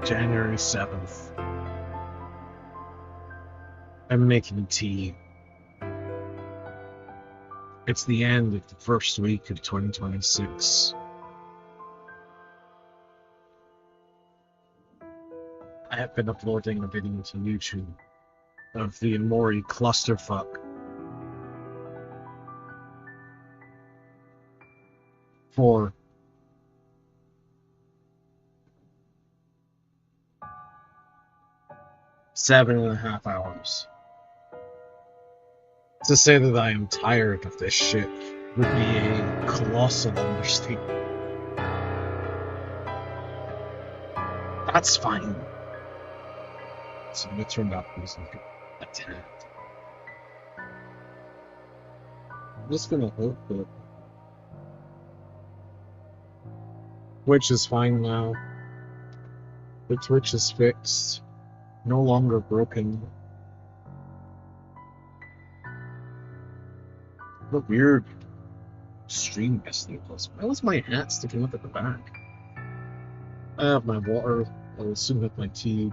January 7th. I'm making tea. It's the end of the first week of 2026. I have been uploading a video to YouTube of the Amori clusterfuck for 7.5 hours. To say that I am tired of this shit would be a colossal understatement. That's fine. So I'm gonna turn that music a tad. I'm just gonna hope that Twitch is fine now. The Twitch is fixed. No longer broken. What weird stream yesterday was. Why was my hat sticking up at the back? I have my water. I'll soon have my tea.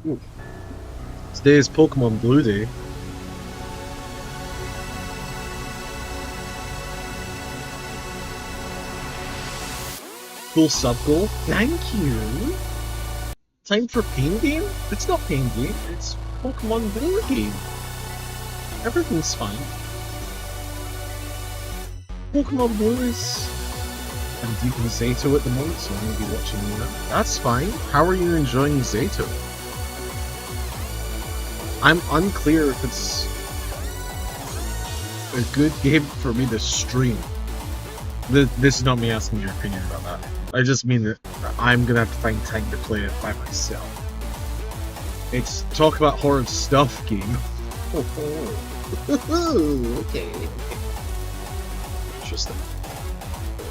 Ooh. Today is Pokemon Blue Day. Cool sub goal. Thank you. Time for Pain Game? It's not Pain Game. It's Pokemon Blue Game. Everything's fine. Pokemon Blue is... I'm deep in Zato at the moment, so I'm going to be watching that. That's fine. How are you enjoying Zato? I'm unclear if it's a good game for me to stream. This is not me asking your opinion about that. I just mean that I'm going to have to find time to play it by myself. It's talk about horrid stuff game. Okay.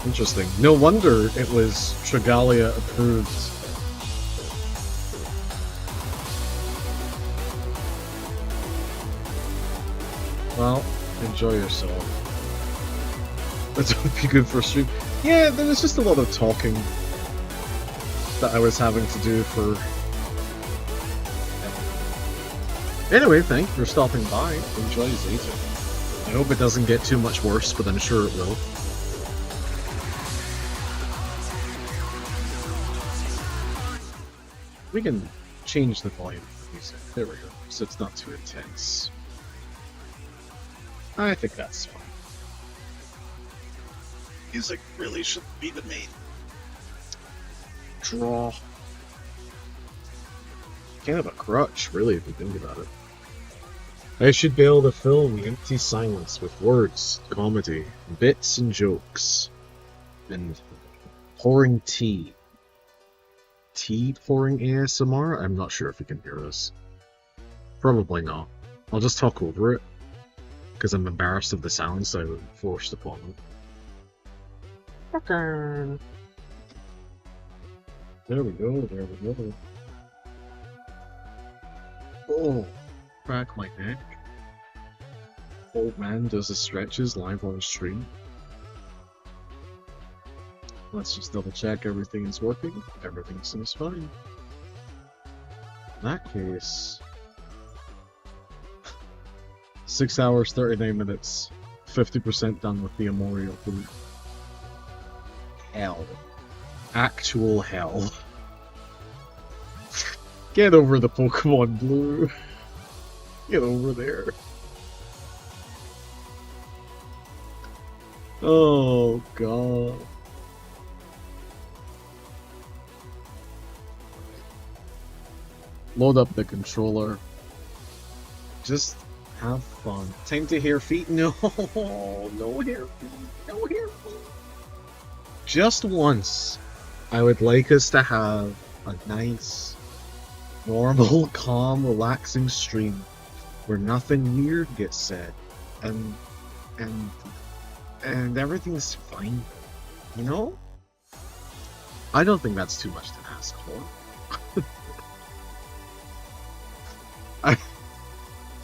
Interesting. No wonder it was Tregalia approved. Well, enjoy yourself. That would be good for a stream. Yeah, there was just a lot of talking that I was having to do for... Anyway, thank you for stopping by. Enjoy Zato. I hope it doesn't get too much worse, but I'm sure it will. We can change the volume of the music. There we go. So it's not too intense. I think that's fine. Music really shouldn't be the main draw. Kind of a crutch, really, if you think about it. I should be able to fill the empty silence with words, comedy, bits and jokes, and pouring tea. Tea pouring ASMR? I'm not sure if you can hear this. Probably not. I'll just talk over it, because I'm embarrassed of the sounds I would forced upon them. Okay. There we go, there we go. Oh, crack my neck. Old man does his stretches live on stream. Let's just double check everything is working. Everything seems fine. In that case... 6 hours, 39 minutes. 50% done with the Amori open. Hell. Actual hell. Get over the Pokemon Blue. Get over there. Oh god. Load up the controller. Just have fun. Time to hair feet? No, no hair feet. No hair feet. Just once, I would like us to have a nice, normal, calm, relaxing stream where nothing weird gets said, and everything's fine. You know? I don't think that's too much to ask for.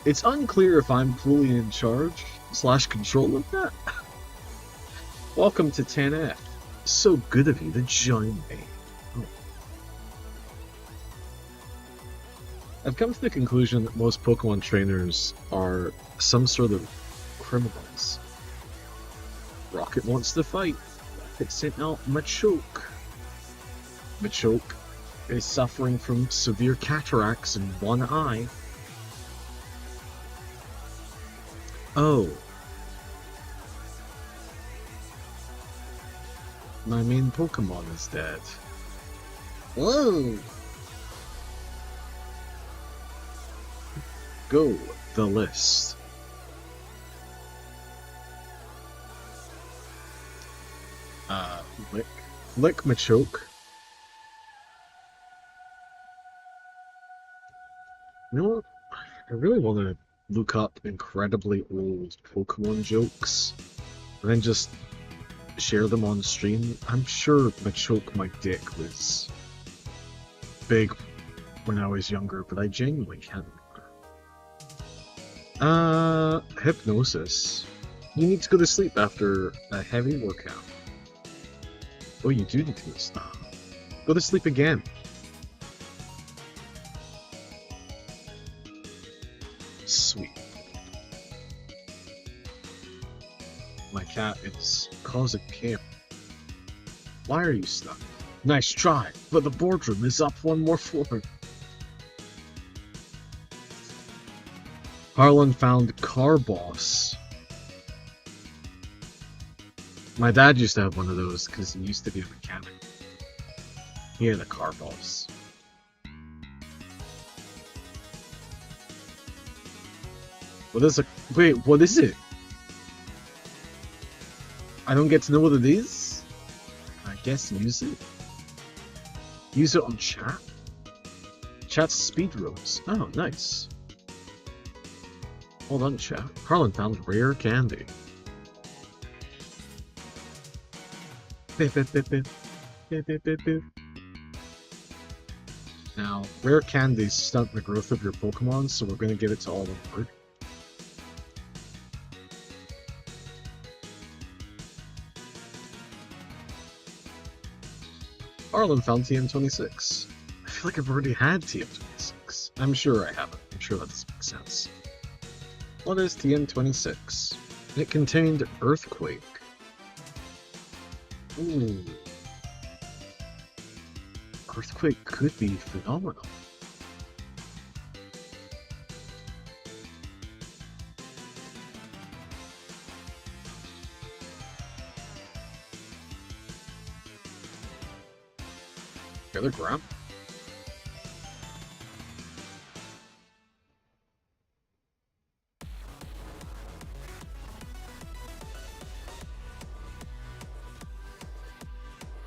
It's unclear if I'm fully in charge / control of that. Welcome to 10F. So good of you to join me. I've come to the conclusion that most Pokemon trainers are some sort of criminals. Rocket wants to fight. It sent out Machoke. Machoke is suffering from severe cataracts in one eye. Oh. My main Pokemon is dead. Whoa! Go, the list. Lick Machoke. You know what? I really want to look up incredibly old Pokemon jokes and then just share them on stream. I'm sure Machoke my dick was big when I was younger, but I genuinely can't remember. Hypnosis. You need to go to sleep after a heavy workout. Oh, you do need to go to sleep. Go to sleep again. Sweet. My cat is causing chaos. Why are you stuck? Nice try, but the boardroom is up one more floor. Harlan found Car Boss. My dad used to have one of those because he used to be a mechanic. He had a Car Boss. What is a... Wait, what is it? I don't get to know what it is? I guess use it? Use it on chat? Chat's speed roads. Oh, nice. Hold on, chat. Harlan found rare candy. Beep, beep, beep, beep. Beep, beep, beep, beep. Now, rare candies stunt the growth of your Pokemon, so we're going to give it to all of them. Harlan found TM26. I feel like I've already had TM26. I'm sure I haven't. I'm sure that doesn't make sense. What is TM26? It contained Earthquake. Ooh. Earthquake could be phenomenal. Other grab.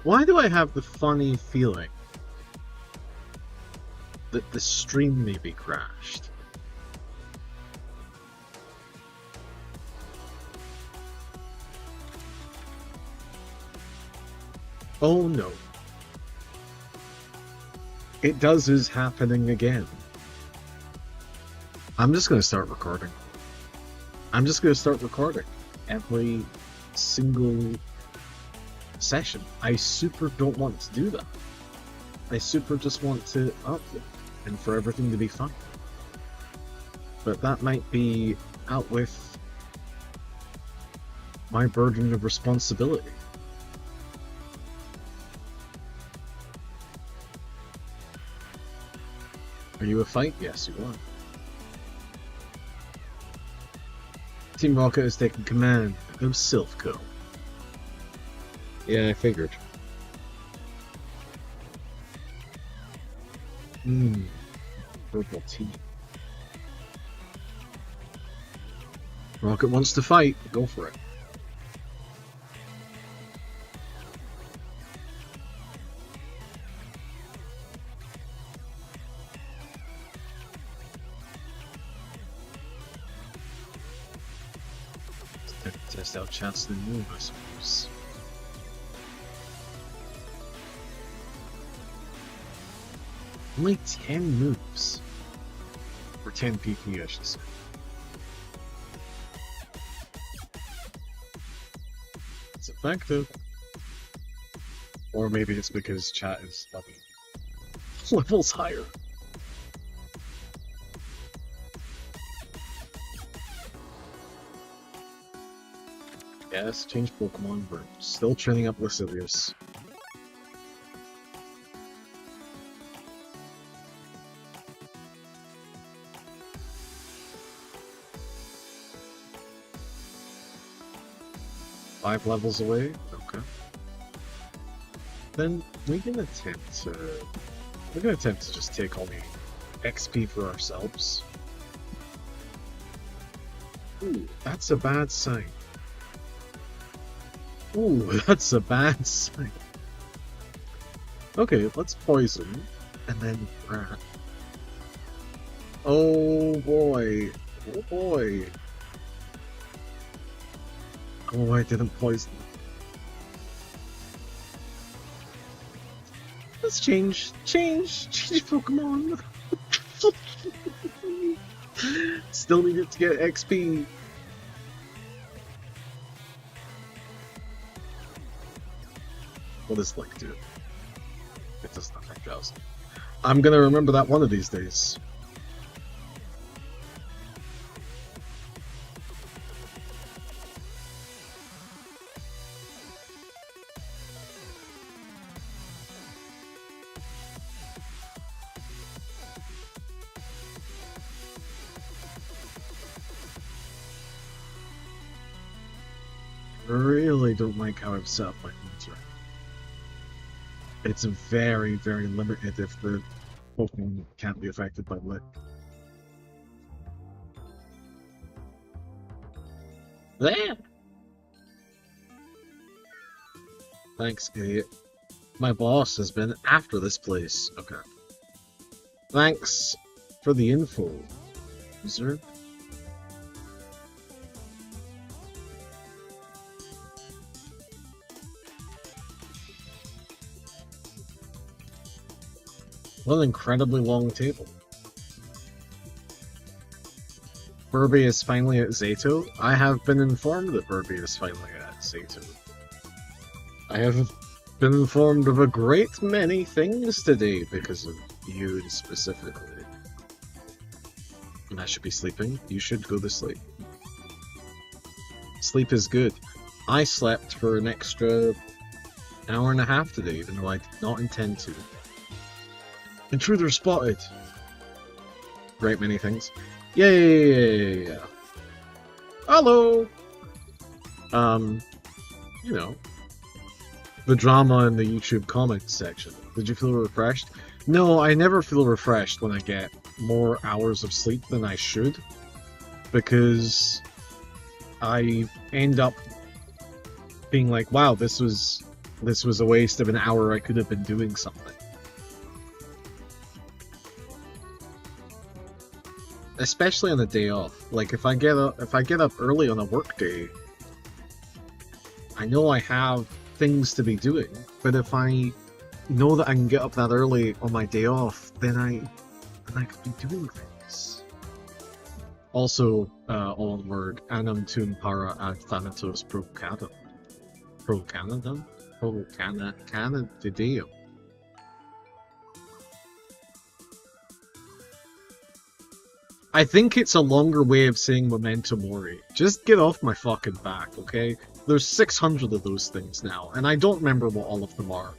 Why do I have the funny feeling that the stream may be crashed? Oh no. It is happening again. I'm just going to start recording. I'm just going to start recording every single session. I super don't want to do that. I super just want to upload and for everything to be fun. But that might be out with my burden of responsibility. Are you a fight? Yes, you are. Team Rocket has taken command of Silphco. Yeah, I figured. Purple tea. Rocket wants to fight. Go for it. Test out chance to move, I suppose. Only 10 moves. Or 10 PP, I should say. It's effective. Or maybe it's because chat is levels higher. Yes, change Pokemon, but still training up Lasilius. Five levels away? Okay. Then we can attempt to... We're gonna attempt to just take all the XP for ourselves. Ooh, that's a bad sign. Ooh, that's a bad sign. Okay, let's poison, and then rat. Oh boy. Oh boy. Oh, I didn't poison. Let's change Pokemon. Still needed to get XP. What does Link do? It does nothing, Joust. I'm gonna remember that one of these days. I really don't like how I've set up my moves right. It's very, very limited if the Pokemon can't be affected by Lick. There! Thanks, idiot. My boss has been after this place. Okay. Thanks for the info, user. What an incredibly long table. Burby is finally at Zato. I have been informed that Burby is finally at Zato. I have been informed of a great many things today because of you specifically. And I should be sleeping. You should go to sleep. Sleep is good. I slept for an extra hour and a half today, even though I did not intend to. Intruder spotted! Great many things. Yay! Hello! You know, the drama in the YouTube comments section. Did you feel refreshed? No, I never feel refreshed when I get more hours of sleep than I should, because I end up being like, wow, this was a waste of an hour. I could have been doing something. Especially on a day off. Like if I get up early on a work day, I know I have things to be doing, but if I know that I can get up that early on my day off, then I could be doing things. Also, all one word, anam tum para ad thanatos pro Canada. Pro Canada? Pro Canada. I think it's a longer way of saying Memento Mori. Just get off my fucking back, okay? There's 600 of those things now, and I don't remember what all of them are.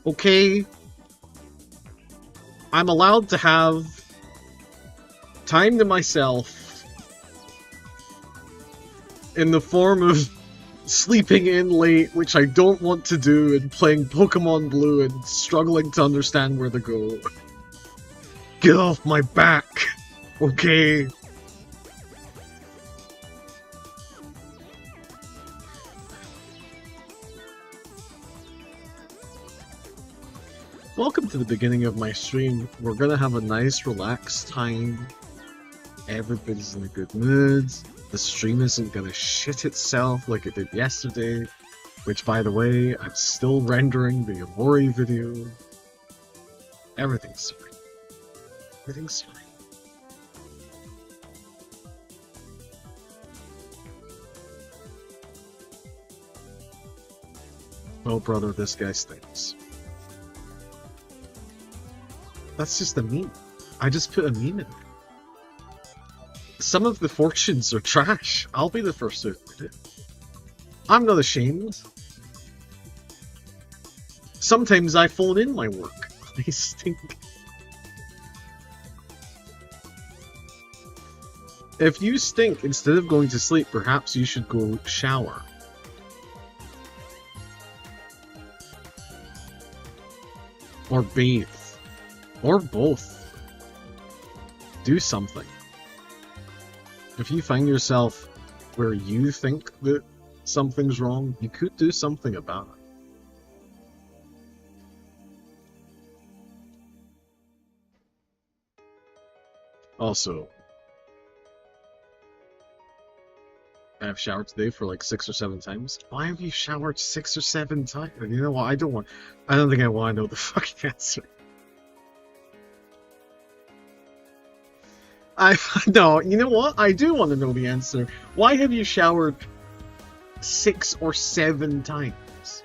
Okay? I'm allowed to have time to myself in the form of sleeping in late, which I don't want to do, and playing Pokemon Blue and struggling to understand where to go. Get off my back! Okay. Welcome to the beginning of my stream. We're gonna have a nice relaxed time. Everybody's in a good mood. The stream isn't gonna shit itself like it did yesterday. Which, by the way, I'm still rendering the Amori video. Everything's fine. Everything's fine. Oh brother, this guy stinks. That's just a meme. I just put a meme in there. Some of the fortunes are trash. I'll be the first to admit it. I'm not ashamed. Sometimes I phone in my work. I stink. If you stink, instead of going to sleep, perhaps you should go shower. Or bathe. Or both. Do something. If you find yourself where you think that something's wrong, you could do something about it. Also, I've showered today for like 6 or 7 times. Why have you showered 6 or 7 times? You know what? I don't think I want to know the fucking answer. No, you know what? I do want to know the answer. Why have you showered 6 or 7 times?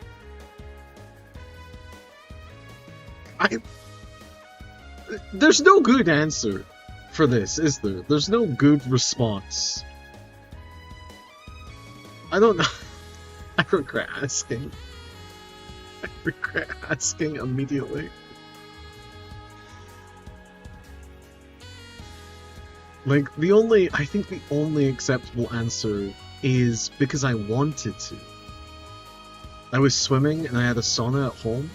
There's no good answer for this, is there? There's no good response. I don't know. I regret asking. I regret asking immediately. Like, I think the only acceptable answer is because I wanted to. I was swimming and I had a sauna at home.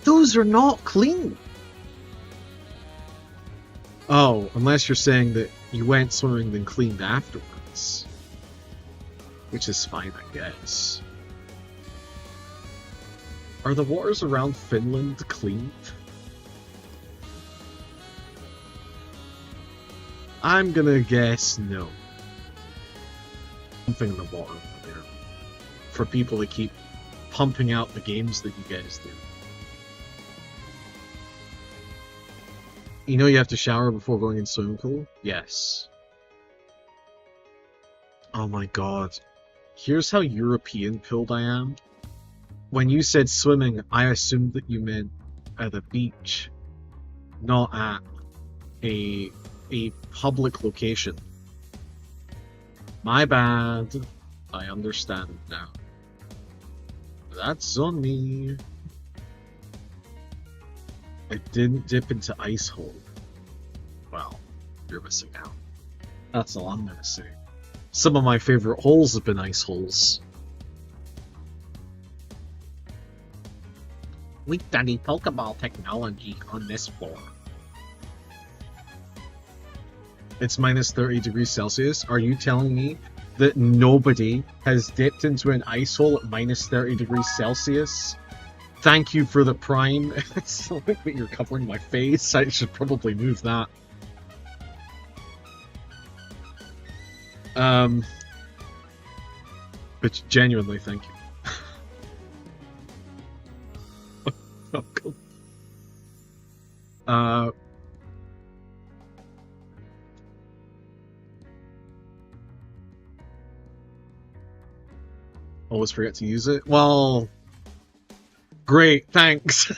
Those are not clean! Oh, unless you're saying that you went swimming then cleaned afterwards. Which is fine, I guess. Are the waters around Finland clean? I'm gonna guess no. Something in the water over there. For people to keep pumping out the games that you guys do. You know you have to shower before going in swimming pool? Yes. Oh my god. Here's how European pilled I am. When you said swimming, I assumed that you meant at a beach, not at a public location. My bad. I understand now. That's on me. I didn't dip into ice hole. Well, you're missing out. That's all I'm gonna say. Some of my favorite holes have been ice holes. We study Pokeball technology on this floor. It's minus 30 degrees Celsius. Are you telling me that nobody has dipped into an ice hole at minus 30 degrees Celsius? Thank you for the prime. It's like that you're covering my face. I should probably move that. But genuinely, thank you. Welcome. Always forget to use it? Well, great, thanks.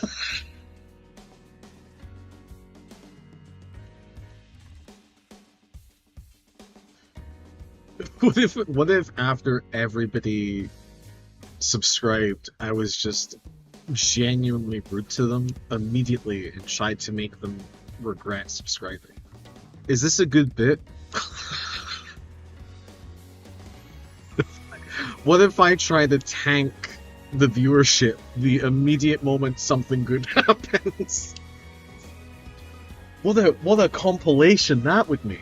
What if after everybody subscribed, I was just genuinely rude to them immediately and tried to make them regret subscribing? Is this a good bit? What if I try to tank the viewership the immediate moment something good happens? What a compilation that would make.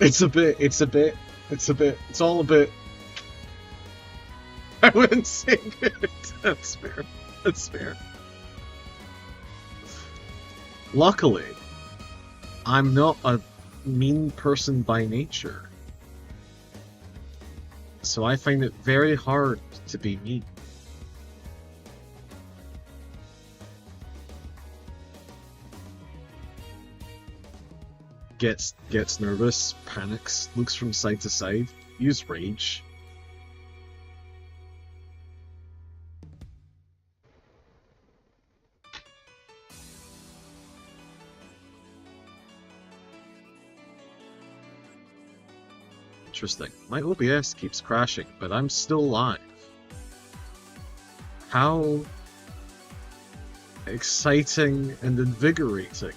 It's all a bit. I wouldn't say good. That's fair. That's fair. Luckily, I'm not a mean person by nature. So I find it very hard to be mean. Gets nervous, panics, looks from side to side, use rage. interesting. My OBS keeps crashing, but I'm still live. How exciting and invigorating.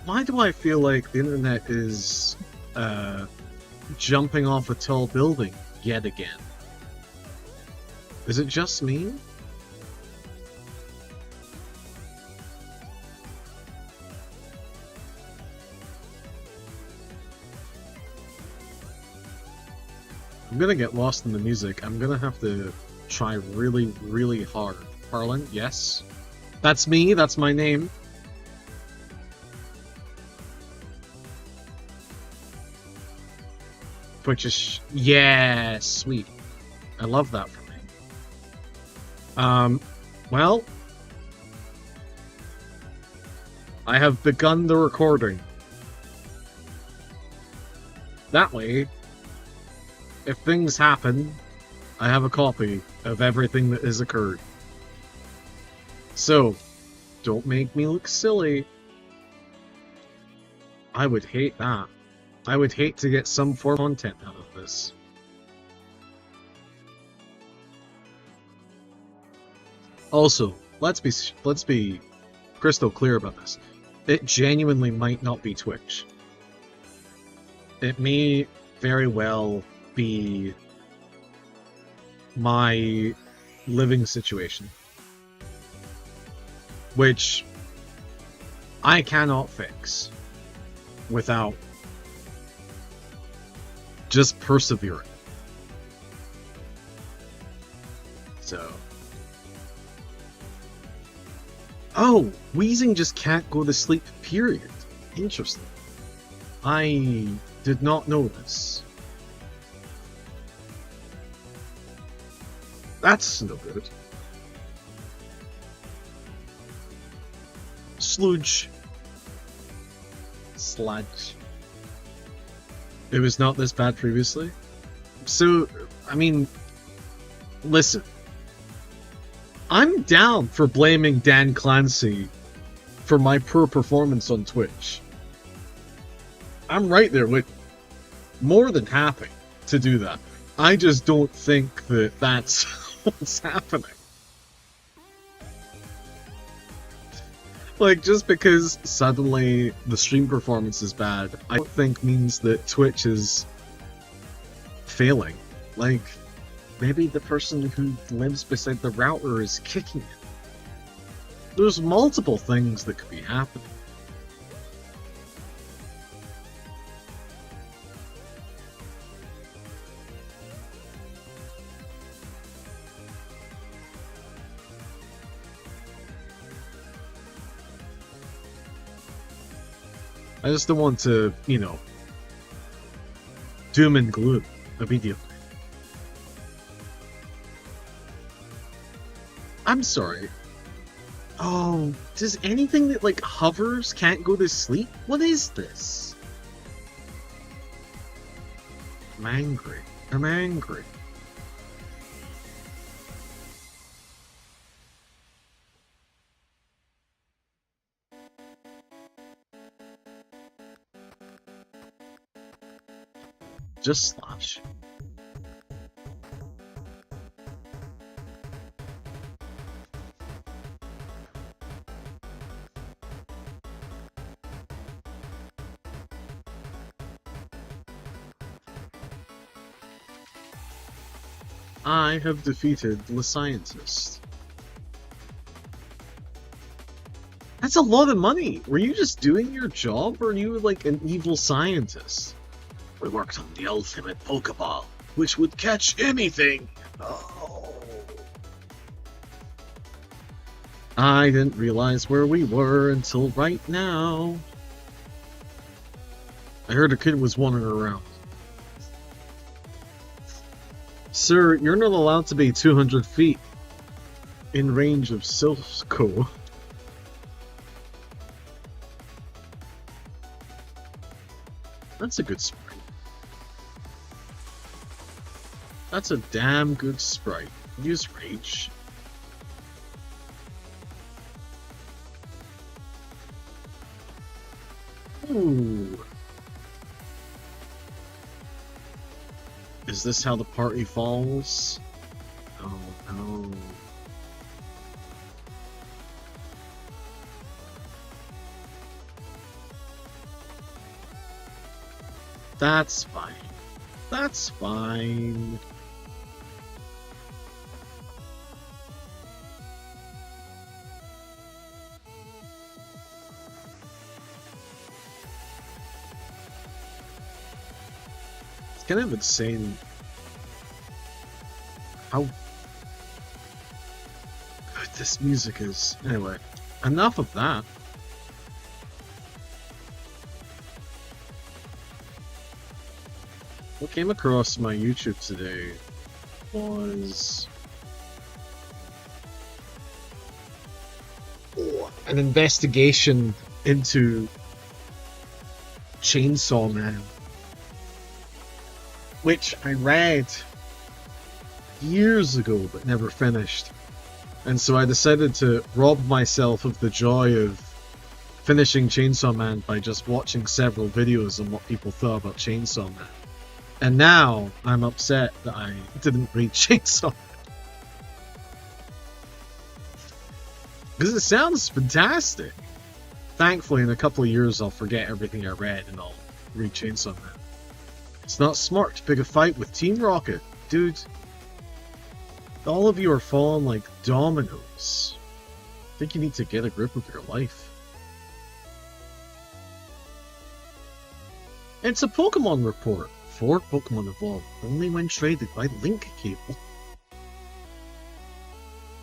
Why do I feel like the internet is jumping off a tall building yet again? Is it just me? I'm gonna get lost in the music. I'm gonna have to try really, really hard. Harlan, yes? That's me, that's my name. Which is... yeah, sweet. I love that for me. Well... I have begun the recording. That way, if things happen, I have a copy of everything that has occurred. So, don't make me look silly. I would hate that. I would hate to get some form of content out of this. Also, let's be crystal clear about this. It genuinely might not be Twitch. It may very well be my living situation, which I cannot fix without just persevering. So... oh! Wheezing just can't go to sleep, period. Interesting. I did not know this. That's no good. Sludge. Sludge. It was not this bad previously? So, I mean, listen. I'm down for blaming Dan Clancy for my poor performance on Twitch. I'm right there with more than happy to do that. I just don't think that that's what's happening. Like, just because suddenly the stream performance is bad, I don't think means that Twitch is failing. Like, maybe the person who lives beside the router is kicking it. There's multiple things that could be happening. I just don't want to, you know, doom and gloom immediately. I'm sorry. Oh, does anything that, like, hovers can't go to sleep? What is this? I'm angry. I'm angry. Just slash. I have defeated the scientist. That's a lot of money! Were you just doing your job, or are you like an evil scientist? We worked on the ultimate Pokeball, which would catch anything! Oh. I didn't realize where we were until right now. I heard a kid was wandering around. Sir, you're not allowed to be 200 feet in range of Silco. That's a good spring. That's a damn good sprite. Use Rage. Ooh. Is this how the party falls? Oh no. That's fine. That's fine. It's kind of insane how good this music is. Anyway, enough of that. What came across my YouTube today was an investigation into Chainsaw Man, which I read years ago but never finished. And so I decided to rob myself of the joy of finishing Chainsaw Man by just watching several videos on what people thought about Chainsaw Man. And now I'm upset that I didn't read Chainsaw Man. Because it sounds fantastic. Thankfully, in a couple of years, I'll forget everything I read and I'll read Chainsaw Man. It's not smart to pick a fight with Team Rocket. Dude, all of you are falling like dominoes. I think you need to get a grip of your life. It's a Pokemon report. 4 Pokemon evolved, only when traded by link cable.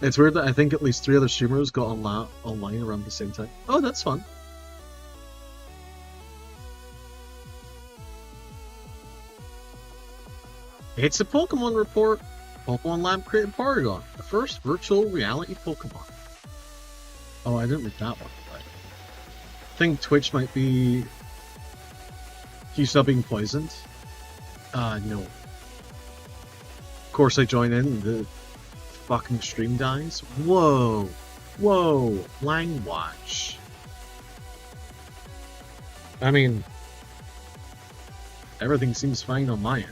It's weird that I think at least 3 other streamers got online around the same time. Oh, that's fun. It's a Pokemon report. Pokemon Lab created Porygon, the first virtual reality Pokemon. Oh, I didn't read that one. I think Twitch might be... He's still being poisoned. No. Of course I join in, the fucking stream dies. Whoa. Whoa. Lang watch. I mean, everything seems fine on my end.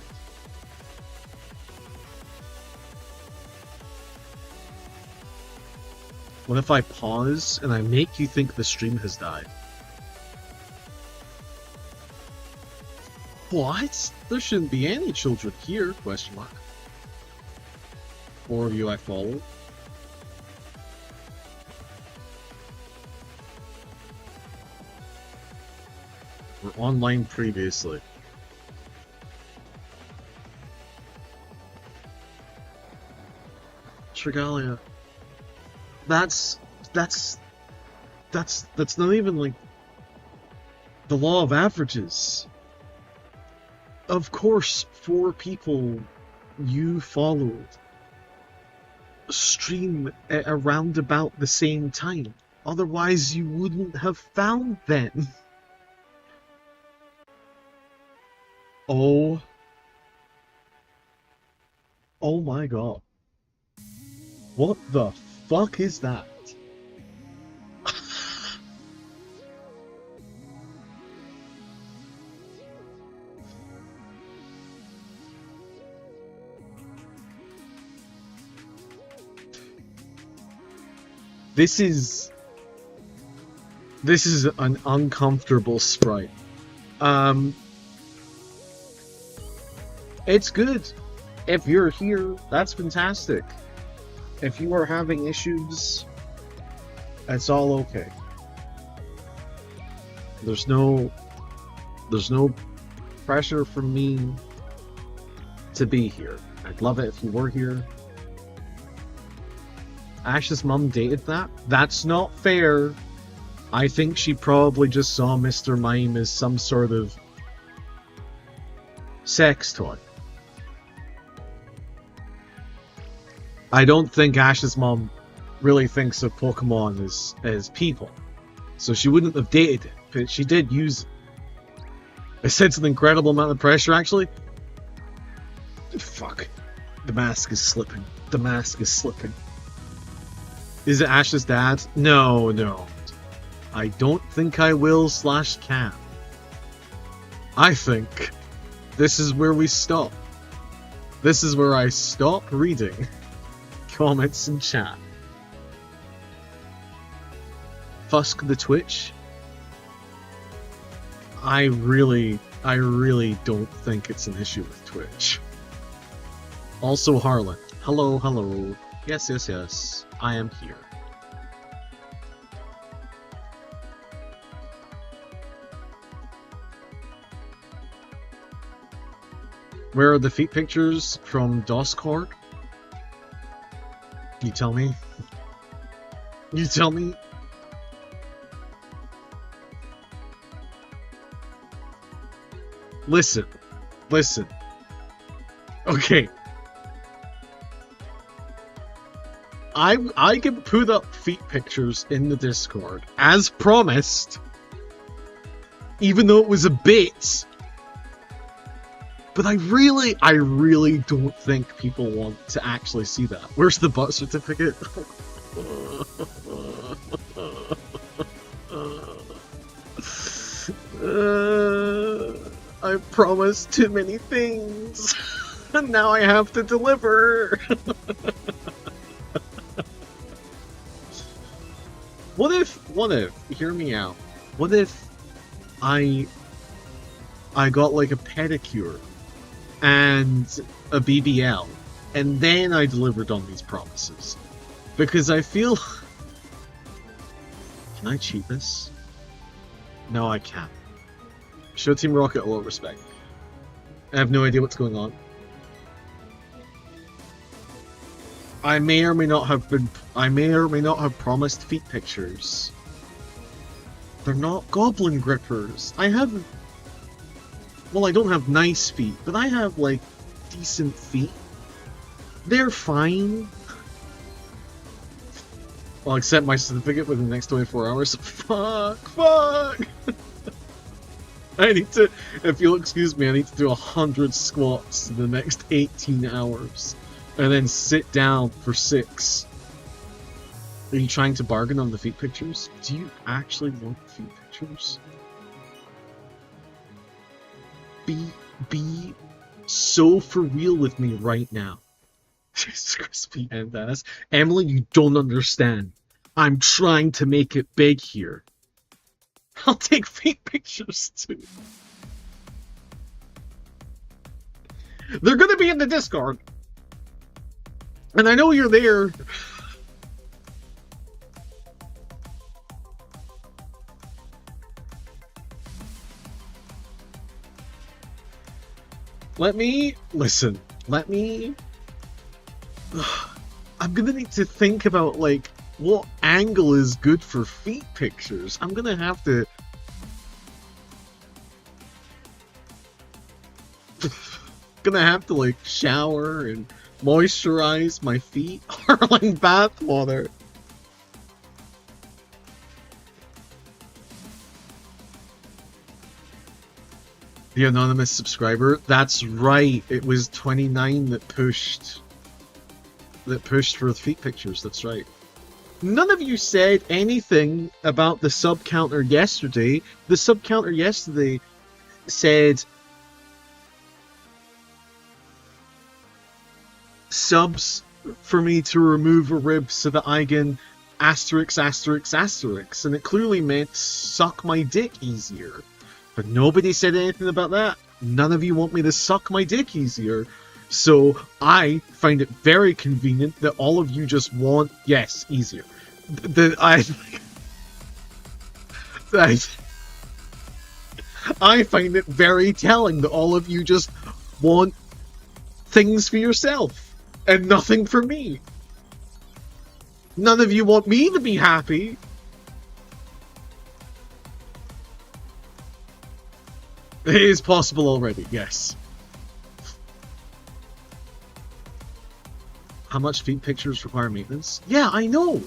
What if I pause and I make you think the stream has died? What? There shouldn't be any children here, question mark. 4 of you I follow. We're online previously. Trigalia. That's not even like the law of averages. Of course, 4 people you followed stream at around about the same time. Otherwise, you wouldn't have found them. Oh my god. What the fuck is that? This is an uncomfortable sprite. It's good. If you're here, that's fantastic. If you are having issues, it's all okay. There's no pressure from me to be here. I'd love it if you were here. Ash's mum dated that? That's not fair. I think she probably just saw Mr. Mime as some sort of sex toy. I don't think Ash's mum really thinks of Pokemon as people. So she wouldn't have dated it, but she did use it. I sense an incredible amount of pressure, actually. Fuck. The mask is slipping. The mask is slipping. Is it Ash's dad? No, no. I don't think I will / can. I think this is where we stop. This is where I stop reading comments in chat. Fusk the Twitch. I really don't think it's an issue with Twitch. Also Harlan. Hello, hello. Yes, yes, yes. I am here. Where are the feet pictures from Discord? You tell me? You tell me? Listen. Listen. Okay. I can put up feet pictures in the Discord, as promised. Even though it was a bit. But I really don't think people want to actually see that. Where's the birth certificate? I promised too many things, and now I have to deliver. What if, hear me out, what if I got like a pedicure and a BBL, and then I delivered on these promises? Because I feel... Can I cheat this? No, I can't. Show Team Rocket a lot of respect. I have no idea what's going on. I may or may not have promised feet pictures. They're not goblin grippers. I have... Well, I don't have nice feet, but I have, like, decent feet. They're fine. I'll accept my certificate within the next 24 hours. Fuck! I need to, if you'll excuse me, I need to do 100 squats in the next 18 hours. And then sit down for 6. Are you trying to bargain on the feet pictures? Do you actually want feet pictures? Be so for real with me right now. Jesus crispy and ass. Emily, you don't understand. I'm trying to make it big here. I'll take feet pictures too. They're gonna be in the Discord. And I know you're there. Listen, I'm gonna need to think about, like, what angle is good for feet pictures. I'm gonna have to... like, shower and moisturize my feet. Harling bathwater. The anonymous subscriber? That's right. It was 29 that pushed for the feet pictures. That's right. None of you said anything about the sub counter yesterday. The sub counter yesterday said subs for me to remove a rib so that I can asterisk, and it clearly meant suck my dick easier. But nobody said anything about that. None of you want me to suck my dick easier. So I find it very convenient that all of you just want, yes, easier. I find it very telling that all of you just want things for yourself and nothing for me. None of you want me to be happy. It is possible already, yes. How much feet pictures require maintenance? Yeah, I know.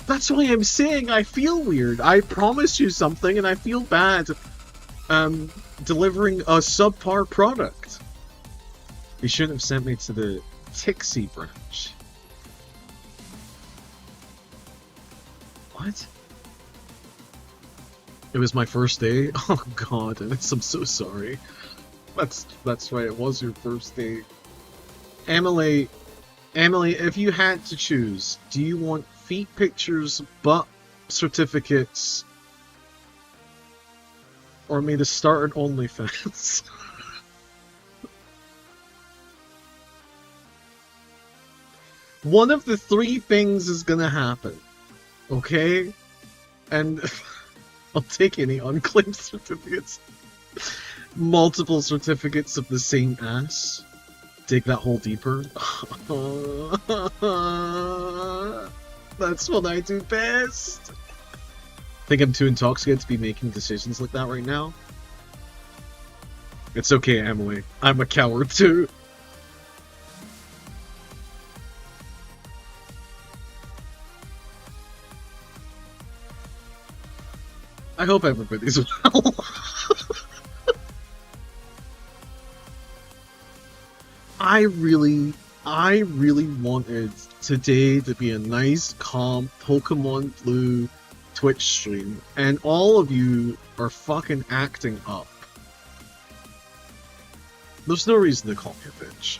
That's why I'm saying I feel weird. I promised you something and I feel bad delivering a subpar product. You shouldn't have sent me to the Tixie branch. What? It was my first day? Oh god, I'm so sorry. That's right, it was your first day. Emily, if you had to choose, do you want feet pictures, butt certificates, or me to start an OnlyFans? One of the three things is gonna happen, okay? And I'll take any unclaimed certificates. Multiple certificates of the same ass. Dig that hole deeper. That's what I do best. Think I'm too intoxicated to be making decisions like that right now? It's okay, Emily. I'm a coward too. I hope everybody's well. I really wanted today to be a nice, calm Pokemon Blue Twitch stream, and all of you are fucking acting up. There's no reason to call me a bitch.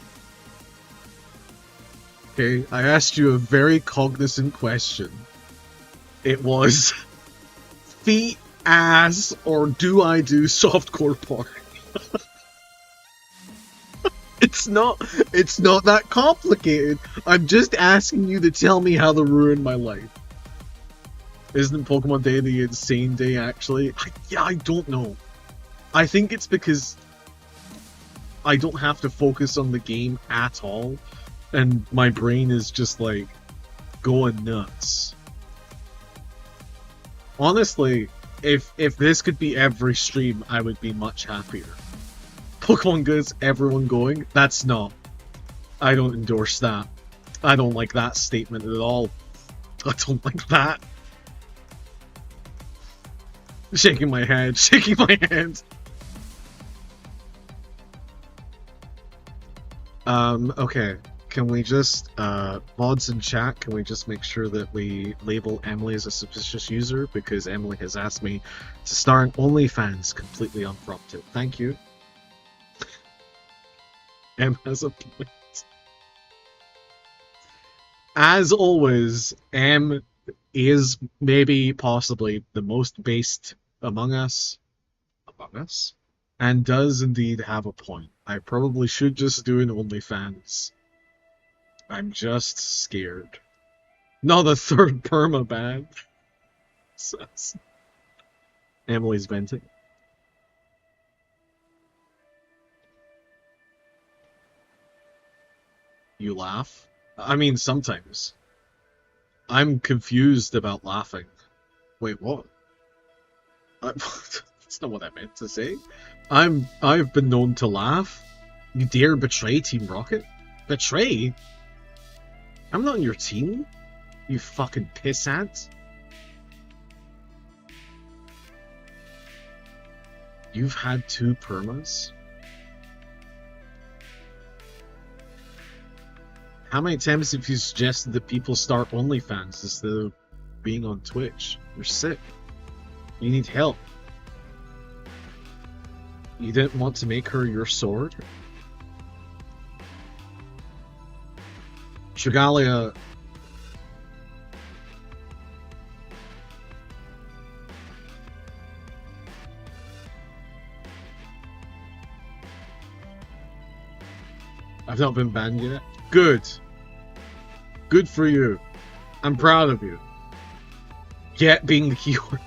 Okay, I asked you a very cognizant question. It was feet, ass, or do I do softcore porn? It's not that complicated. I'm just asking you to tell me how to ruin my life. Isn't Pokemon Day the insane day, actually? I don't know. I think it's because I don't have to focus on the game at all, and my brain is just, like, going nuts. Honestly, if this could be every stream, I would be much happier. Pokemon Go's everyone going? That's not. I don't endorse that. I don't like that statement at all. I don't like that. Shaking my head, shaking my head. Okay. Can we just, mods in chat, can we just make sure that we label Emily as a suspicious user? Because Emily has asked me to start an OnlyFans completely unprompted. Thank you. M has a point. As always, M is maybe possibly the most based among us, and does indeed have a point. I probably should just do an OnlyFans. I'm just scared. Not a third permaban. Emily's venting. You laugh? I mean, sometimes. I'm confused about laughing. Wait, what? That's not what I meant to say. I've been known to laugh. You dare betray Team Rocket? Betray? I'm not on your team, you fucking pissant. You've had 2 permas? How many times have you suggested that people start OnlyFans instead of being on Twitch? You're sick. You need help. You didn't want to make her your sword? Shigalia... I've not been banned yet. Good. Good for you. I'm proud of you. Yet being the keyword.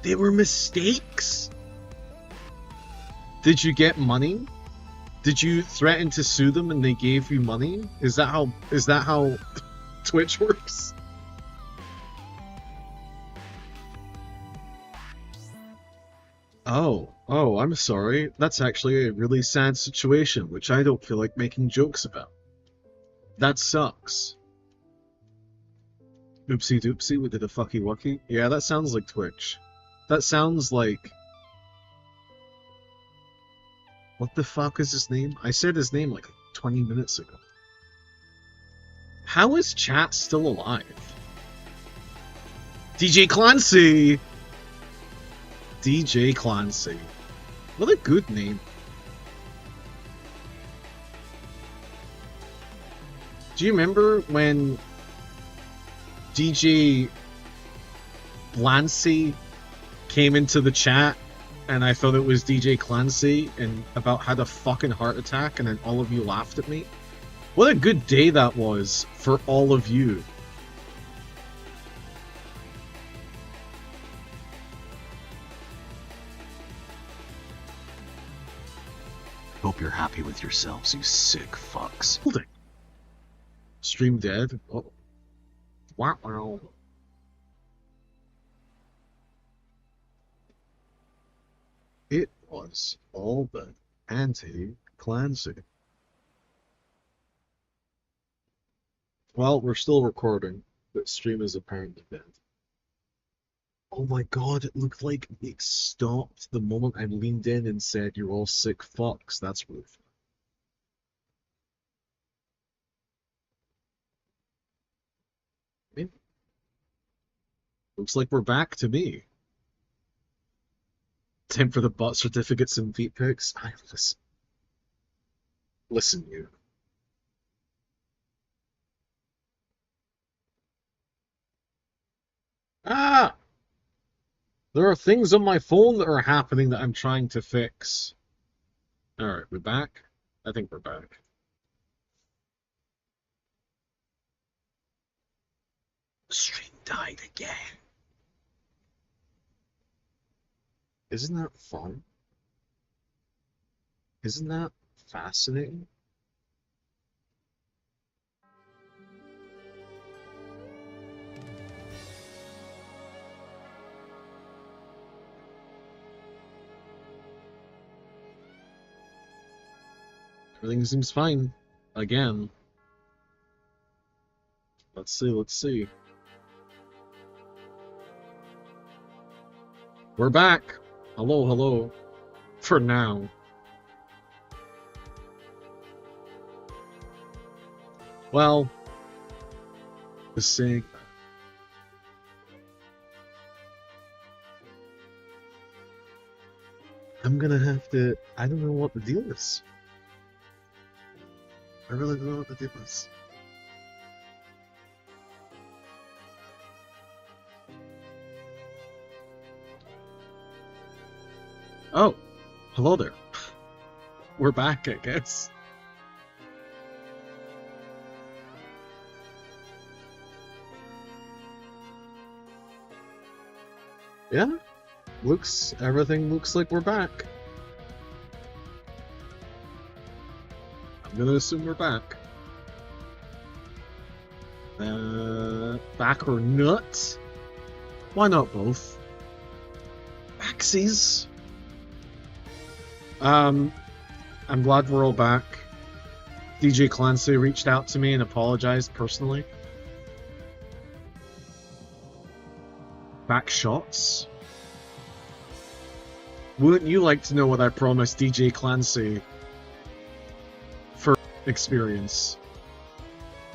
They were mistakes? Did you get money? Did you threaten to sue them and they gave you money? Is that how Twitch works? Oh, I'm sorry. That's actually a really sad situation, which I don't feel like making jokes about. That sucks. Oopsie doopsie, we did a fucky wucky. Yeah, that sounds like Twitch. That sounds like... What the fuck is his name? I said his name like 20 minutes ago. How is chat still alive? DJ Clancy! DJ Clancy. What a good name. Do you remember when DJ Clancy came into the chat and I thought it was DJ Clancy and about had a fucking heart attack and then all of you laughed at me? What a good day that was for all of you. Hope you're happy with yourselves, you sick fucks. Hold it. Stream dead? Oh. Wow. It was all but anti-Clancy. Well, we're still recording, but stream is apparently dead. Oh my god, it looked like it stopped the moment I leaned in and said, "You're all sick fucks." That's rude. I mean, looks like we're back to me. Time for the butt certificates and feet pics. Listen, you. Ah! There are things on my phone that are happening that I'm trying to fix. Alright, we're back? I think we're back. The stream died again. Isn't that fun? Isn't that fascinating? Everything seems fine. Again. Let's see. We're back! Hello. For now. Well, just saying. I'm gonna have to. I don't know what the deal is. I really don't know what the deal is. Oh, hello there. We're back, I guess. Yeah, everything looks like we're back. I'm gonna assume we're back. Back or nut? Why not both? Backsies. I'm glad we're all back. DJ Clancy reached out to me and apologized personally. Back shots? Wouldn't you like to know what I promised DJ Clancy for experience?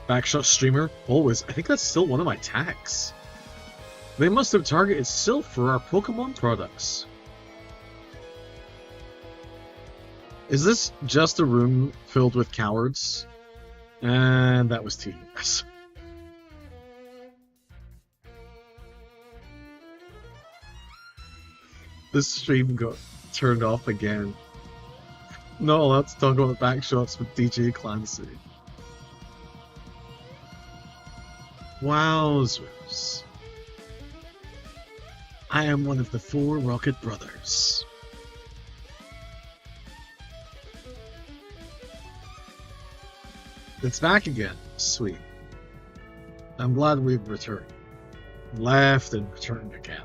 Backshot streamer? Always. I think that's still one of my tags. They must have targeted Sylph for our Pokemon products. Is this just a room filled with cowards? And that was tedious. This stream got turned off again. Not allowed to talk about backshots with DJ Clancy. Wowzers. I am one of the 4 Rocket Brothers. It's back again. Sweet. I'm glad we've returned. Left and returned again.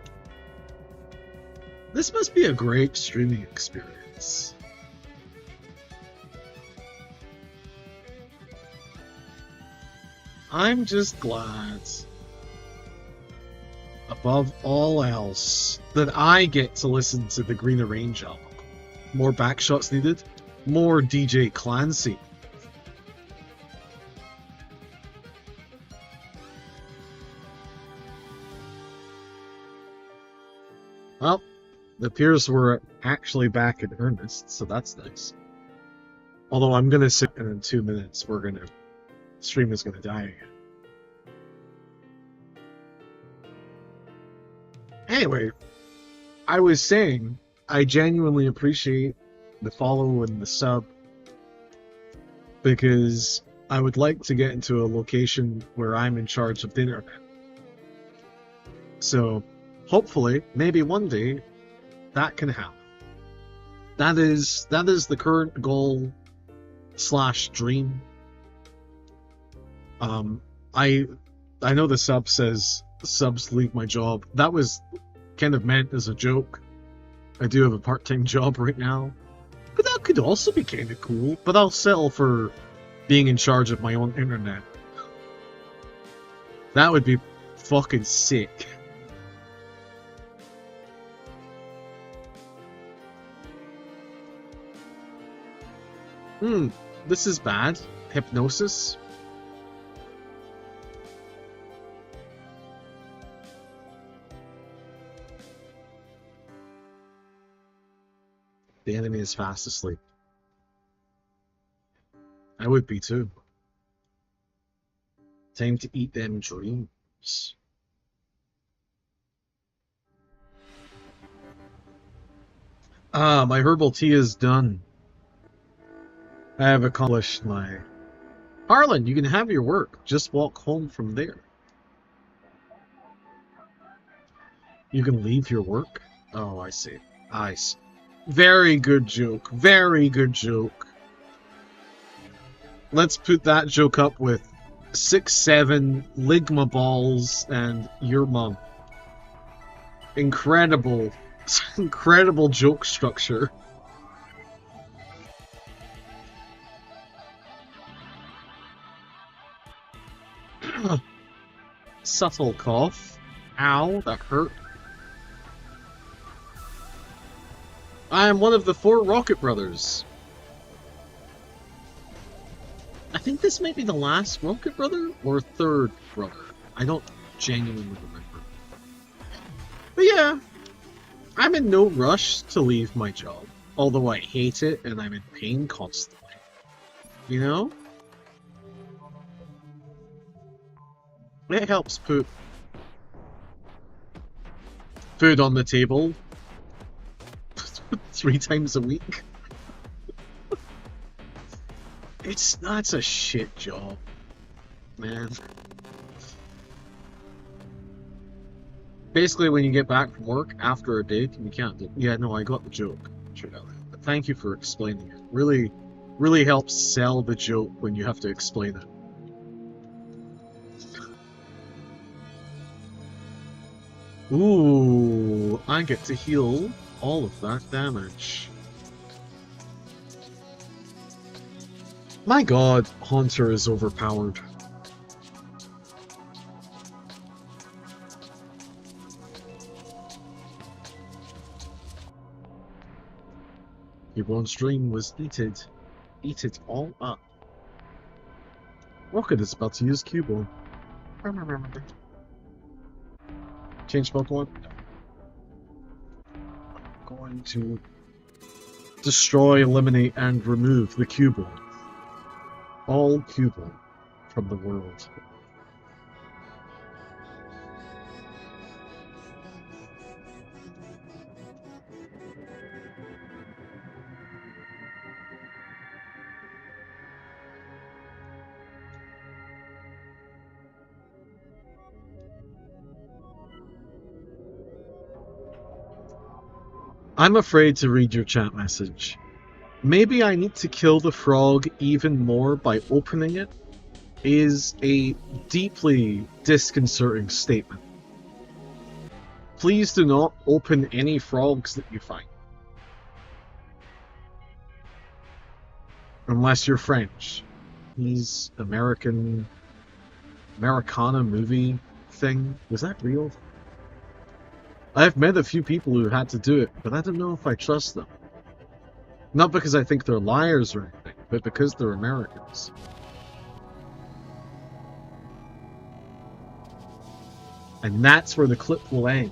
This must be a great streaming experience. I'm just glad, above all else, that I get to listen to the Green Range album. More backshots needed? More DJ Clancy. Well, it appears we're actually back in earnest, so that's nice. Although I'm gonna sit, and in 2 minutes stream is gonna die again. Anyway, I was saying I genuinely appreciate the follow and the sub because I would like to get into a location where I'm in charge of the internet. So hopefully, maybe one day, that can happen. That is the current goal / dream. I know the sub says subs leave my job. That was kind of meant as a joke. I do have a part-time job right now. But that could also be kind of cool. But I'll settle for being in charge of my own internet. That would be fucking sick. This is bad. Hypnosis. The enemy is fast asleep. I would be too. Time to eat them dreams. My herbal tea is done. I have accomplished my... Harlan, you can have your work. Just walk home from there. You can leave your work? Oh, I see. I see. Very good joke. Very good joke. Let's put that joke up with 6'7", Ligma balls, and your mum. Incredible. Incredible joke structure. Subtle cough. Ow, that hurt. I am one of the 4 Rocket Brothers. I think this might be the last Rocket Brother or 3rd brother. I don't genuinely remember. But yeah, I'm in no rush to leave my job. Although I hate it and I'm in pain constantly. You know? It helps put food on the table 3 times a week. That's a shit job, man. Basically, when you get back from work after a day, you can't do... Yeah, no, I got the joke. But thank you for explaining it. Really helps sell the joke when you have to explain it. Ooh, I get to heal all of that damage. My god, Haunter is overpowered. Everyone's dream was eated. Eat it all up. Rocket is about to use Cubone. Change Pokemon? I'm going to destroy, eliminate, and remove the Cubone. All Cubone from the world. I'm afraid to read your chat message. Maybe I need to kill the frog even more by opening it is a deeply disconcerting statement. Please do not open any frogs that you find. Unless you're French. He's Americana movie thing. Was that real? I've met a few people who had to do it, but I don't know if I trust them. Not because I think they're liars or anything, but because they're Americans. And that's where the clip will end.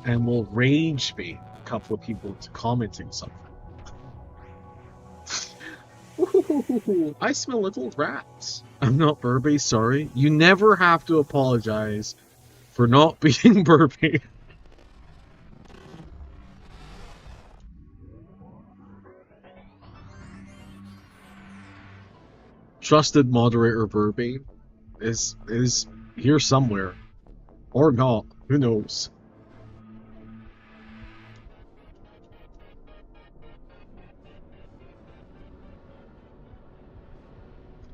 And we'll rage bait a couple of people into commenting something. Ooh, I smell little rats. I'm not Burby, sorry. You never have to apologize for not being Burby. Trusted moderator Burby is here somewhere. Or not. Who knows?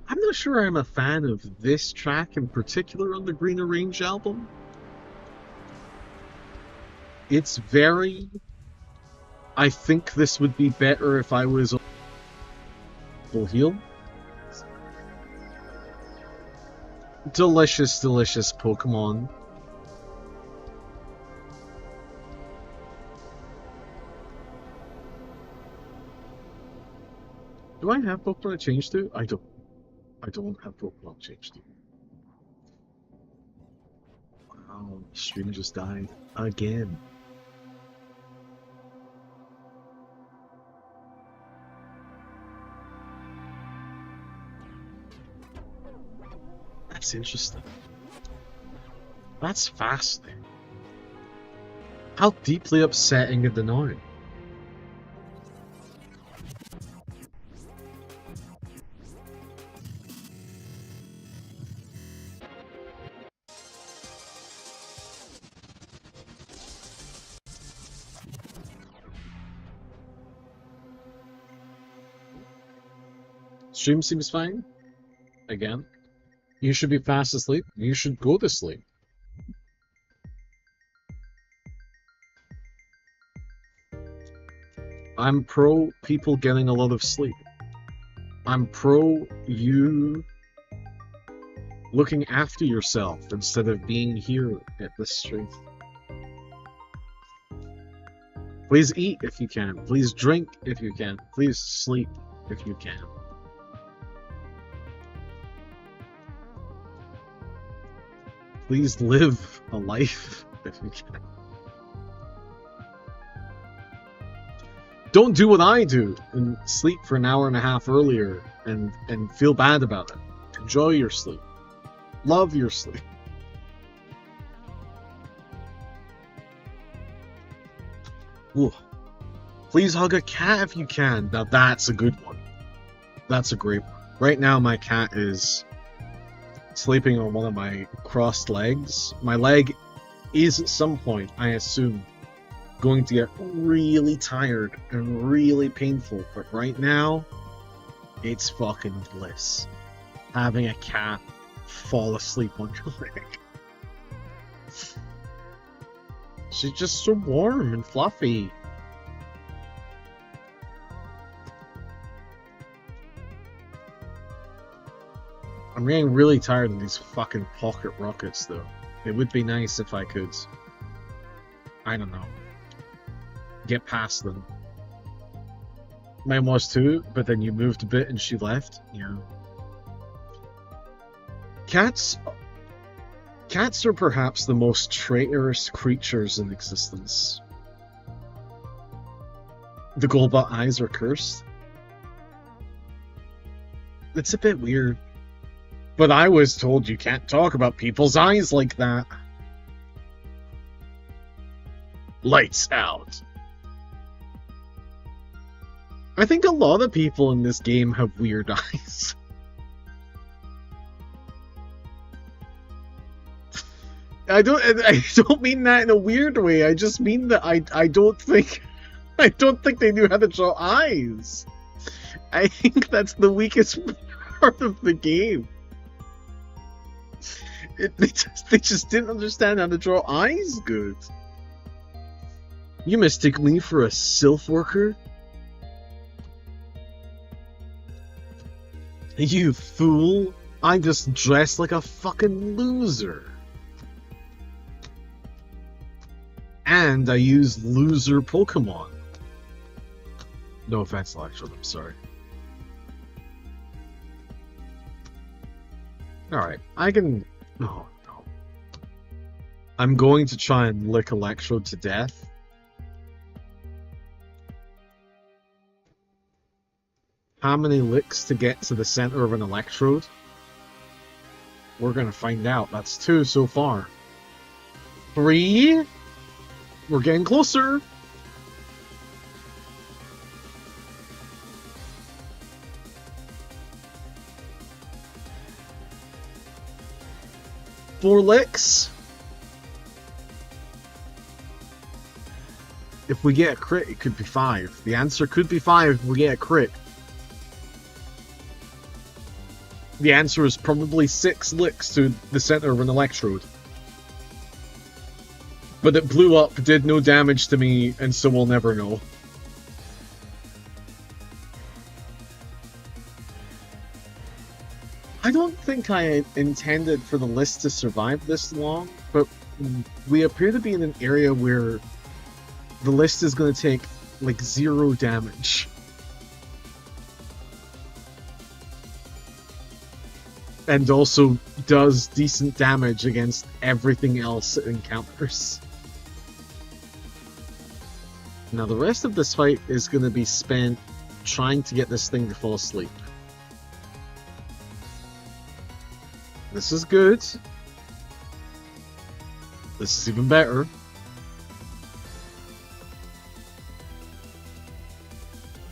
I'm not sure I'm a fan of this track in particular on the Greener Range album. It's very... I think this would be better if I was a full heal. Delicious, delicious Pokemon. Do I have Pokemon to change to? I don't have Pokemon to change to. Wow, stream just died again. That's interesting. That's fascinating. How deeply upsetting and annoying. Stream seems fine. Again. You should be fast asleep. You should go to sleep. I'm pro people getting a lot of sleep. I'm pro you looking after yourself instead of being here at this stream. Please eat if you can. Please drink if you can. Please sleep if you can. Please live a life if you can. Don't do what I do and sleep for an hour and a half earlier and feel bad about it. Enjoy your sleep. Love your sleep. Ooh. Please hug a cat if you can. Now that's a good one. That's a great one. Right now my cat is sleeping on one of my crossed legs. My leg is at some point, I assume, going to get really tired and really painful, but right now, it's fucking bliss. Having a cat fall asleep on your leg. She's just so warm and fluffy. I'm getting really tired of these fucking pocket rockets, though. It would be nice if I could, I don't know, get past them. Mine was too, but then you moved a bit and she left. Yeah. Cats are perhaps the most traitorous creatures in existence. The Golbat eyes are cursed. It's a bit weird. But I was told you can't talk about people's eyes like that. Lights out. I think a lot of people in this game have weird eyes. I don't mean that in a weird way. I just mean that I don't think they knew how to draw eyes. I think that's the weakest part of the game. They just didn't understand how to draw eyes good. You mistake me for a sylph worker? You fool! I just dressed like a fucking loser. And I use loser Pokemon. No offense, Electrode, I'm sorry. Alright, I can... Oh, no. I'm going to try and lick Electrode to death. How many licks to get to the center of an Electrode? We're gonna find out. That's 2 so far. 3? We're getting closer! Four licks. If we get a crit, it could be 5. The answer could be 5 if we get a crit. The answer is probably 6 licks to the center of an Electrode. But it blew up, did no damage to me, and so we'll never know. I don't think I intended for the list to survive this long, but we appear to be in an area where the list is going to take, like, 0 damage. And also does decent damage against everything else it encounters. Now the rest of this fight is going to be spent trying to get this thing to fall asleep. This is good. This is even better.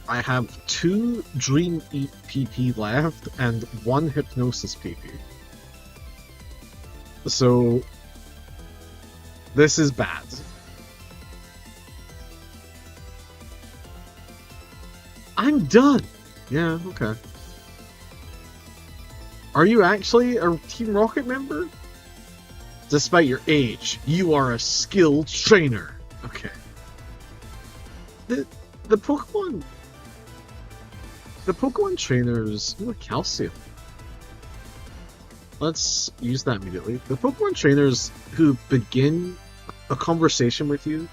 I have 2 Dream Eat PP left and 1 Hypnosis PP. So this is bad. I'm done! Yeah, okay. Are you actually a Team Rocket member? Despite your age, you are a skilled trainer. Okay. The Pokemon... The Pokemon trainers... Ooh, calcium. Let's use that immediately. The Pokemon trainers who begin a conversation with you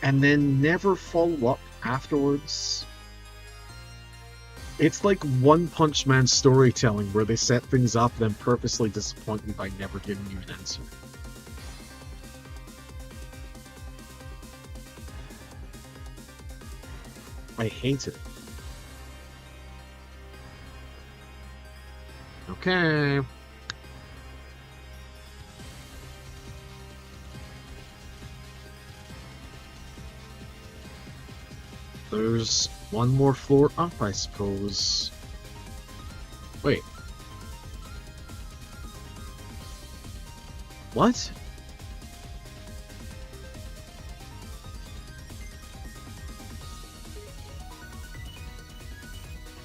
and then never follow up afterwards. It's like One Punch Man storytelling where they set things up and then purposely disappoint you by never giving you an answer. I hate it. Okay. There's one more floor up, I suppose. Wait. What?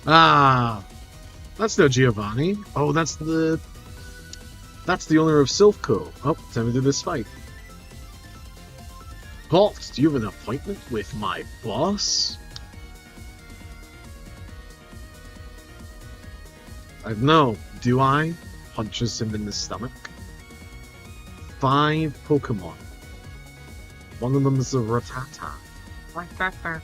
Ah! That's no Giovanni. Oh, that's the owner of Silphco. Oh, time to do this fight. Halt! Do you have an appointment with my boss? No, do I? Punches him in the stomach. 5 Pokemon. One of them is a Rattata. Rattata.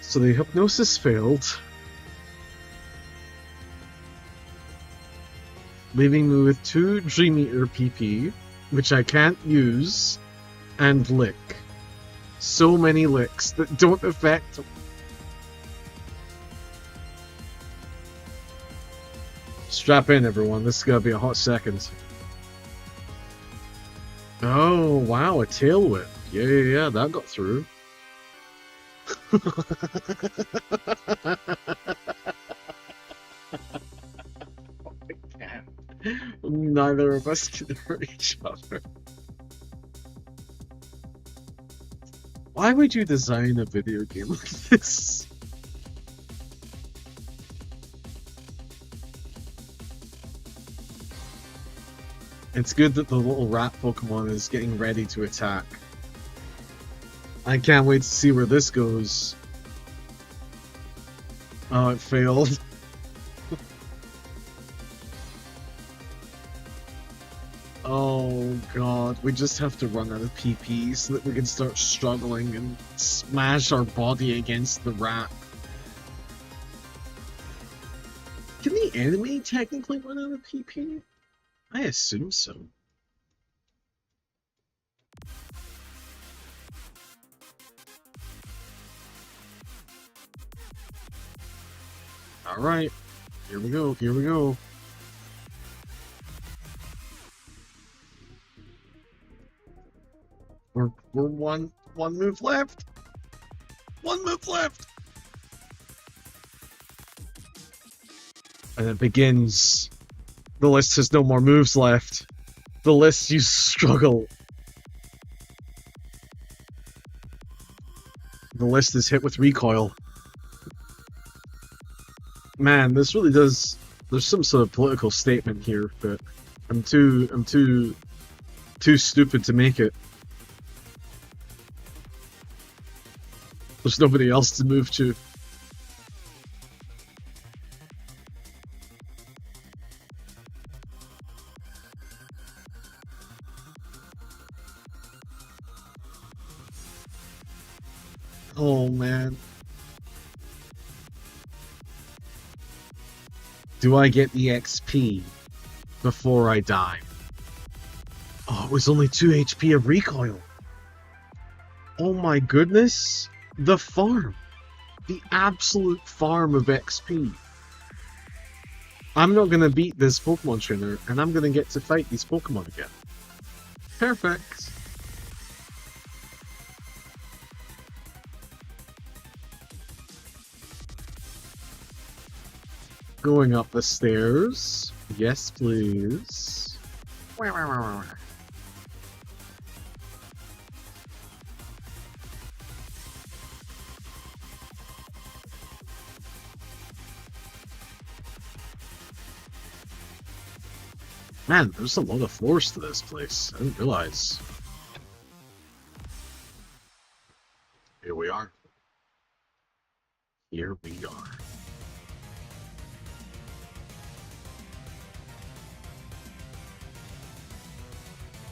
So the hypnosis failed, leaving me with 2 Dream Eater PP, which I can't use, and Lick. So many licks that don't affect them. Strap in, everyone. This is gonna be a hot second. Oh, wow, a Tail Whip. Yeah, that got through. Neither of us can hurt each other. Why would you design a video game like this? It's good that the little rat Pokemon is getting ready to attack. I can't wait to see where this goes. Oh, it failed. Oh god, we just have to run out of PP so that we can start struggling and smash our body against the rat. Can the enemy technically run out of PP? I assume so. Alright, here we go, here we go. We're one move left. One move left. And it begins. The list has no more moves left. The list, you struggle. The list is hit with recoil. Man, this really does. There's some sort of political statement here, but I'm too stupid to make it. There's nobody else to move to. Oh man. Do I get the XP before I die? Oh, it was only 2 HP of recoil. Oh my goodness. The farm. The absolute farm of XP. I'm not gonna beat this Pokemon trainer, and I'm gonna get to fight these Pokemon again. Perfect. Going up the stairs. Yes, please. Man, there's a lot of floors to this place. I didn't realize. Here we are. Here we are.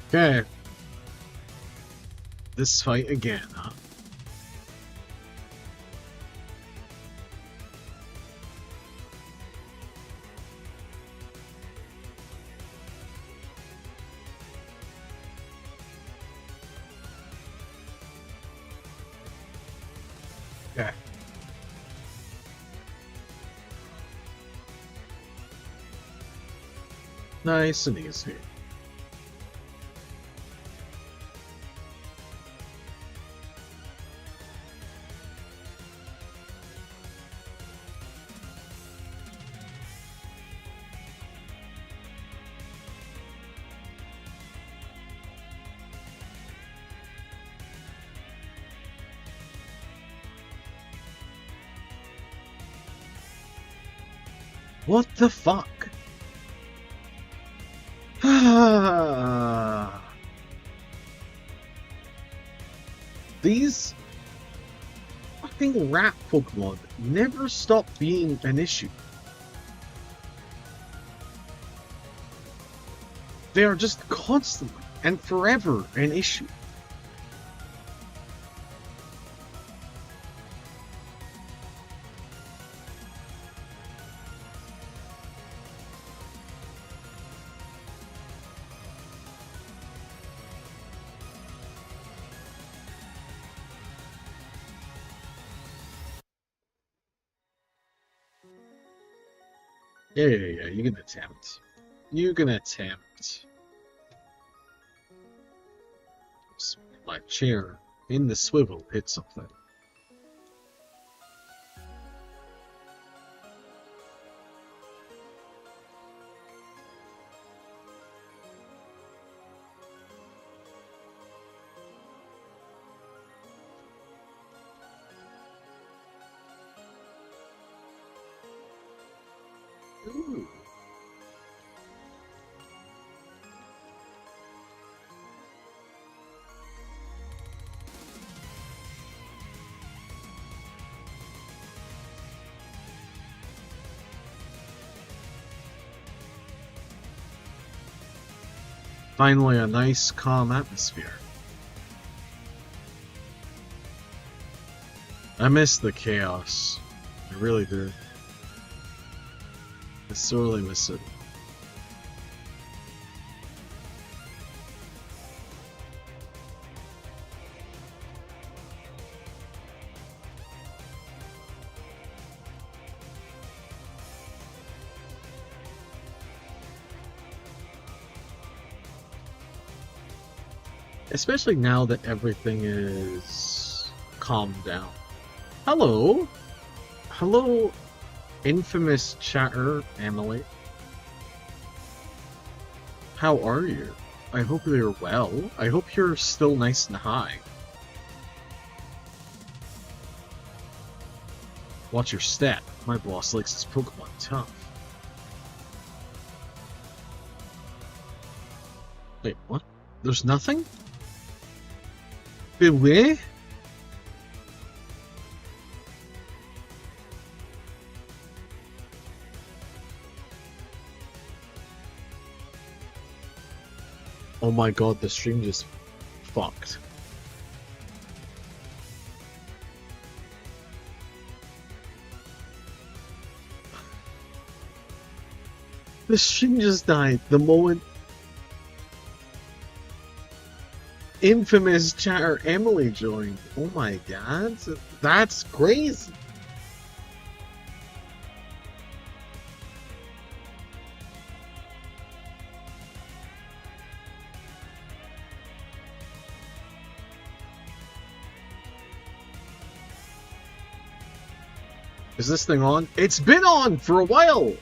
Okay. This fight again, huh? Okay. Nice and easy. What the fuck? These fucking rat Pokemon never stop being an issue. They are just constantly and forever an issue. Yeah, you can attempt. You can attempt. My chair in the swivel hit something. Ooh. Finally, a nice, calm atmosphere. I miss the chaos. I really do. I sorely miss it. Especially now that everything is calmed down. Hello! Hello, infamous chatter, Emily. How are you? I hope you're well. I hope you're still nice and high. Watch your step. My boss likes his Pokemon tough. Wait, what? There's nothing? Really? Oh my god, the stream just fucked. The stream just died the moment infamous chatter Emily joined. Oh my god, that's crazy. Is this thing on? It's been on for a while!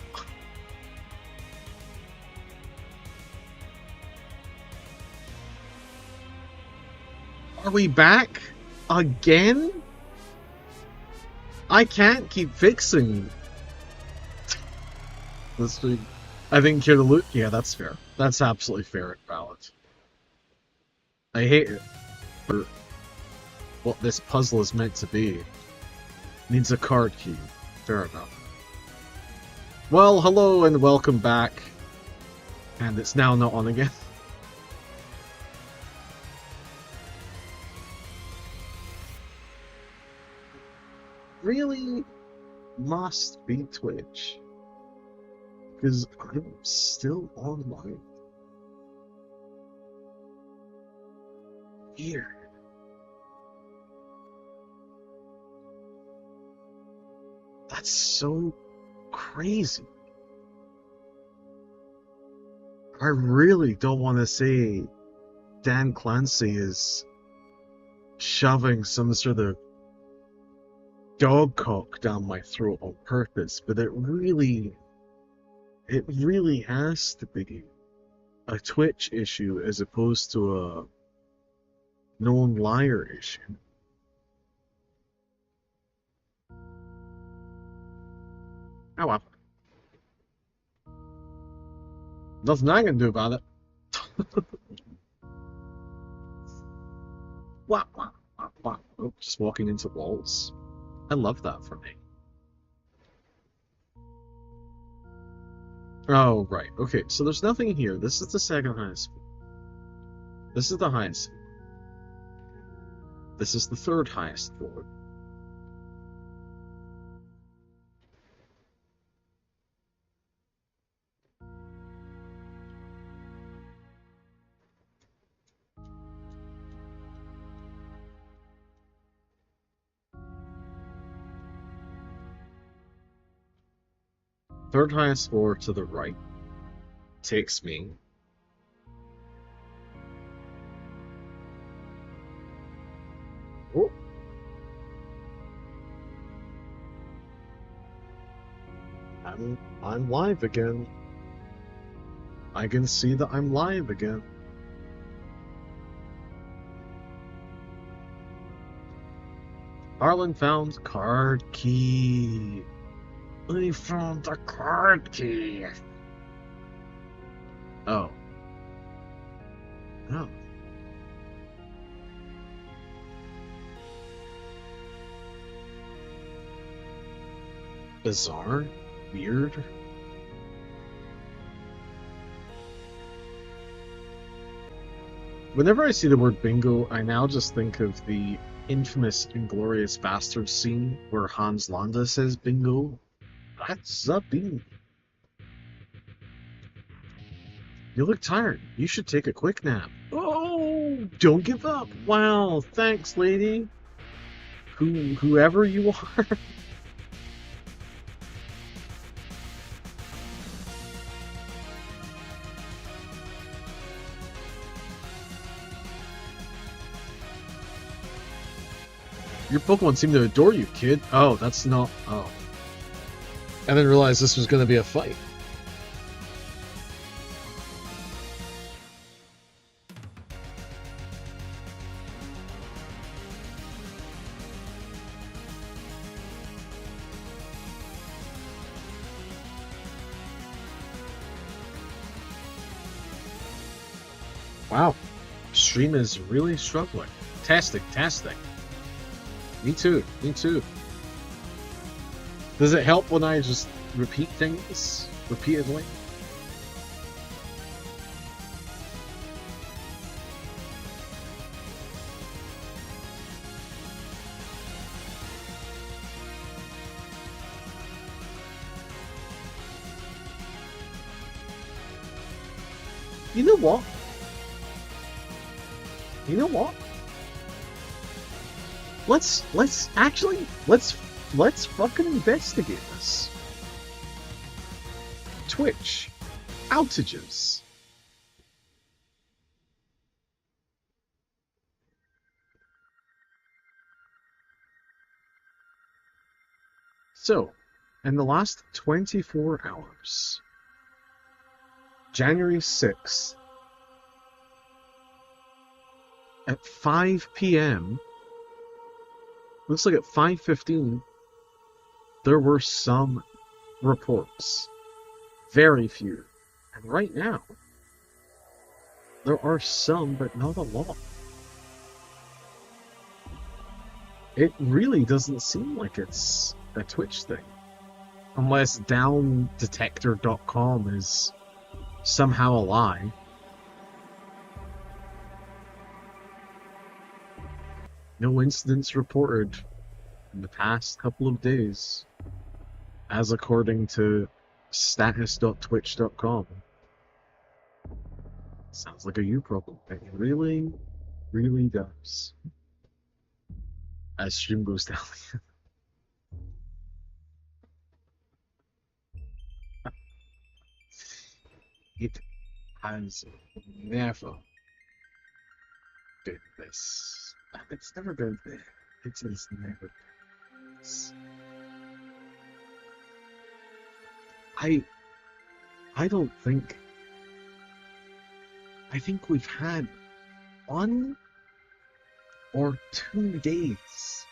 Are we back? Again? I can't keep fixing this thing. I think here to loot. Yeah, that's fair. That's absolutely fair and valid. I hate it for what this puzzle is meant to be. Needs a card key. Fair enough. Well, hello and welcome back. And it's now not on again. Really must be Twitch. Because I'm still online. Weird. That's so crazy. I really don't want to say Dan Clancy is shoving some sort of dog cock down my throat on purpose, but it really has to be a Twitch issue as opposed to a known liar issue. However, nothing I can do about it. Wow. Oh, just walking into walls. I love that for me. Oh, right. Okay, so there's nothing here. This is the second highest. This is the highest. This is the third highest floor. Third highest floor to the right takes me I'm live again. I can see that I'm live again. Harlan found card key. We found the card key. Oh. Oh. Bizarre? Weird? Whenever I see the word bingo, I now just think of the infamous Inglourious Basterds scene where Hans Landa says bingo. That's a bingo. You look tired. You should take a quick nap. Oh, don't give up. Wow, thanks, lady. Whoever you are. Your Pokemon seem to adore you, kid. Oh, that's not... Oh. I didn't realize this was going to be a fight. Wow. Stream is really struggling. Tastic. Me too. Does it help when I just repeat things repeatedly? You know what? Let's fucking investigate this. Twitch outages. So, in the last 24 hours, January 6th, at 5 p.m., looks like at 5:15, there were some reports. Very few. And right now, there are some, but not a lot. It really doesn't seem like it's a Twitch thing. Unless downdetector.com is somehow a lie. No incidents reported in the past couple of days, as according to status.twitch.com. Sounds like a you problem. It really, really does. As stream goes down. It has never been this. It's never been there. It has never been this. I don't think... I think we've had 1 or 2 days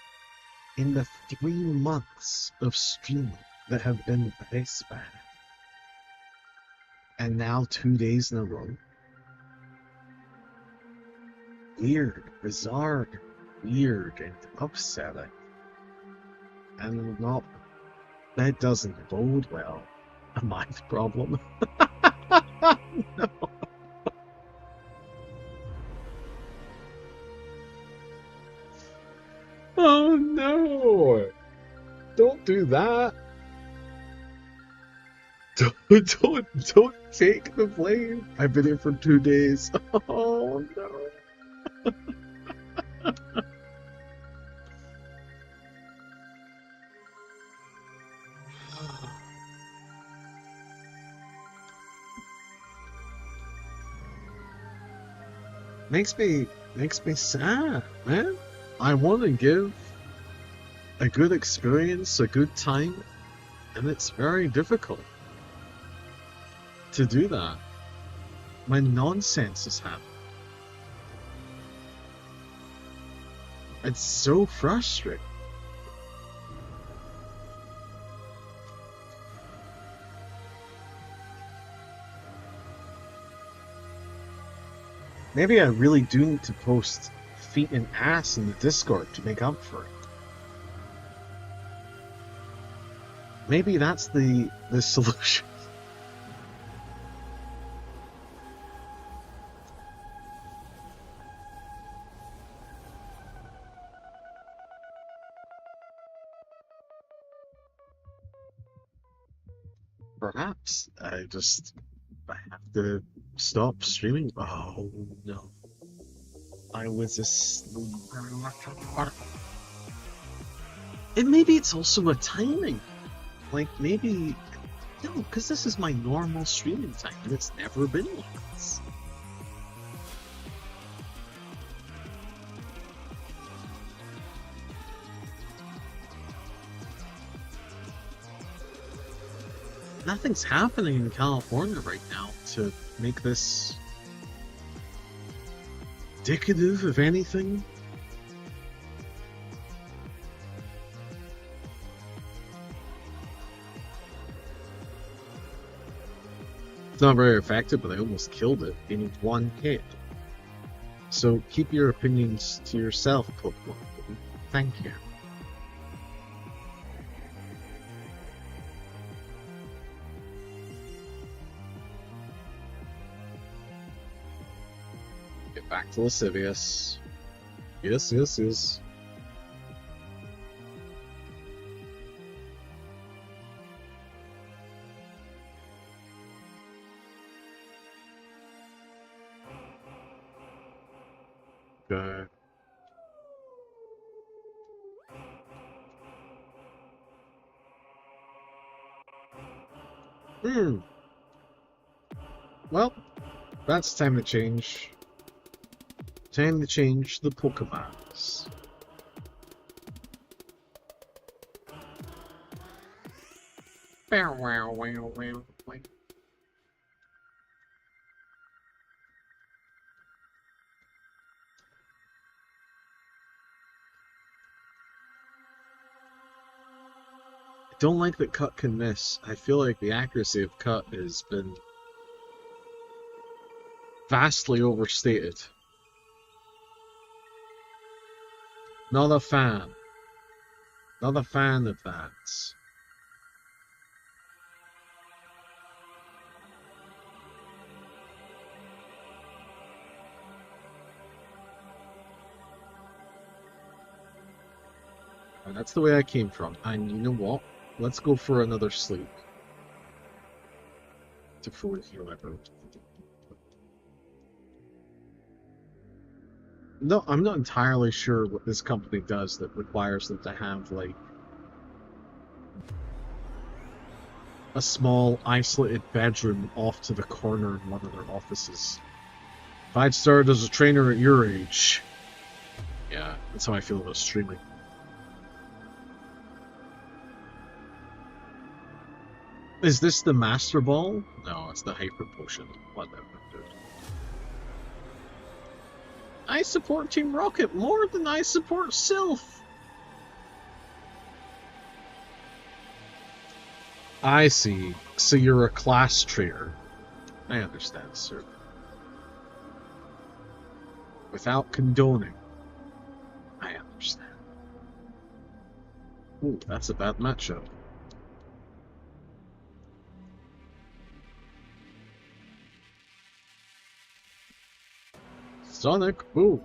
in the 3 months of streaming that have been this bad. And now 2 days in a row. Weird, bizarre, weird, and upsetting. And not... that doesn't bode well. A mind problem. No. Oh no! Don't do that. Don't take the blame. I've been here for 2 days. Oh no. Makes me sad, man. I want to give a good experience, a good time, and it's very difficult to do that when nonsense is happening. It's so frustrating. Maybe I really do need to post feet and ass in the Discord to make up for it. Maybe that's the solution. Perhaps I have to stop streaming. Oh no. I was asleep. And maybe it's also a timing. Like, maybe... No, because this is my normal streaming time, and it's never been like this. Nothing's happening in California right now to make this indicative of anything. It's not very effective, but I almost killed it in one hit. So keep your opinions to yourself, Pokemon. Thank you. Get back to Lascivious. Yes, yes, yes. Okay. Well, that's time to change. Time to change the Pokemons. Bow wow wow wow. I don't like that Cut can miss. I feel like the accuracy of Cut has been vastly overstated. Not a fan. Not a fan of that. And that's the way I came from. And you know what? Let's go for another sleep. To fully heal everyone. No, I'm not entirely sure what this company does that requires them to have, like, a small, isolated bedroom off to the corner in one of their offices. If I'd started as a trainer at your age... Yeah, that's how I feel about streaming. Is this the Master Ball? No, it's the Hyper Potion. Whatever, dude. I support Team Rocket more than I support Sylph! I see. So you're a class traitor. I understand, sir. Without condoning. I understand. Ooh, that's a bad matchup. Sonic, ooh.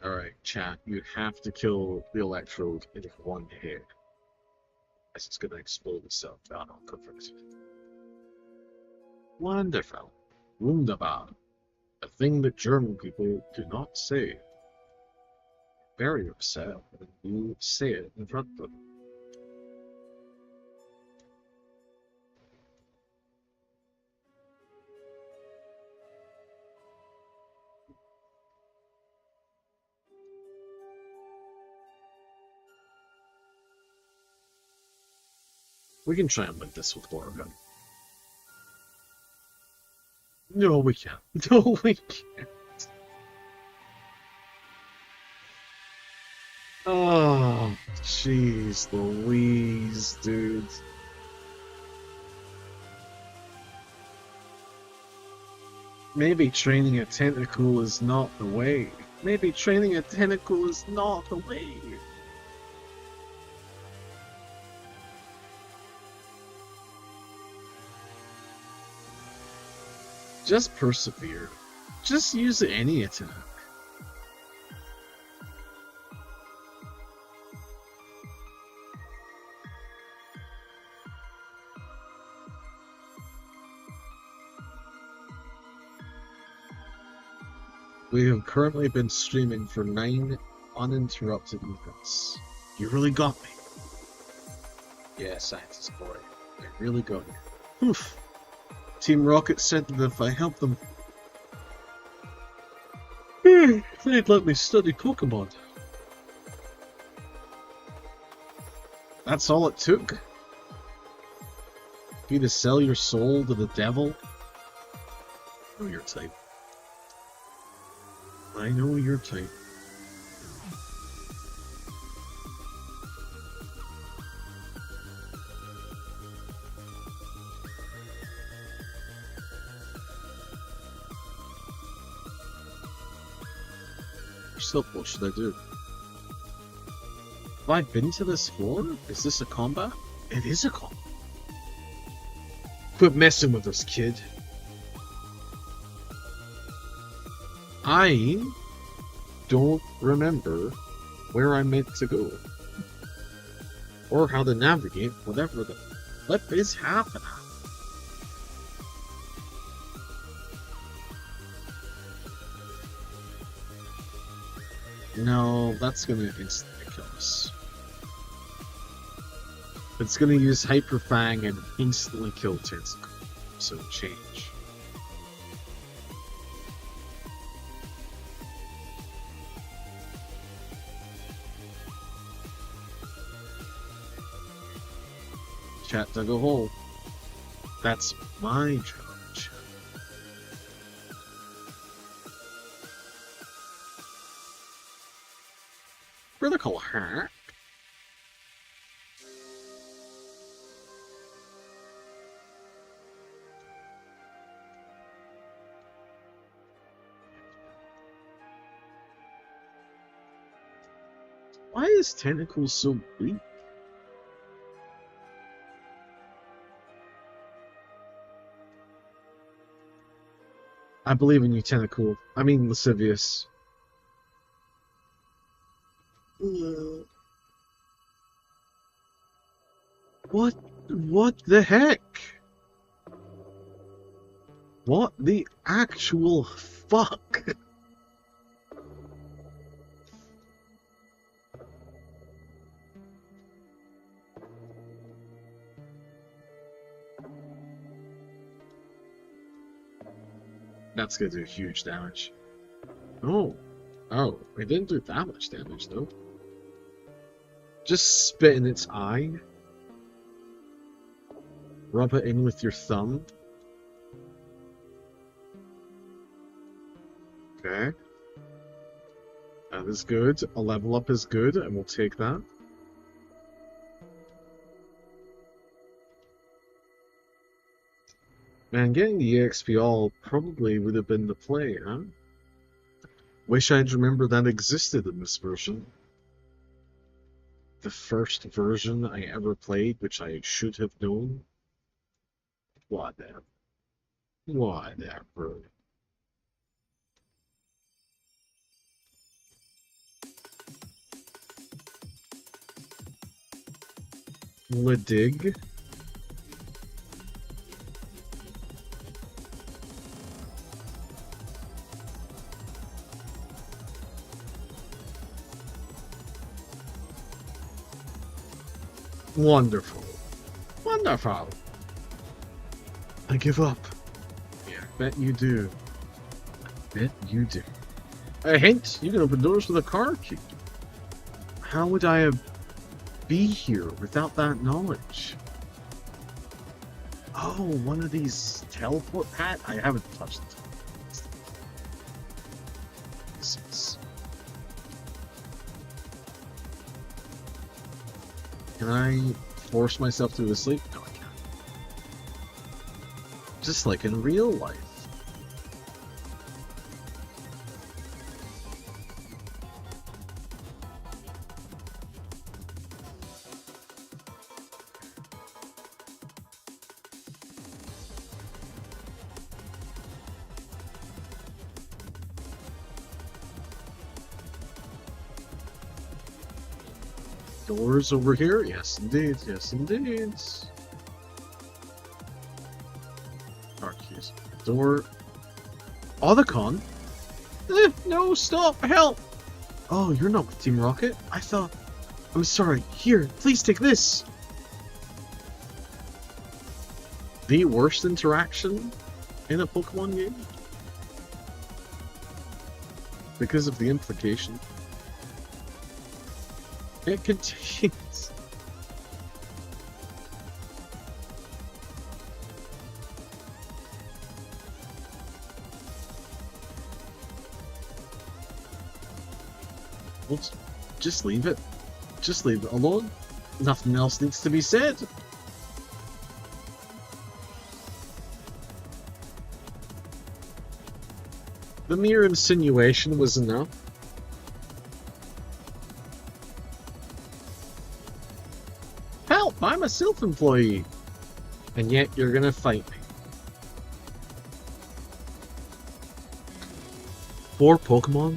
Alright, chat, you have to kill the Electrode in one hit. As it's gonna explode itself. Oh no, perfect. Wonderful. Wunderbar. A thing that German people do not say. Very upset when you say it in front of them. We can try and win this with Oregon. No, we can't. No, we can't. Oh, jeez Louise, dude. Maybe training a tentacle is not the way. Maybe training a tentacle is not the way. Just persevere. Just use any attack. We have currently been streaming for 9 uninterrupted minutes. You really got me. Yeah, scientist boy. I really got you. Oof. Team Rocket said that if I help them, they'd let me study Pokemon. That's all it took? For you to sell your soul to the devil? I know your type. I know your type. So what should I do? Have I been to this floor? Is this a combat? It is a combat. Quit messing with us, kid. I don't remember where I'm meant to go. Or how to navigate whatever the flip is happening. No, that's gonna instantly kill us. It's gonna use Hyper Fang and instantly kill Tentacle. So change. Chat dug a hole. That's my challenge. Critical hack. Why is Tentacle so weak? I believe in you, Tentacle. I mean, Lascivious. What the heck? What the actual fuck? That's gonna do huge damage. Oh, it didn't do that much damage though. Just spit in its eye. Rub it in with your thumb. Okay. That is good. A level up is good, and we'll take that. Man, getting the EXP all probably would have been the play, huh? Wish I'd remember that existed in this version. The first version I ever played, which I should have known. Whatever. Whatever. Ledig. Wonderful. Wonderful. I give up. Yeah, bet you do. Bet you do. A hint, you can open doors with a card key. How would I be here without that knowledge? Oh, one of these teleport pad? I haven't touched it. Can I force myself to sleep? No, I can't. Just like in real life. Doors over here? Yes, indeed. Yes, indeed. Card keys. Door. Otacon? No, stop! Help! Oh, you're not with Team Rocket? I thought... I'm sorry. Here, please take this! The worst interaction in a Pokemon game? Because of the implication. It contains... Well, just leave it. Just leave it alone. Nothing else needs to be said. The mere insinuation was enough. Help! I'm a self-employee. And yet you're gonna fight me. 4 Pokemon?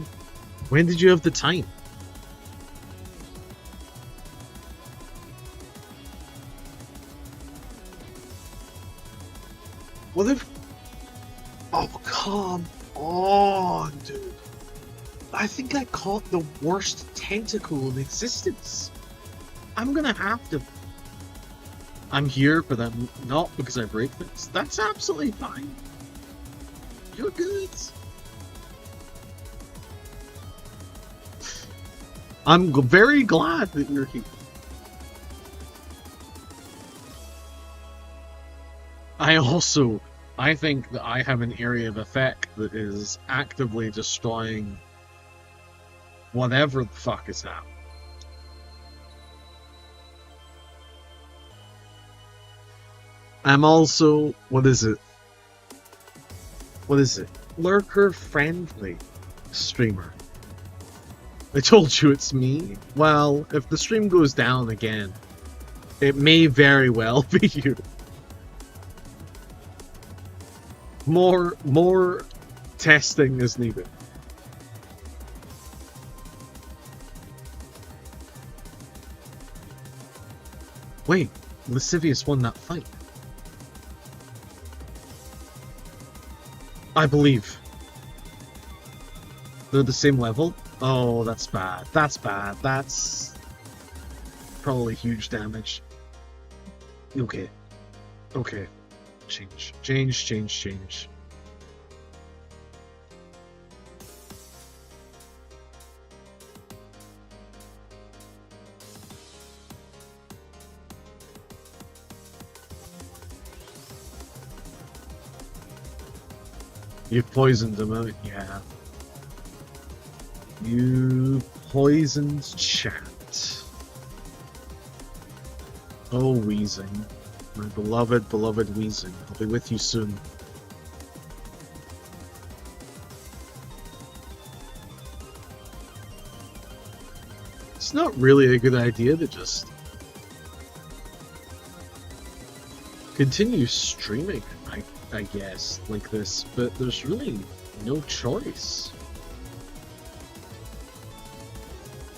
When did you have the time? What if... Oh, come on, dude. I think I caught the worst tentacle in existence. I'm gonna have to... I'm here for them, not because I break things. That's absolutely fine. You're good. I'm very glad that you're here. I think that I have an area of effect that is actively destroying whatever the fuck is happening. I'm also, what is it? Lurker friendly streamer. I told you it's me. Well, if the stream goes down again, it may very well be you. More testing is needed. Wait, Lascivious won that fight. I believe. They're the same level? Oh, that's bad. That's bad. That's probably huge damage. Okay. Okay. Change. You've poisoned them, haven't you? Yeah. You poisoned chat. Oh, Weezing. My beloved Weezing. I'll be with you soon. It's not really a good idea to just continue streaming, I guess, like this, but there's really no choice.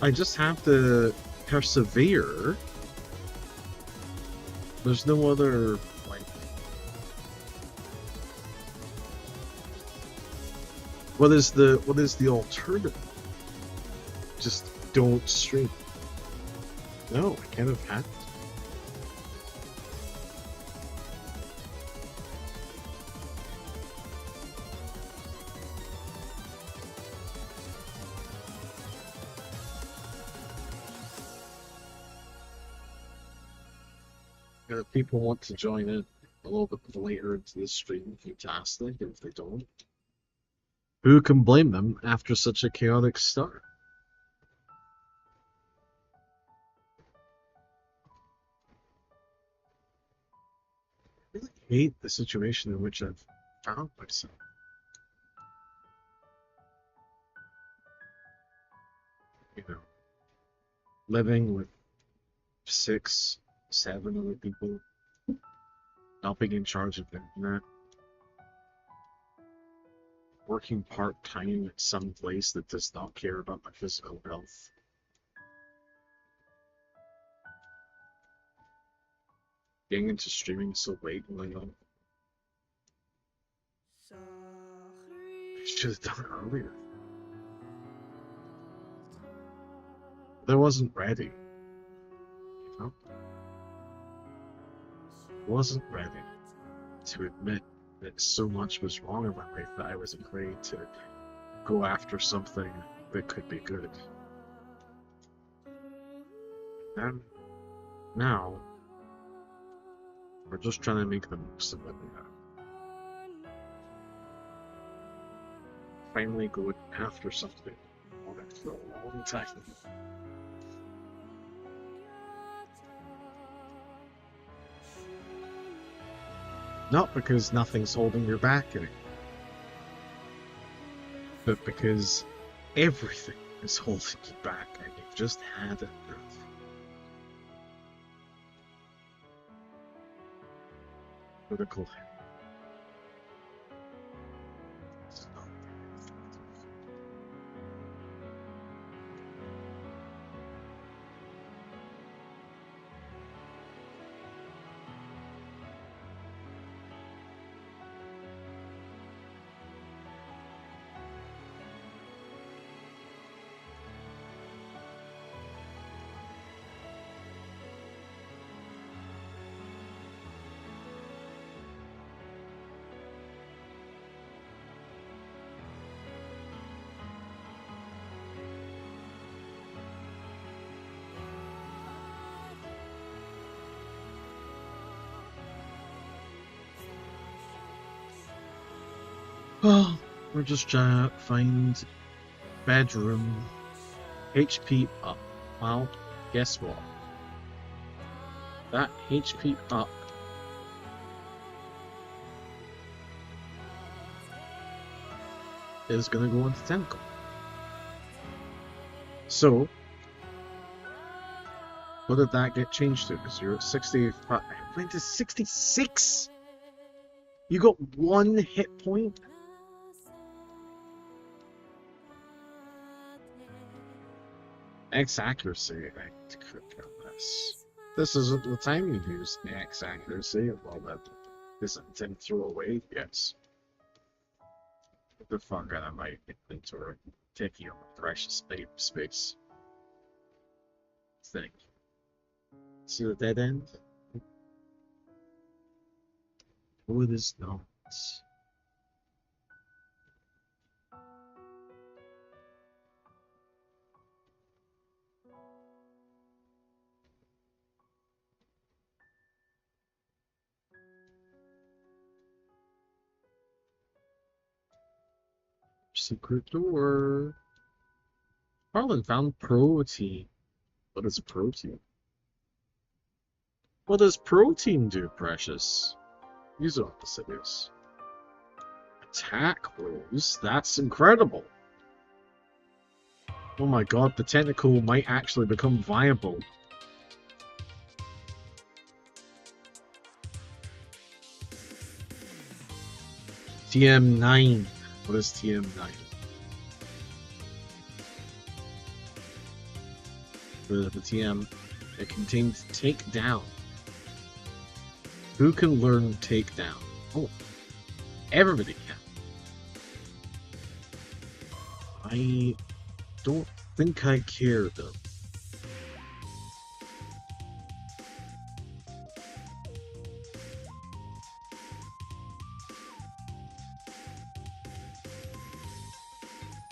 I just have to persevere. There's no other, like... What is the alternative? Just don't stream. No, I can't have hacked. If people want to join in a little bit later into the stream, fantastic. If they don't, who can blame them after such a chaotic start? I really hate the situation in which I've found myself. You know, living with 6, 7 other people, not being in charge of the internet, working part-time at some place that does not care about my physical health. Getting into streaming so late when I should have done it earlier. But I wasn't ready. You know? I wasn't ready to admit that so much was wrong in my life that I was afraid to go after something that could be good. And now, we're just trying to make the most of it. Finally going after something I wanted for a long time. Not because nothing's holding you back anymore, but because everything is holding you back and you've just had enough. Critical. Well, we're just trying to find bedroom HP up. Well, guess what? That HP up is gonna go into tentacle. So, what did that get changed to? Because you're at 65. It went to 66? You got 1 hit point? X accuracy, I could kill this. This isn't the time you use X accuracy. Well, that isn't to throw away. Yes. Get the fuck out of my inventory. Taking up precious space. Thing. See the dead end? Oh, it is not. Secret door. Harlan found protein. What is protein? What does protein do, Precious? Use it on the cities. Attack rolls? That's incredible. Oh my god, the tentacle might actually become viable. TM9. What is TM9? The TM, it contains takedown. Who can learn takedown? Oh, everybody can. I don't think I care though.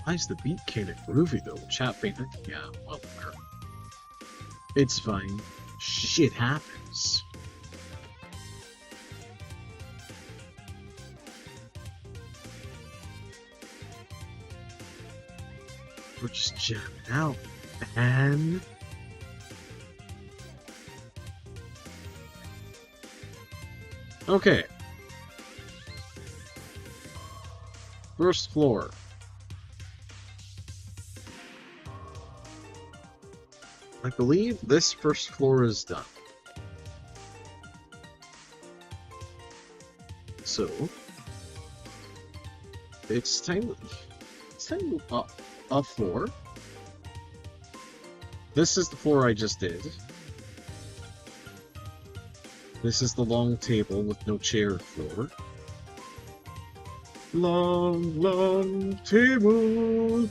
Why is the beat kind of groovy though? Chat fainted? Yeah, well, it's fine. Shit happens. We're just jamming out, man. Okay. First floor. I believe this first floor is done. So it's time to move up a floor. This is the floor I just did. This is the long table with no chair floor. Long, long table.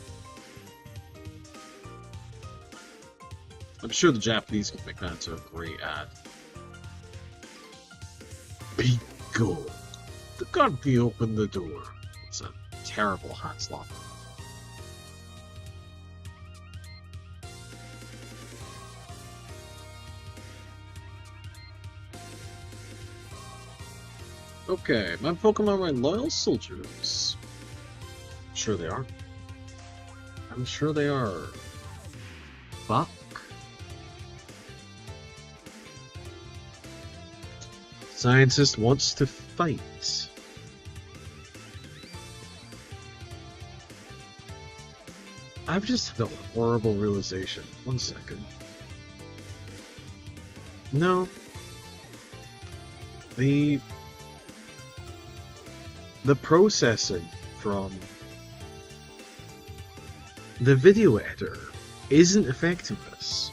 I'm sure the Japanese could make that into a great ad. Bingo! The gunpee opened the door. It's a terrible hand slap. Okay, my Pokemon are loyal soldiers. I'm sure they are. I'm sure they are. Fuck. Scientist wants to fight. I've just had a horrible realization. 1 second. No. The processing from the video editor isn't affecting this.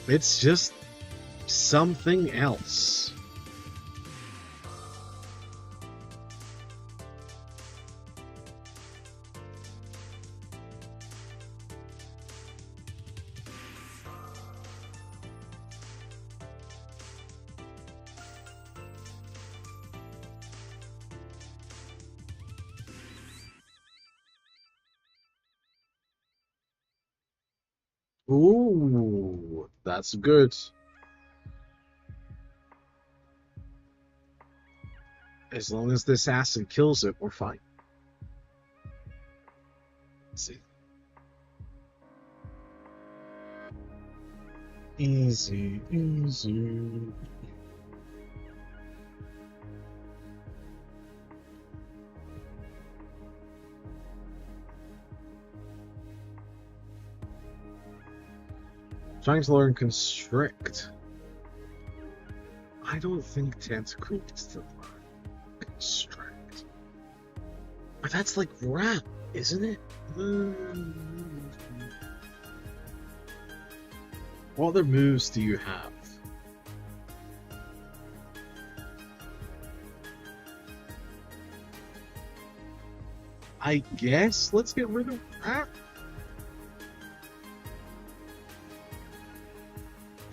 It's just something else. Ooh, that's good. As long as this acid kills it, we're fine. Let's see. Easy, easy. Trying to learn Constrict. I don't think Tentacle is to learn Constrict. But that's like rap, isn't it? What other moves do you have? I guess let's get rid of rap.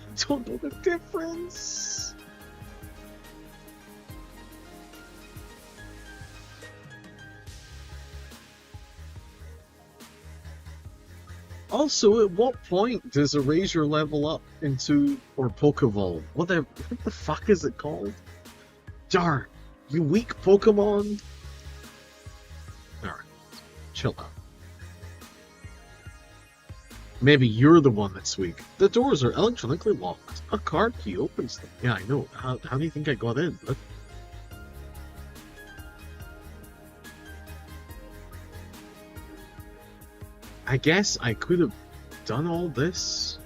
I don't know the difference. Also, at what point does Erasure level up into, or Pokeball? What the fuck is it called? Darn, you weak Pokemon. Alright, chill out. Maybe you're the one that's weak. The doors are electronically locked. A card key opens them. Yeah, I know. How do you think I got in? Look. I guess I could have done all this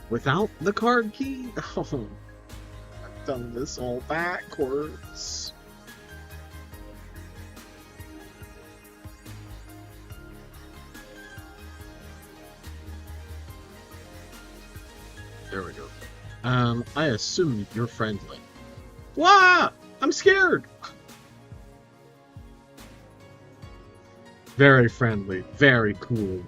without the card key? Oh, I've done this all backwards. There we go. I assume you're friendly. Wah! I'm scared! Very friendly, very cool.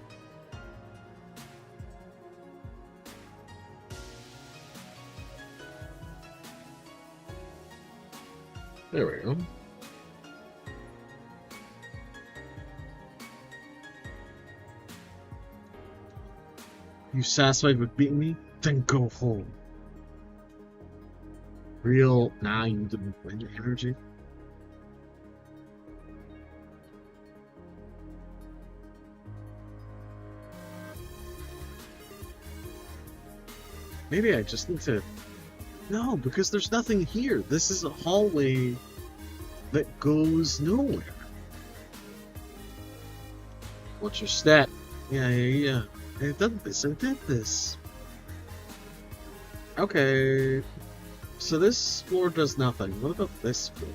There we go. You satisfied with beating me? Then go home. Real, nah, you didn't win your energy. Maybe I just need to... No, because there's nothing here. This is a hallway that goes nowhere. What's your stat? Yeah. I did this. Okay. So this floor does nothing. What about this floor?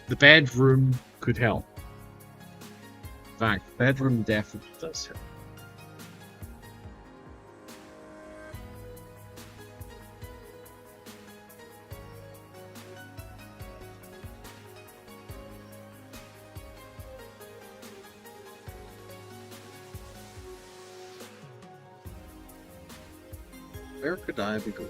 The bedroom could help. In fact, the bedroom definitely does help. Where could I be going?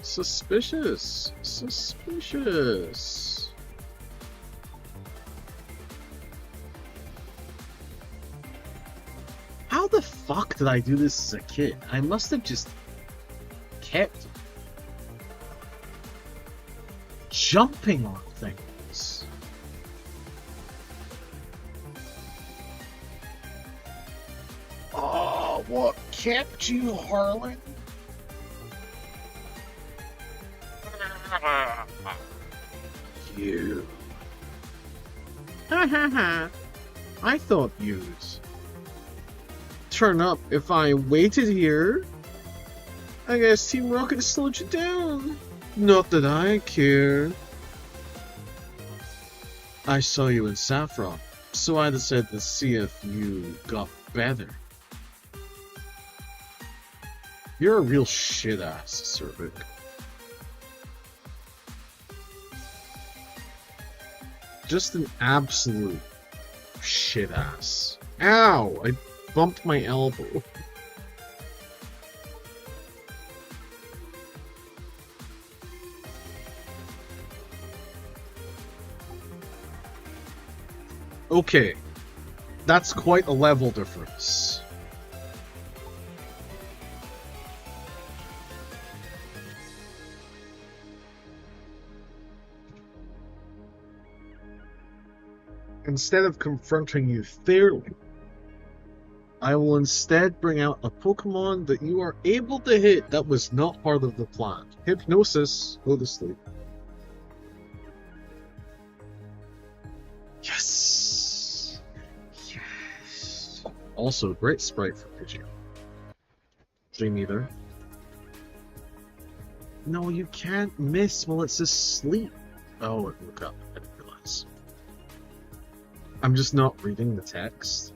Suspicious. Suspicious. How the fuck did I do this as a kid? I must have just kept jumping on things. Oh, what kept you, Harlan? You. Ha ha ha. I thought you'd turn up if I waited here. I guess Team Rocket slowed you down. Not that I care. I saw you in Saffron, so I decided to see if you got better. You're a real shit-ass, Cervic. Just an absolute shit-ass. Ow! I bumped my elbow. Okay, that's quite a level difference. Instead of confronting you fairly, I will instead bring out a Pokemon that you are able to hit that was not part of the plan. Hypnosis, go to sleep. Yes! Yes! Also, great sprite for Pidgey. Dream Eater. No, you can't miss while it's asleep. Oh, look up. I didn't realize. I'm just not reading the text.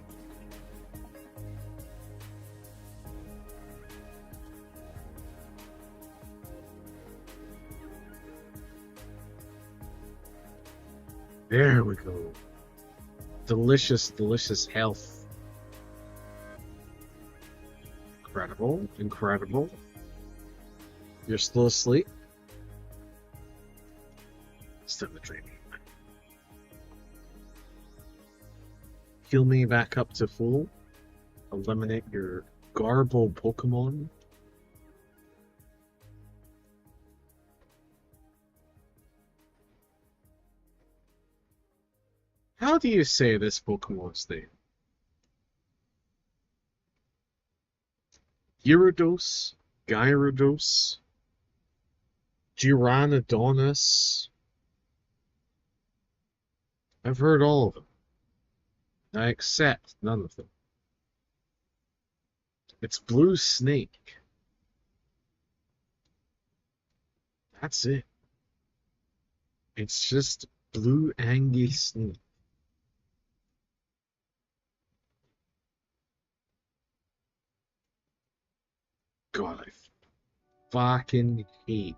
There we go. Delicious, delicious health. Incredible, incredible. You're still asleep? Still dreaming. Heal me back up to full. Eliminate your garbled Pokemon. How do you say this Pokemon's name? Gyarados? Gyarados? Giranadonis? I've heard all of them. I accept none of them. It's Blue Snake. That's it. It's just Blue Angie Snake. God, I fucking hate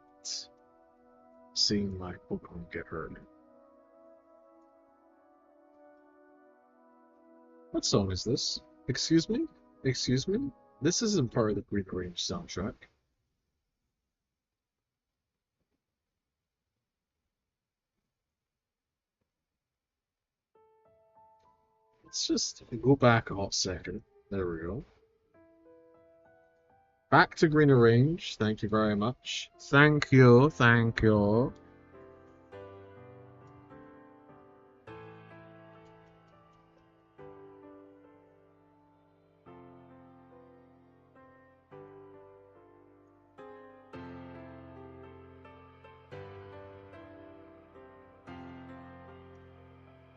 seeing my Pokemon get hurt. What song is this? Excuse me? Excuse me? This isn't part of the Green Range soundtrack. Let's just go back a hot second. There we go. Back to Green Range. Thank you very much. Thank you. Thank you.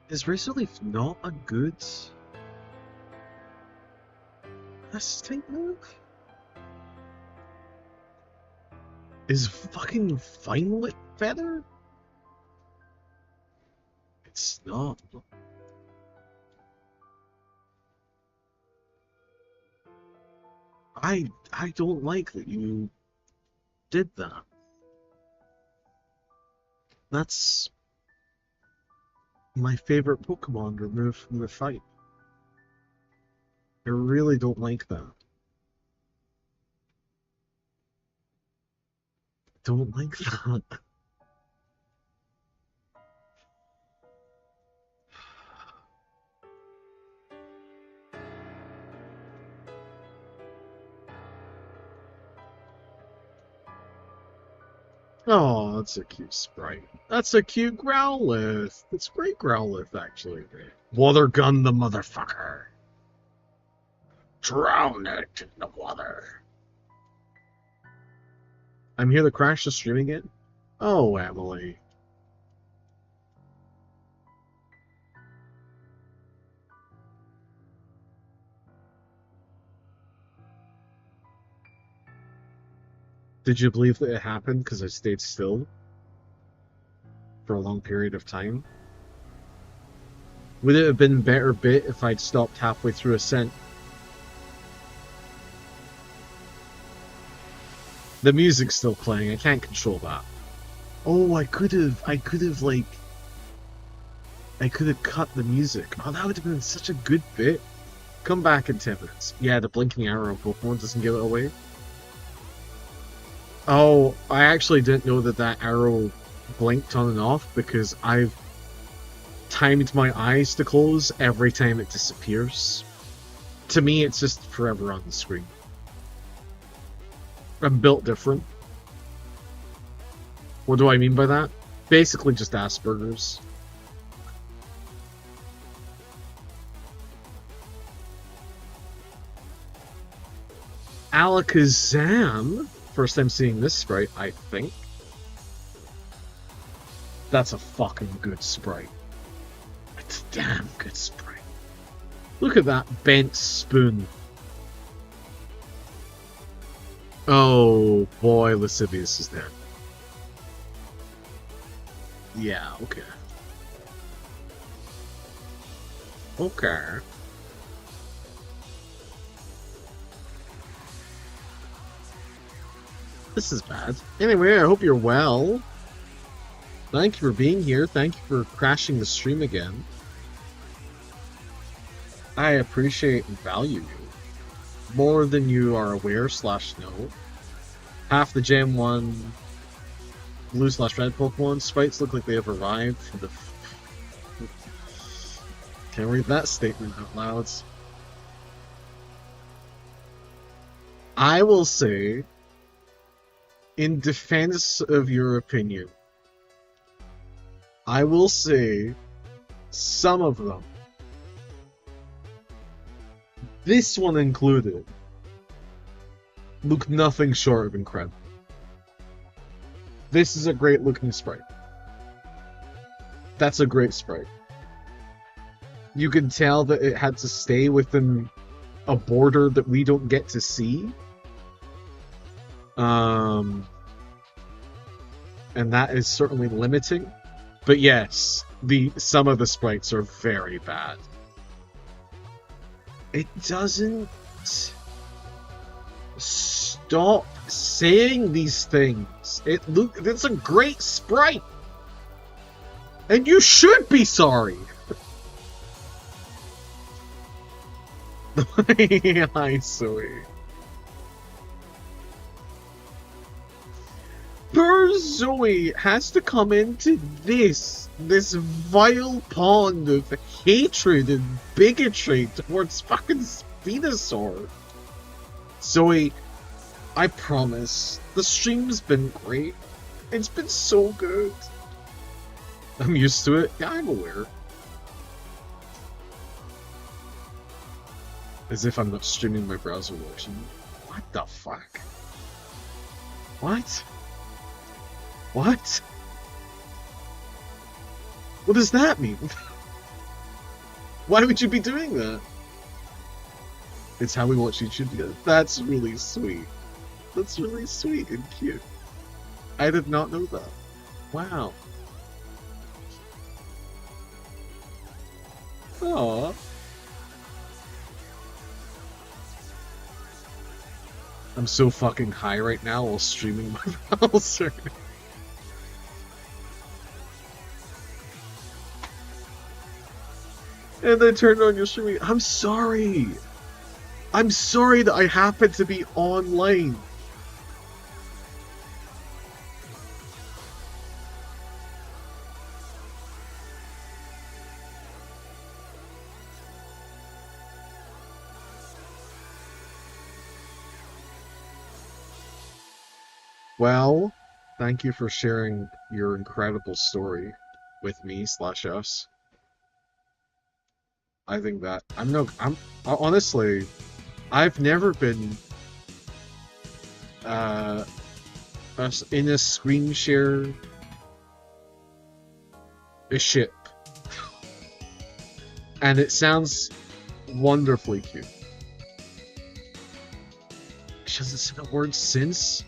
Is Razor Leaf not a good S-type move? Is fucking Violet Feather? It's not. I don't like that you did that. That's my favorite Pokemon removed from the fight. I really don't like that. Don't like that. Oh, that's a cute sprite. That's a cute Growlithe. It's great Growlithe, actually. Water gun the motherfucker. Drown it in the water. I'm here to crash the stream again? Oh, Emily. Did you believe that it happened because I stayed still for a long period of time? Would it have been a better bit if I'd stopped halfway through Ascent? The music's still playing, I can't control that. Oh, I could have cut the music. Oh, that would have been such a good bit. Come back in 10 minutes. Yeah, the blinking arrow Pokemon doesn't give it away. Oh, I actually didn't know that that arrow blinked on and off because I've timed my eyes to close every time it disappears. To me, it's just forever on the screen. I'm built different. What do I mean by that? Basically just Asperger's. Alakazam? First time seeing this sprite, I think. That's a fucking good sprite. It's a damn good sprite. Look at that bent spoon. Oh boy, Lascivious is there. Yeah, okay. Okay. This is bad. Anyway, I hope you're well. Thank you for being here. Thank you for crashing the stream again. I appreciate and value you. More than you are aware / know. Half the Gen 1 blue / red Pokemon sprites look like they have arrived for the... Can't read that statement out loud. I will say, in defense of your opinion, I will say some of them, this one included, look nothing short of incredible. This is a great looking sprite. That's a great sprite. You can tell that it had to stay within a border that we don't get to see. And that is certainly limiting. But yes, some of the sprites are very bad. It doesn't stop saying these things. It's a great sprite. And you should be sorry. Hi, Zoe. Poor Zoe has to come into this vile pond of hatred and bigotry towards fucking Venusaur. Zoe, I promise, the stream's been great. It's been so good. I'm used to it. Yeah, I'm aware. As if I'm not streaming my browser version. What the fuck? What? What? What does that mean? Why would you be doing that? It's how we watch YouTube together. That's really sweet. That's really sweet and cute. I did not know that. Wow. Aww. I'm so fucking high right now while streaming my browser. And then turned on your streaming. I'm sorry. I'm sorry that I happened to be online. Well, thank you for sharing your incredible story with me / us. I think that I'm honestly, I've never been in a screen share a ship, and it sounds wonderfully cute. She hasn't said a word since.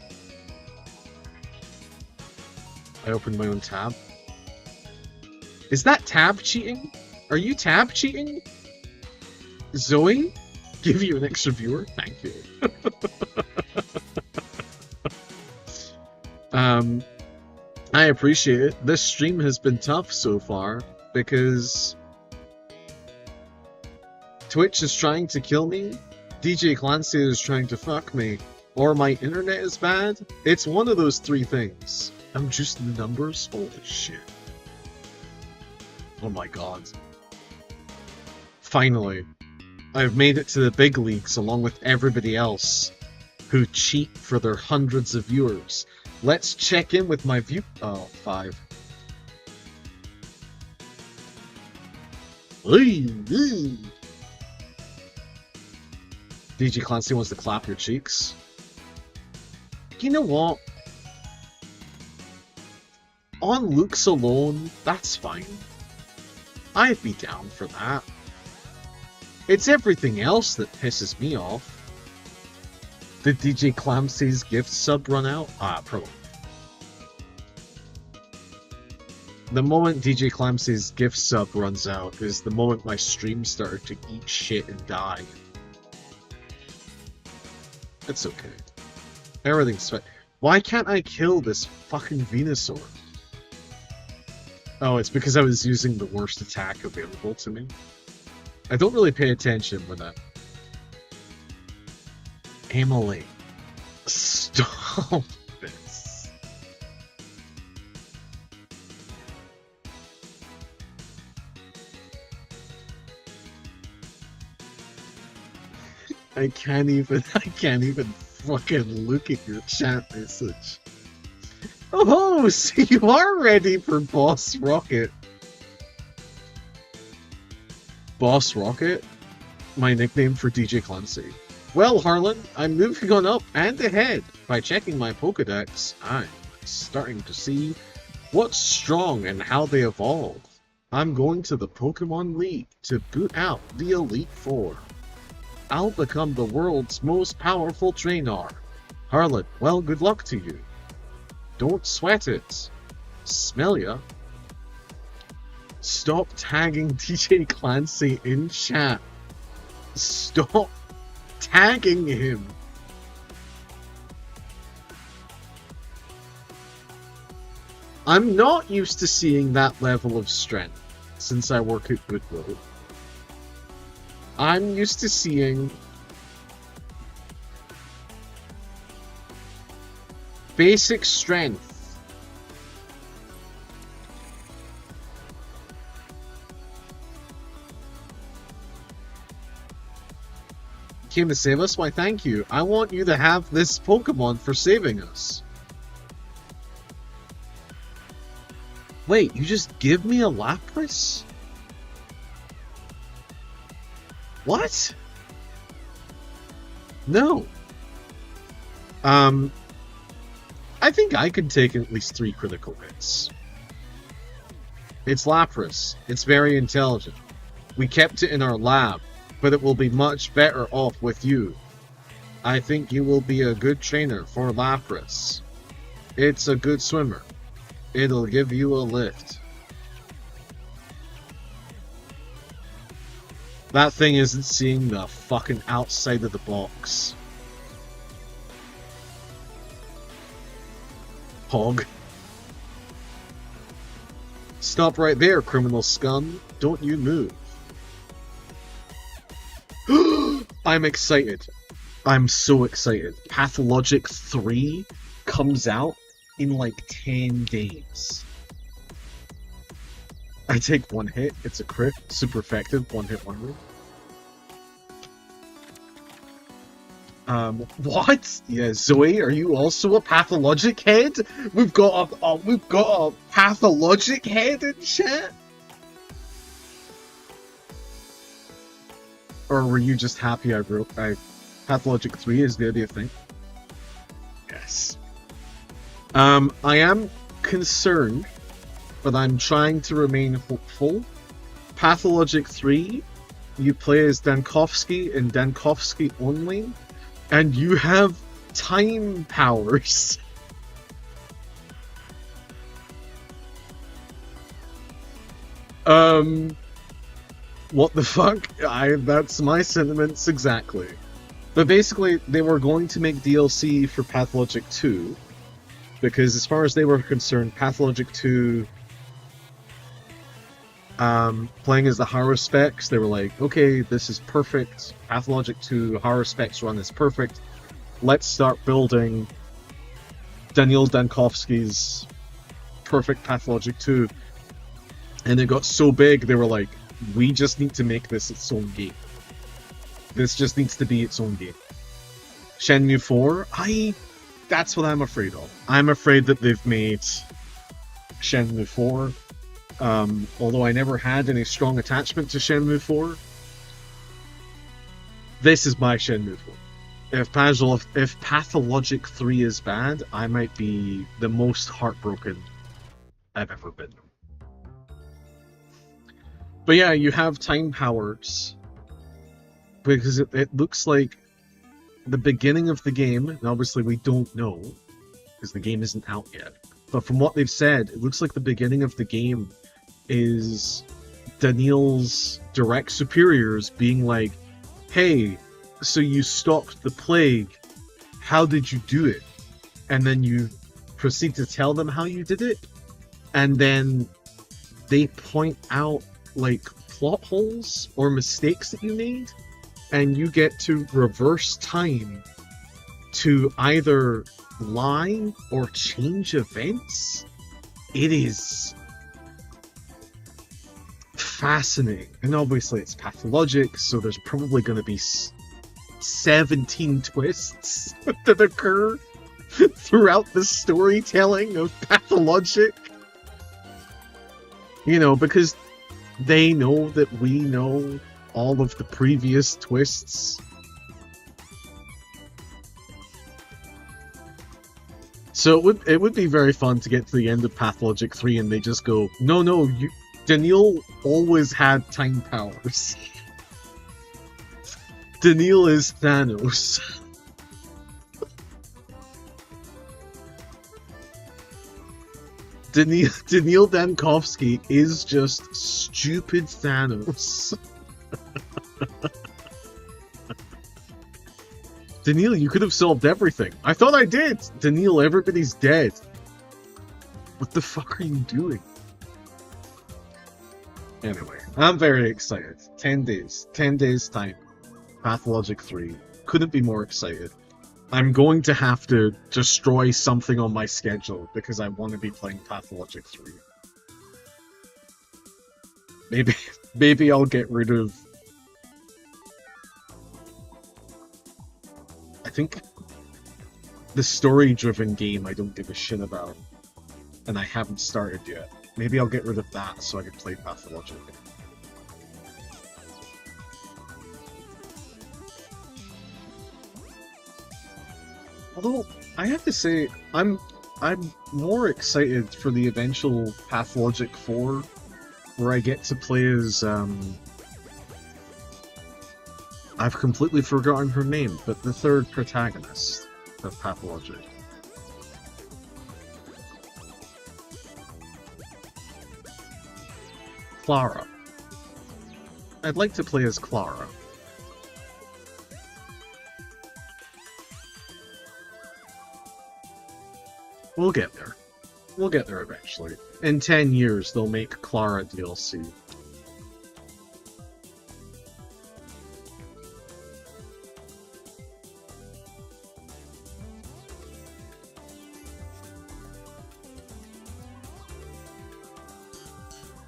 I opened my own tab. Is that tab cheating? Are you tab cheating? Zoe? Give you an extra viewer? Thank you. I appreciate it. This stream has been tough so far because Twitch is trying to kill me, DJ Clancy is trying to fuck me, or my internet is bad. It's one of those three things. I'm just numbers? Holy shit. Oh my god. Finally, I've made it to the big leagues along with everybody else who cheat for their hundreds of viewers. Let's check in with my view. Oh, 5. DJ Clancy wants to clap your cheeks. You know what? On looks alone, that's fine. I'd be down for that. It's everything else that pisses me off. Did DJ Clancy's gift sub run out? Ah, probably. The moment DJ Clancy's gift sub runs out is the moment my stream started to eat shit and die. It's okay. Everything's fine. Why can't I kill this fucking Venusaur? Oh, it's because I was using the worst attack available to me. I don't really pay attention when I... Emily. Stop this. I can't even fucking look at your chat message. Oh, so you are ready for Boss Rocket. Boss Rocket? My nickname for DJ Clancy. Well, Harlan, I'm moving on up and ahead. By checking my Pokedex, I'm starting to see what's strong and how they evolve. I'm going to the Pokemon League to boot out the Elite Four. I'll become the world's most powerful trainer. Harlan, well, good luck to you. Don't sweat it. Smell ya. Stop tagging DJ Clancy in chat. Stop tagging him. I'm not used to seeing that level of strength since I work at Goodwill. I'm used to seeing basic strength. Came to save us? Why, thank you. I want you to have this Pokemon for saving us. Wait, you just give me a Lapras? What? No. I think I could take at least 3 critical hits. It's Lapras. It's very intelligent. We kept it in our lab, but it will be much better off with you. I think you will be a good trainer for Lapras. It's a good swimmer. It'll give you a lift. That thing isn't seeing the fucking outside of the box. Hog. Stop right there, criminal scum. Don't you move. I'm excited. I'm so excited. Pathologic 3 comes out in like 10 days. I take one hit, it's a crit, super effective, one hit, one move. What? Yeah, Zoe, are you also a pathologic head? We've got a pathologic head in chat? Or were you just happy Pathologic 3 is gonna be a thing? Yes. I am concerned, but I'm trying to remain hopeful. Pathologic 3, you play as Dankovsky and Dankovsky only, and you have time powers. What the fuck? That's my sentiments exactly. But basically, they were going to make DLC for Pathologic 2, because as far as they were concerned, Pathologic 2, playing as the Haro specs, they were like, okay, this is perfect. Pathologic 2 Haro specs run is perfect. Let's start building Daniil Dankovsky's perfect Pathologic 2. And it got so big, they were like, we just need to make this its own game. This just needs to be its own game. Shenmue 4, that's what I'm afraid of. I'm afraid that they've made Shenmue 4. Although I never had any strong attachment to Shenmue 4. This is my Shenmue 4. If Pathologic 3 is bad, I might be the most heartbroken I've ever been. But yeah, you have time powers. Because it looks like the beginning of the game, and obviously we don't know, because the game isn't out yet. But from what they've said, it looks like the beginning of the game is Daniil's direct superiors being like, hey, so you stopped the plague, how did you do it? And then you proceed to tell them how you did it, and then they point out like plot holes or mistakes that you made, and you get to reverse time to either lie or change events. It is fascinating. And obviously it's pathologic, so there's probably going to be 17 twists that occur throughout the storytelling of Pathologic. You know, because they know that we know all of the previous twists. So it would be very fun to get to the end of Pathologic 3 and they just go, no, Daniil always had time powers. Daniil is Thanos. Daniil Dankovsky is just stupid Thanos. Daniil, you could have solved everything. I thought I did! Daniil, everybody's dead. What the fuck are you doing? Anyway, I'm very excited. 10 days. 10 days time. Pathologic 3. Couldn't be more excited. I'm going to have to destroy something on my schedule because I want to be playing Pathologic 3. Maybe I'll get rid of... I think the story-driven game I don't give a shit about, and I haven't started yet. Maybe I'll get rid of that so I can play Pathologic. Although, I have to say, I'm more excited for the eventual Pathologic 4, where I get to play as, I've completely forgotten her name, but the third protagonist of Pathologic. Clara. I'd like to play as Clara. We'll get there. We'll get there eventually. In 10 years, they'll make Clara DLC.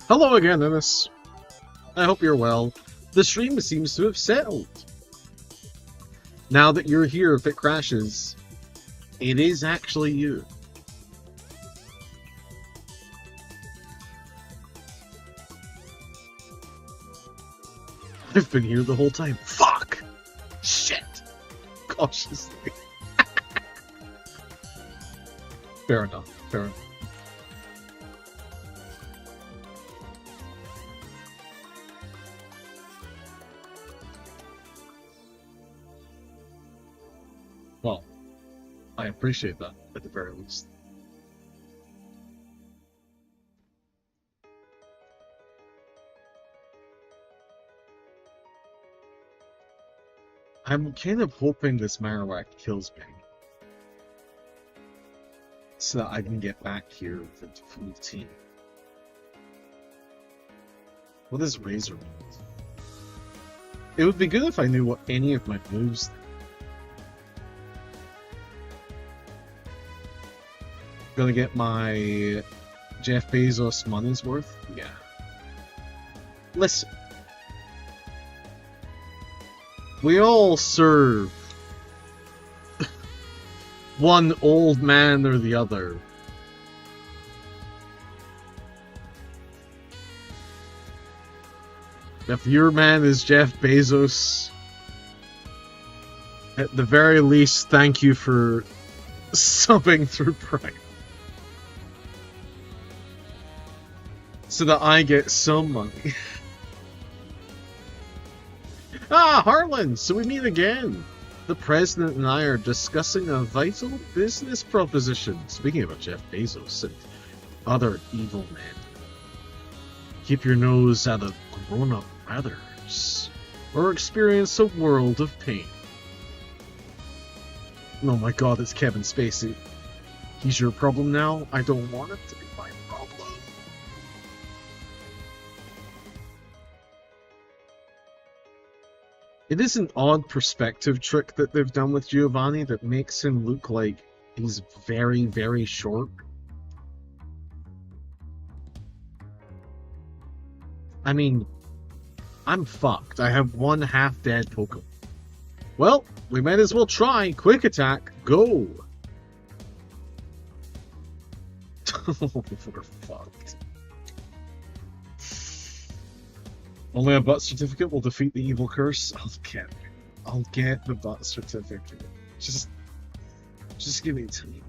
Hello again, Ennis. I hope you're well. The stream seems to have settled. Now that you're here, if it crashes, it is actually you. I've been here the whole time. Fuck! Shit! Cautiously. Fair enough. Fair enough. Well, I appreciate that, at the very least. I'm kind of hoping this Marowak kills me, so that I can get back here with the full team. What does Razor mean? It would be good if I knew what any of my moves did. Gonna get my Jeff Bezos money's worth? Yeah. Listen. We all serve one old man or the other. If your man is Jeff Bezos, at the very least, thank you for subbing through Prime. So that I get some money. Ah, Harlan! So we meet again! The President and I are discussing a vital business proposition. Speaking about Jeff Bezos and other evil men. Keep your nose out of grown-up matters, or experience a world of pain. Oh my god, it's Kevin Spacey. He's your problem now? I don't want it to be my problem. It is an odd perspective trick that they've done with Giovanni that makes him look like he's very, very short. I mean, I'm fucked. I have one half-dead Pokemon. Well, we might as well try. Quick attack, go! We're fucked. Only a butt certificate will defeat the evil curse. I'll get the butt certificate. Just give me time.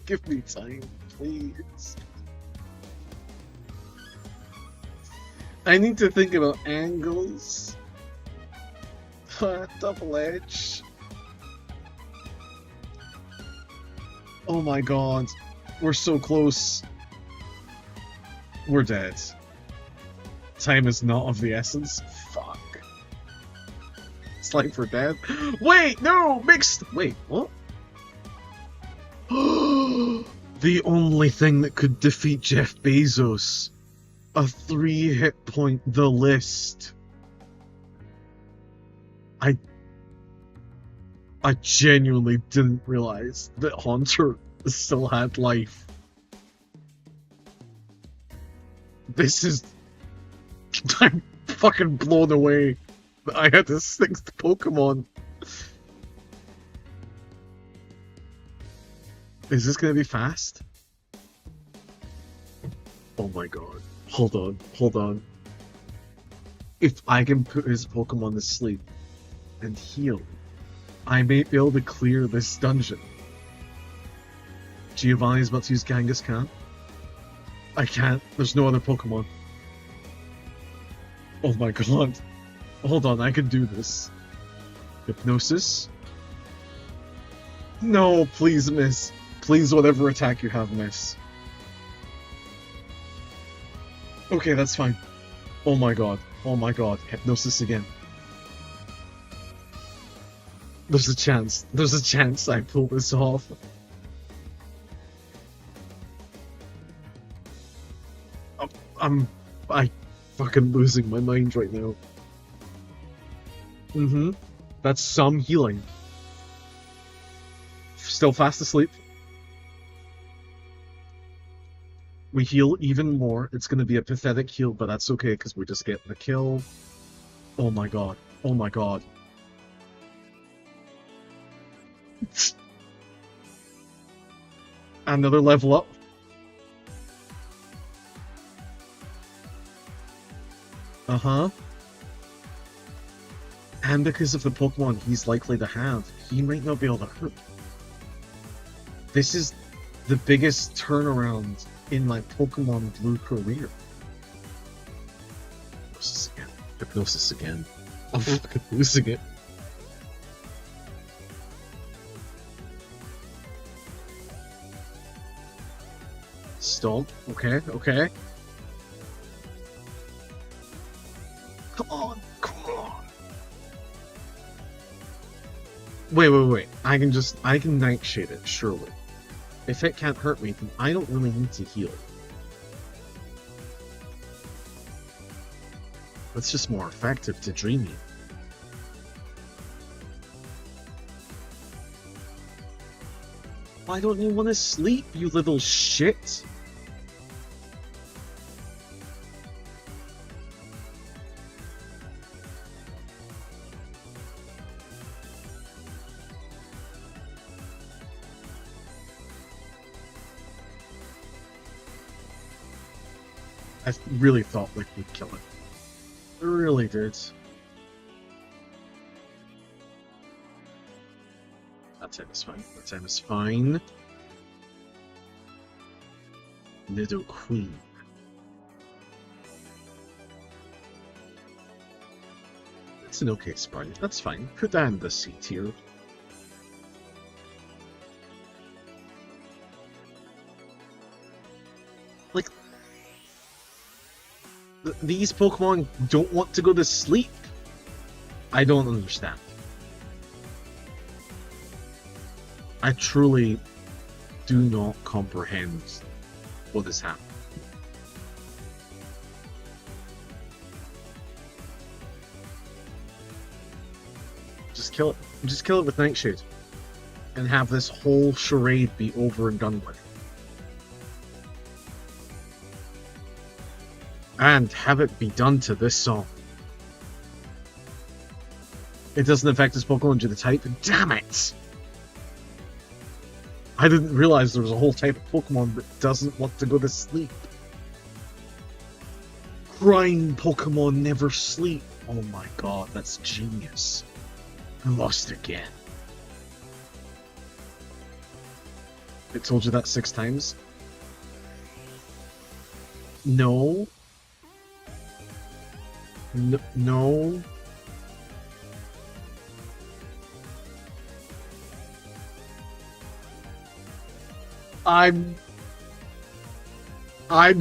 Give me time, please. I need to think about angles. Double edge. Oh my god. We're so close. We're dead. Time is not of the essence. Fuck. It's like we're dead. Wait, no! Mixed! Wait, what? The only thing that could defeat Jeff Bezos. A 3-hit point, the list. I genuinely didn't realize that Haunter still had life. This is... I'm fucking blown away that I had this sixth Pokemon. Is this gonna be fast? Oh my god. Hold on, hold on. If I can put his Pokemon to sleep and heal, I may be able to clear this dungeon. Giovanni's about to use Kangaskhan. I can't. There's no other Pokemon. Oh my god. Hold on, I can do this. Hypnosis? No, please miss. Please, whatever attack you have, miss. Okay, that's fine. Oh my god. Oh my god. Hypnosis again. There's a chance. There's a chance I pull this off. I fucking losing my mind right now. Mm-hmm. That's some healing. Still fast asleep. We heal even more. It's gonna be a pathetic heal, but that's okay because we're just getting the kill. Oh my god. Oh my god. Another level up. Uh-huh. And because of the Pokemon he's likely to have, he might not be able to hurt. This is the biggest turnaround in my Pokemon Blue career. Hypnosis again. Hypnosis again. I'm fucking losing it. Stomp. Okay, okay. Come on, come on. Wait. I can Nightshade it, surely. If it can't hurt me, then I don't really need to heal. It's just more effective to Dreamy. Why don't you want to sleep, you little shit? I really thought like we'd kill it. I really did. That time is fine. That time is fine. Little Queen. It's an okay sprite. That's fine. Put that in the C tier. Like, these Pokemon don't want to go to sleep. I don't understand. I truly do not comprehend what is happening. Just kill it. Just kill it with Nightshade. And have this whole charade be over and done with. And have it be done to this song. It doesn't affect his Pokemon due to type. Damn it! I didn't realize there was a whole type of Pokemon that doesn't want to go to sleep. Crying Pokemon never sleep. Oh my god, that's genius. I lost again. I told you that 6 times? No. No. I'm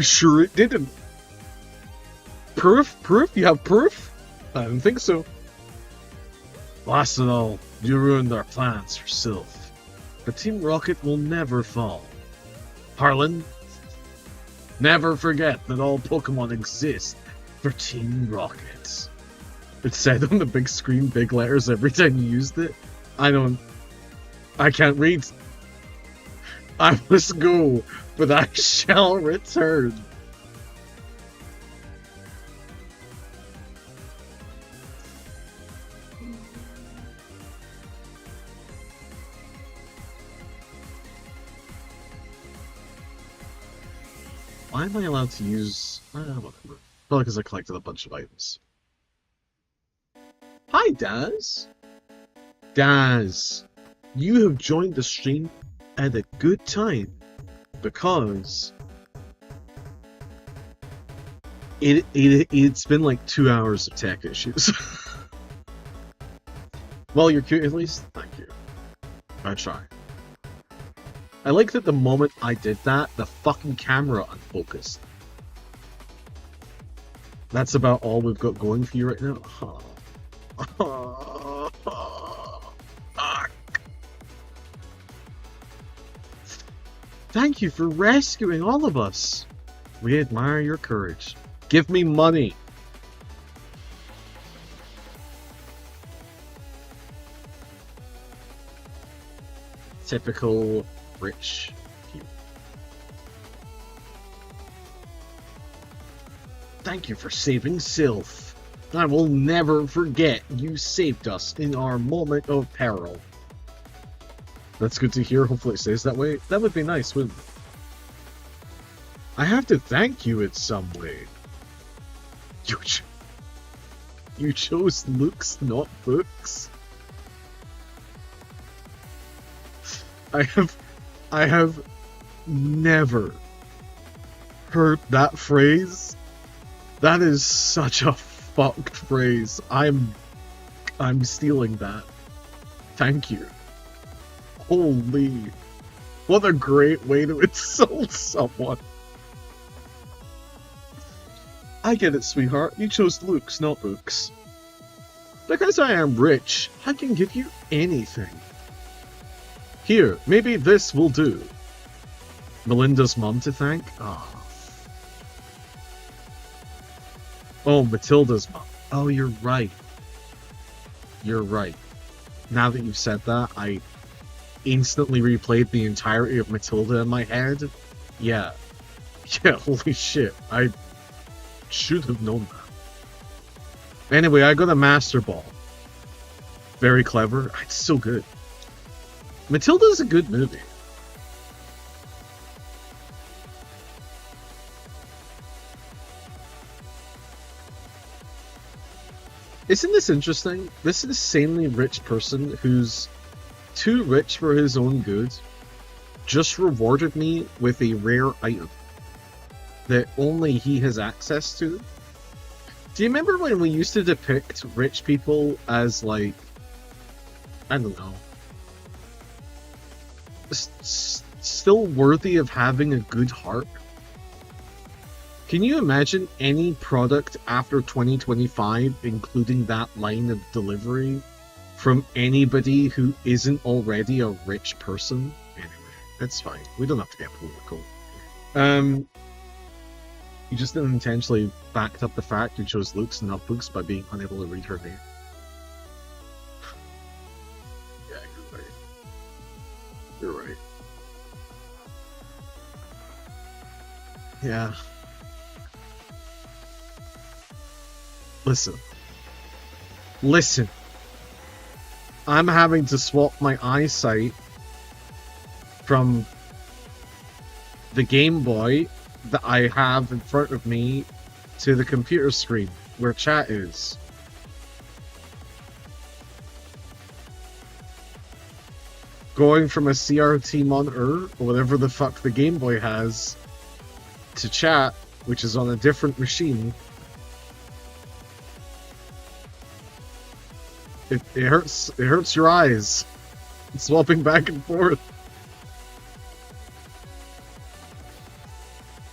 sure it didn't. Proof? Proof? You have proof? I don't think so. Last of all, you ruined our plans for Sylph. But Team Rocket will never fall. Harlan, never forget that all Pokemon exist for Team Rocket. It said on the big screen, big letters every time you used it. I can't read. I must go, but I shall return. Why am I allowed to use... whatever. Probably because I collected a bunch of items. Hi, Daz! Daz, you have joined the stream at a good time, because it's been like 2 hours of tech issues. Well, you're cute at least. Thank you. I try. I like that the moment I did that, the fucking camera unfocused. That's about all we've got going for you right now. Thank you for rescuing all of us. We admire your courage. Give me money. Typical rich people. Thank you for saving Sylph. I will never forget you saved us in our moment of peril. That's good to hear. Hopefully it stays that way. That would be nice, wouldn't it? I have to thank you in some way. You chose looks, not books. I have never heard that phrase. That is such a fucked phrase. I'm stealing that. Thank you. Holy, what a great way to insult someone. I get it, sweetheart. You chose looks, not books. Because I am rich, I can give you anything. Here, maybe this will do. Melinda's mum to thank? Oh, Matilda's mum. Oh, you're right. You're right. Now that you've said that, I instantly replayed the entirety of Matilda in my head. Yeah. Yeah, holy shit. I should have known that. Anyway, I got a Master Ball. Very clever. It's so good. Matilda's a good movie. Isn't this interesting? This insanely rich person who's too rich for his own good just rewarded me with a rare item that only he has access to. Do you remember when we used to depict rich people as, like, I don't know, still worthy of having a good heart? Can you imagine any product after 2025 including that line of delivery from anybody who isn't already a rich person? Anyway, that's fine. We don't have to get political. You just unintentionally backed up the fact you chose looks and not books by being unable to read her name. Yeah, you're right. You're right. Yeah. Listen. Listen. I'm having to swap my eyesight from the Game Boy that I have in front of me to the computer screen where chat is. Going from a CRT monitor, or whatever the fuck the Game Boy has, to chat, which is on a different machine. It hurts your eyes. Swapping back and forth.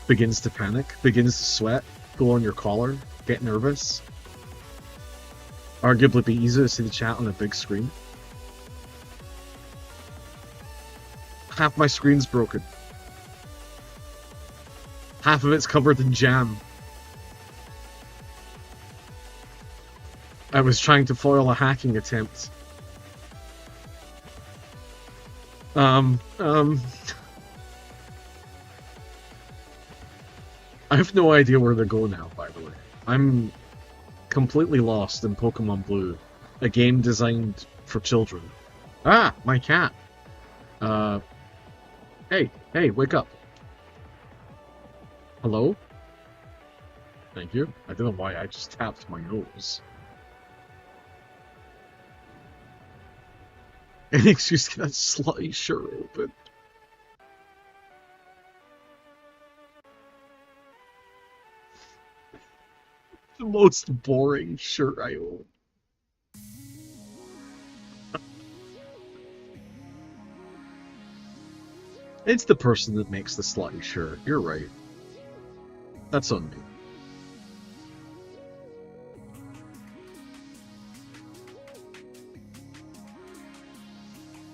Begins to panic, begins to sweat, pull on your collar, get nervous. Arguably be easier to see the chat on a big screen. Half my screen's broken. Half of it's covered in jam. I was trying to foil a hacking attempt. I have no idea where to go now, by the way. I'm completely lost in Pokemon Blue, a game designed for children. Ah, my cat. Hey, wake up. Hello? Thank you. I don't know why I just tapped my nose. Any excuse to get that slutty shirt open. The most boring shirt I own. It's the person that makes the slutty shirt. You're right. That's on me.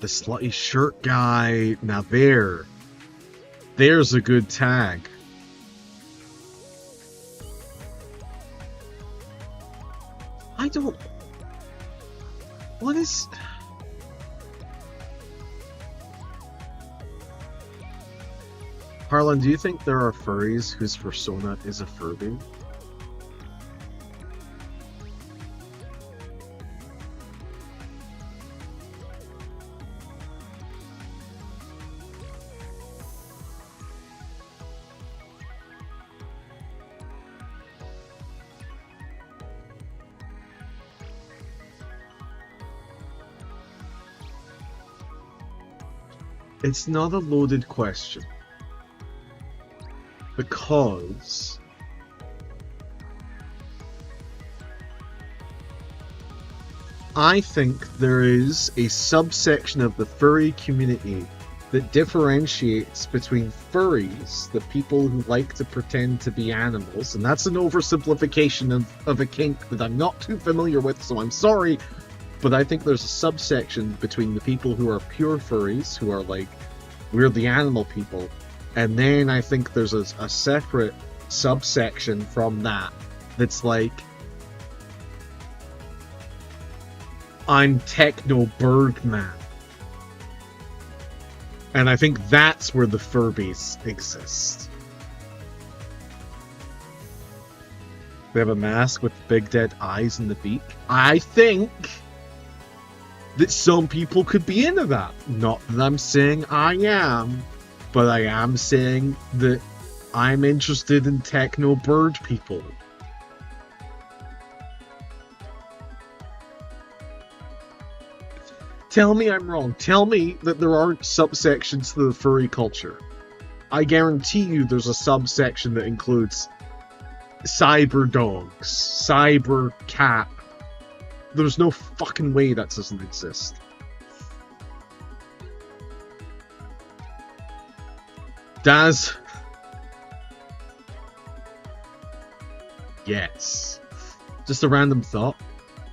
the slutty shirt guy. Now there's a good tag. I don't... What is... Harlan, do you think there are furries whose persona is a Furby? It's not a loaded question. Because I think there is a subsection of the furry community that differentiates between furries, the people who like to pretend to be animals, and that's an oversimplification of a kink that I'm not too familiar with, so I'm sorry, but I think there's a subsection between the people who are pure furries, who are like, we're the animal people, and then I think there's a separate subsection from that that's like, I'm techno Birdman. And I think that's where the Furbies exist. They have a mask with big dead eyes and the beak. I think that some people could be into that. Not that I'm saying I am, but I am saying that I'm interested in techno bird people. Tell me I'm wrong. Tell me that there aren't subsections to the furry culture. I guarantee you there's a subsection that includes cyber dogs, cyber cat. There's no fucking way that doesn't exist. Daz. Yes. Just a random thought.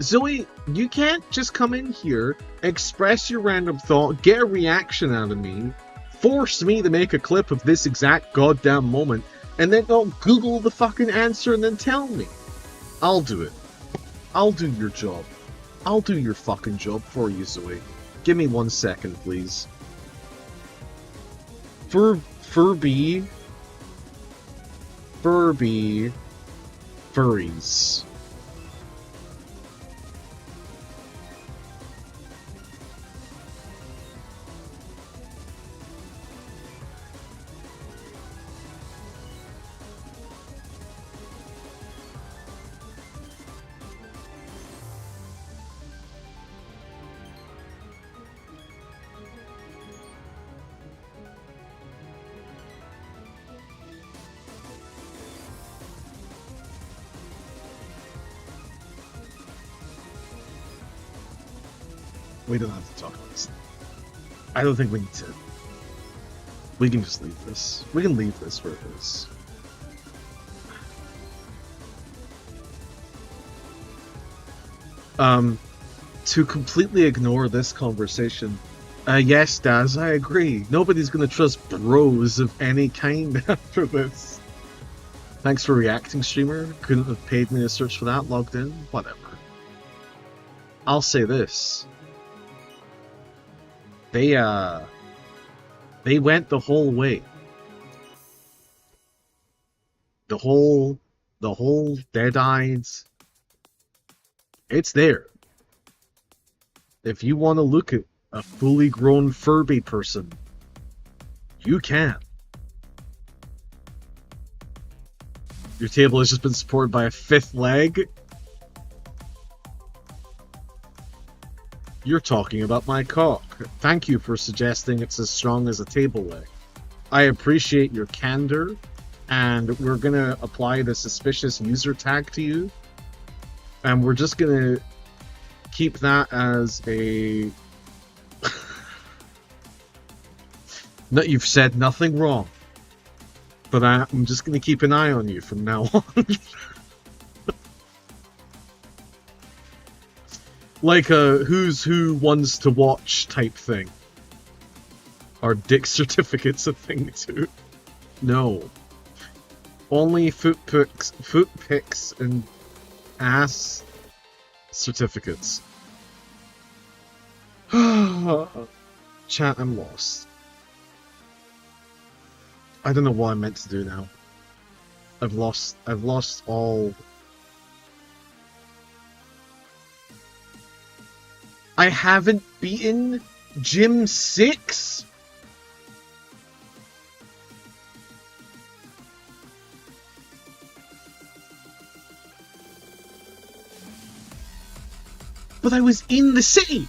Zoe, you can't just come in here, express your random thought, get a reaction out of me, force me to make a clip of this exact goddamn moment, and then don't Google the fucking answer and then tell me. I'll do it. I'll do your job. I'll do your fucking job for you, Zoe. Give me 1 second, please. Furby. Furries. We don't have to talk about this. I don't think we need to. We can just leave this. We can leave this where it is. To completely ignore this conversation. Yes, Daz, I agree. Nobody's gonna trust bros of any kind after this. Thanks for reacting, streamer. Couldn't have paid me to search for that, logged in. Whatever. I'll say this. They went the whole way. The whole dead-eyed. It's there. If you want to look at a fully grown Furby person, you can. Your table has just been supported by a 5th leg. You're talking about my cock. Thank you for suggesting it's as strong as a table leg. I appreciate your candor, and we're gonna apply the suspicious user tag to you, and we're just gonna keep that as a... No, you've said nothing wrong, but I'm just gonna keep an eye on you from now on. Like a who's who wants to watch type thing. Are dick certificates a thing too? No. Only foot pics, and ass certificates. Chat, I'm lost. I don't know what I'm meant to do now. I've lost all... I haven't beaten Gym 6? But I was in the city!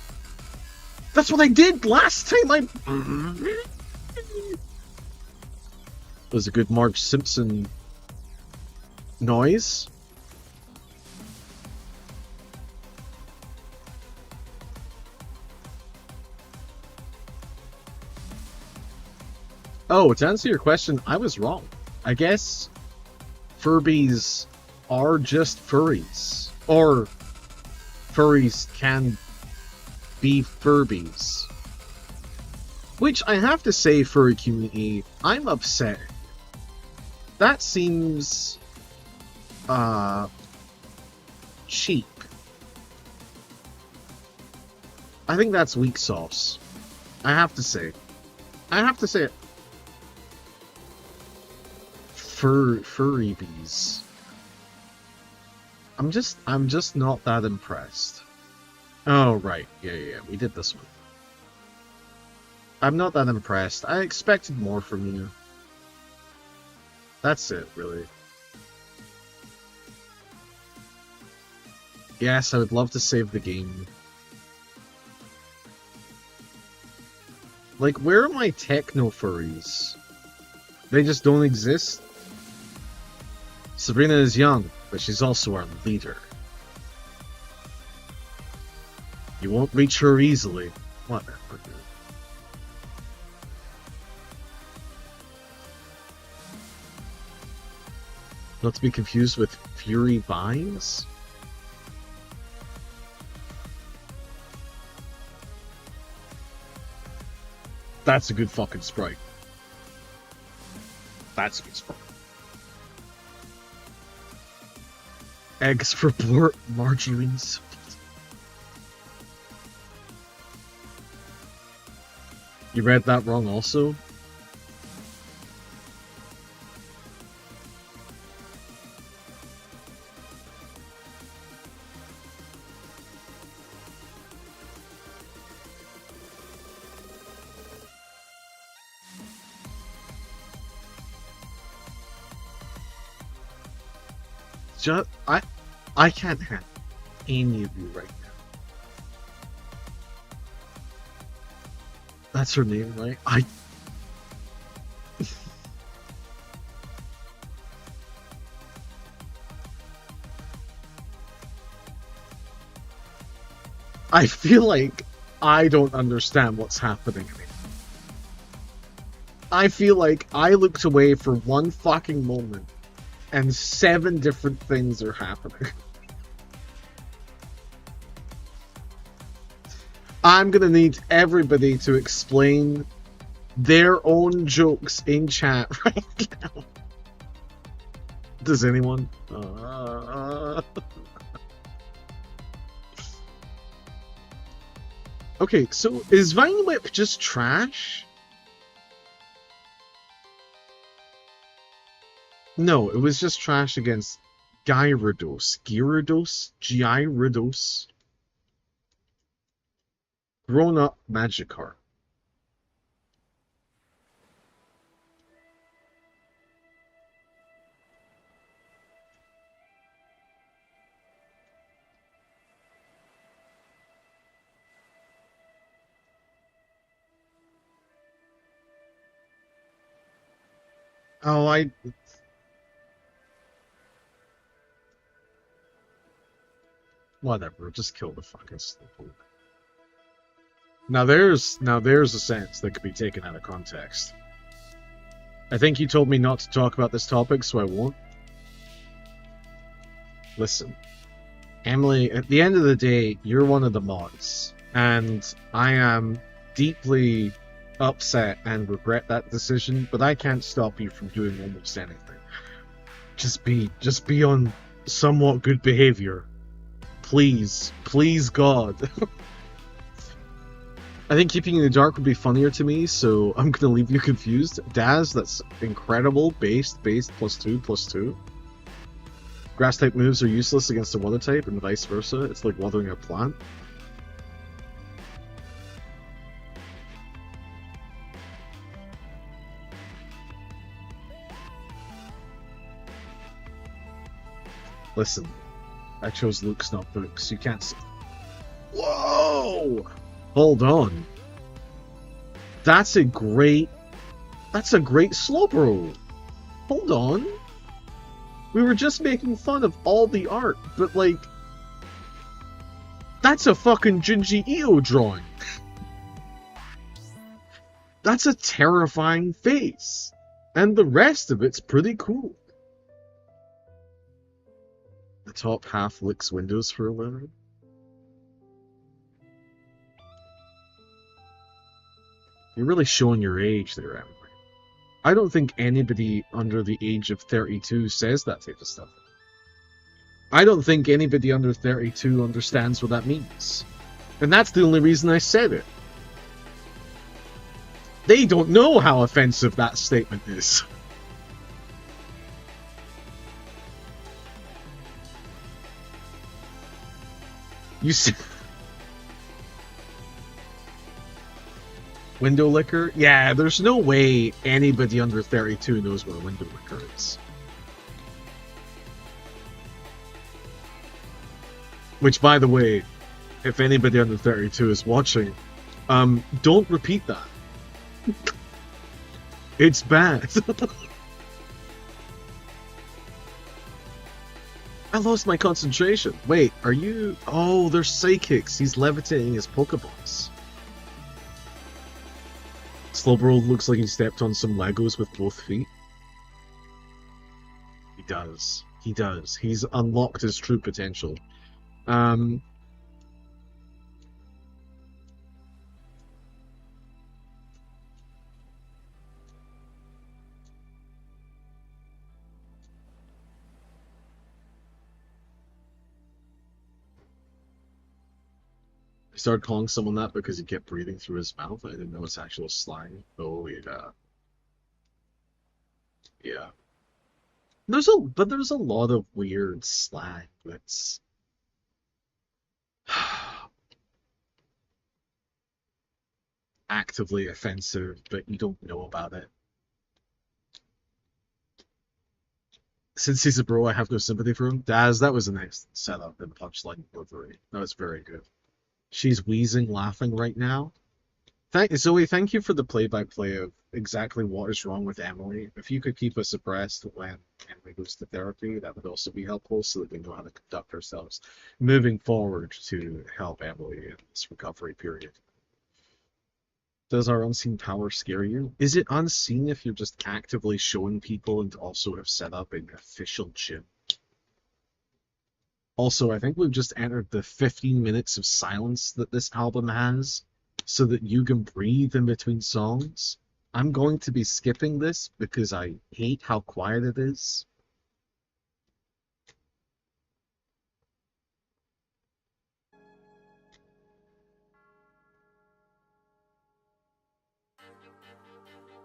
That's what I did last time I... It was a good Marge Simpson noise. Oh, to answer your question, I was wrong. I guess Furbies are just furries. Or furries can be Furbies. Which I have to say, furry community, I'm upset. That seems... cheap. I think that's weak sauce. I have to say. it. Furry bees. I'm just not that impressed. Oh, right. Yeah, we did this one. I'm not that impressed. I expected more from you. That's it, really. Yes, I would love to save the game. Like, where are my techno furries? They just don't exist? Sabrina is young, but she's also our leader. You won't reach her easily. Whatever, dude. Not to be confused with Fury Vines? That's a good fucking sprite. That's a good sprite. Eggs for margarines. You read that wrong also? I can't have any of you right now. That's her name, right? I feel like I don't understand what's happening anymore. I feel like I looked away for one fucking moment and 7 different things are happening. I'm gonna need everybody to explain their own jokes in chat right now. Does anyone? Okay, so is Vine Whip just trash? No, it was just trash against Gyarados. Gyarados. Grown-up Magikarp. Oh, whatever, just kill the fucking Slowpoke. Now there's a sentence that could be taken out of context. I think you told me not to talk about this topic, so I won't. Listen, Emily, at the end of the day, you're one of the mods, and I am deeply upset and regret that decision, but I can't stop you from doing almost anything. Just be on somewhat good behavior. Please, please God. I think keeping you in the dark would be funnier to me, so I'm gonna leave you confused. Daz, that's incredible. Based, +2/+2. Grass type moves are useless against a water type, and vice versa. It's like watering a plant. Listen, I chose Luke's not books. You can't. Whoa! Hold on. That's a great slow roll. Hold on. We were just making fun of all the art, but like, that's a fucking Junji Ito drawing. That's a terrifying face. And the rest of it's pretty cool. The top half licks windows for a living. You're really showing your age there, Emily. I don't think anybody under the age of 32 says that type of stuff. I don't think anybody under 32 understands what that means. And that's the only reason I said it. They don't know how offensive that statement is. You see... Window licker? Yeah, there's no way anybody under 32 knows what a window licker is. Which, by the way, if anybody under 32 is watching, don't repeat that. It's bad. I lost my concentration. Wait, are you... Oh, they're psychics. He's levitating his Pokeballs. Slowbro looks like he stepped on some Legos with both feet. He does. He does. He's unlocked his true potential. I started calling someone that because he kept breathing through his mouth. I didn't know it's actual slang. Oh, yeah. Yeah. There's a lot of weird slang that's actively offensive, but you don't know about it. Since he's a bro, I have no sympathy for him. Daz, that was a nice setup and punchline delivery. That was very good. She's wheezing, laughing right now. Zoe, thank you for the play-by-play of exactly what is wrong with Emily. If you could keep us abreast when Emily goes to therapy, that would also be helpful so that we know how to conduct ourselves moving forward to help Emily in this recovery period. Does our unseen power scare you? Is it unseen if you're just actively showing people and also have set up an official gym? Also, I think we've just entered the 15 minutes of silence that this album has, so that you can breathe in between songs. I'm going to be skipping this because I hate how quiet it is.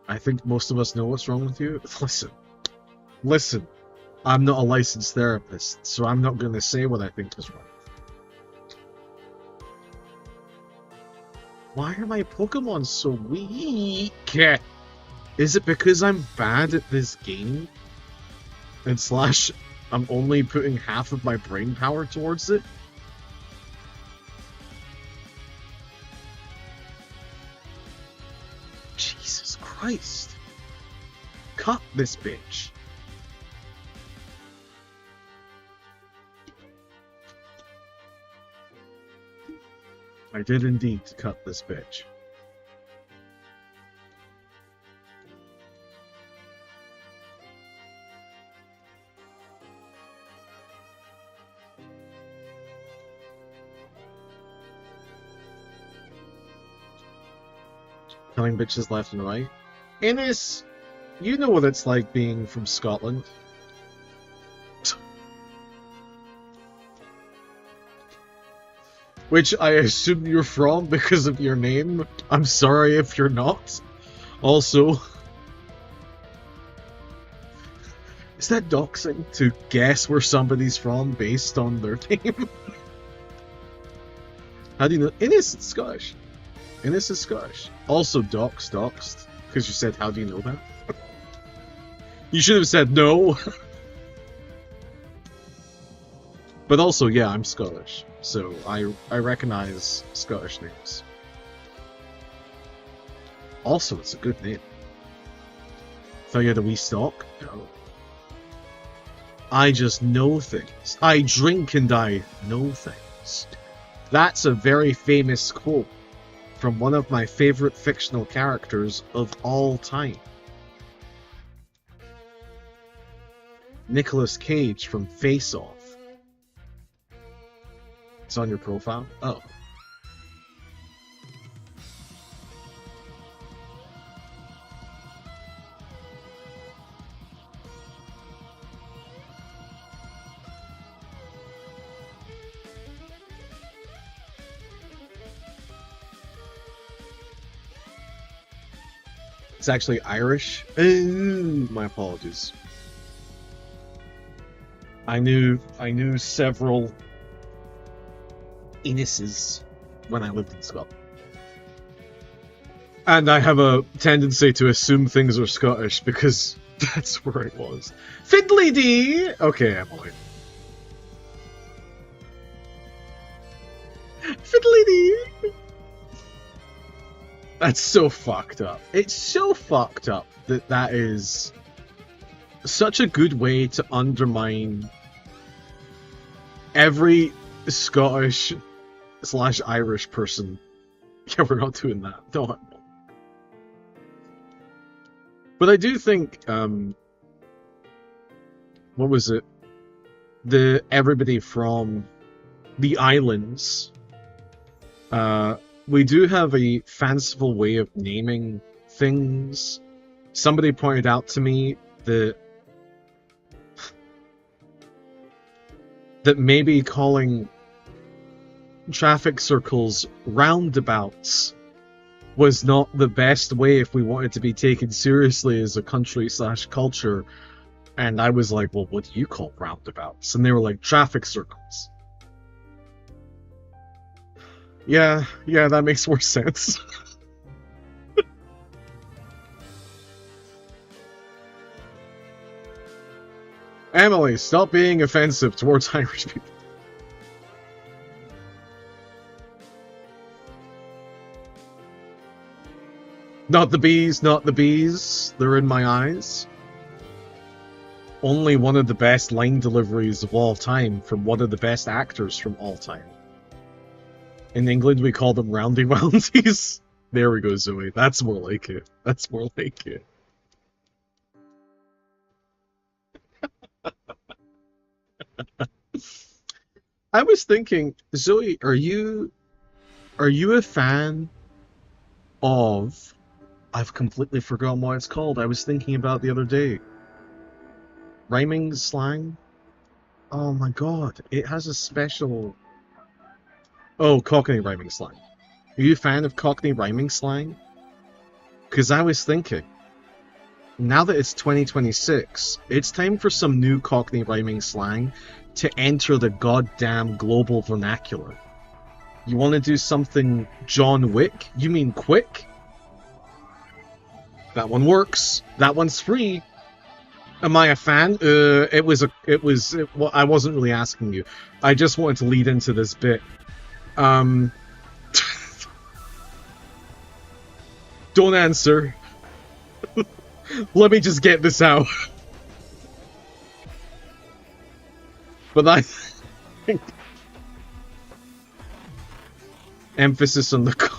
I think most of us know what's wrong with you. Listen. I'm not a licensed therapist, so I'm not going to say what I think is wrong. Why are my Pokemon so weak? Is it because I'm bad at this game? And slash, I'm only putting half of my brain power towards it? Jesus Christ. Cut this bitch. I did indeed cut this bitch. Killing bitches left and right. Innes, you know what it's like being from Scotland. Which I assume you're from because of your name. I'm sorry if you're not. Also, is that doxing to guess where somebody's from based on their name? How do you know? Innes is Scottish. Innes is Scottish. Also doxed, because you said, how do you know that? You should have said no. But also, yeah, I'm Scottish, so I recognize Scottish names. Also, it's a good name. Thought you had a wee stalk? No. I just know things. I drink and I know things. That's a very famous quote from one of my favorite fictional characters of all time. Nicolas Cage from Face Off. It's on your profile? Oh. It's actually Irish. My apologies. I knew several Innes's when I lived in Scotland. And I have a tendency to assume things are Scottish because that's where it was. Fiddly dee! Okay, Emily. Fiddly dee! That's so fucked up. It's so fucked up that that is such a good way to undermine every Scottish / Irish person. Yeah, we're not doing that. No. But I do think, what was it? Everybody from the islands, we do have a fanciful way of naming things. Somebody pointed out to me that maybe calling traffic circles roundabouts was not the best way if we wanted to be taken seriously as a country / culture. And I was like, well, what do you call roundabouts? And they were like, traffic circles. Yeah, that makes more sense. Emily, stop being offensive towards Irish people. Not the bees, not the bees. They're in my eyes. Only one of the best line deliveries of all time from one of the best actors from all time. In England, we call them roundy roundies. There we go, Zoe. That's more like it. That's more like it. I was thinking, Zoe, are you a fan of... I've completely forgotten what it's called. I was thinking about the other day. Rhyming slang? Oh my god, it has a special... Oh, Cockney rhyming slang. Are you a fan of Cockney rhyming slang? Because I was thinking, now that it's 2026, it's time for some new Cockney rhyming slang to enter the goddamn global vernacular. You want to do something John Wick? You mean quick? That one works. That one's free. Am I a fan? Well, I wasn't really asking you. I just wanted to lead into this bit. Don't answer. Let me just get this out. But I think... Emphasis on the call.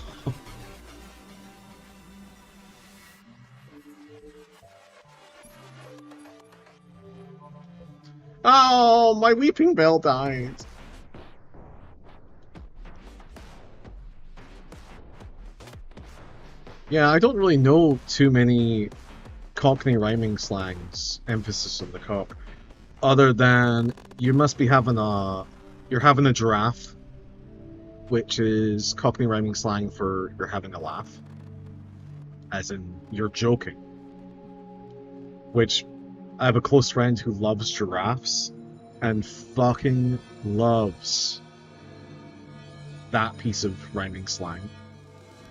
Oh, my weeping bell died. Yeah, I don't really know too many Cockney rhyming slangs, emphasis on the cock, other than you must be having you're having a giraffe, which is Cockney rhyming slang for you're having a laugh, as in you're joking, which I have a close friend who loves giraffes and fucking loves that piece of rhyming slang.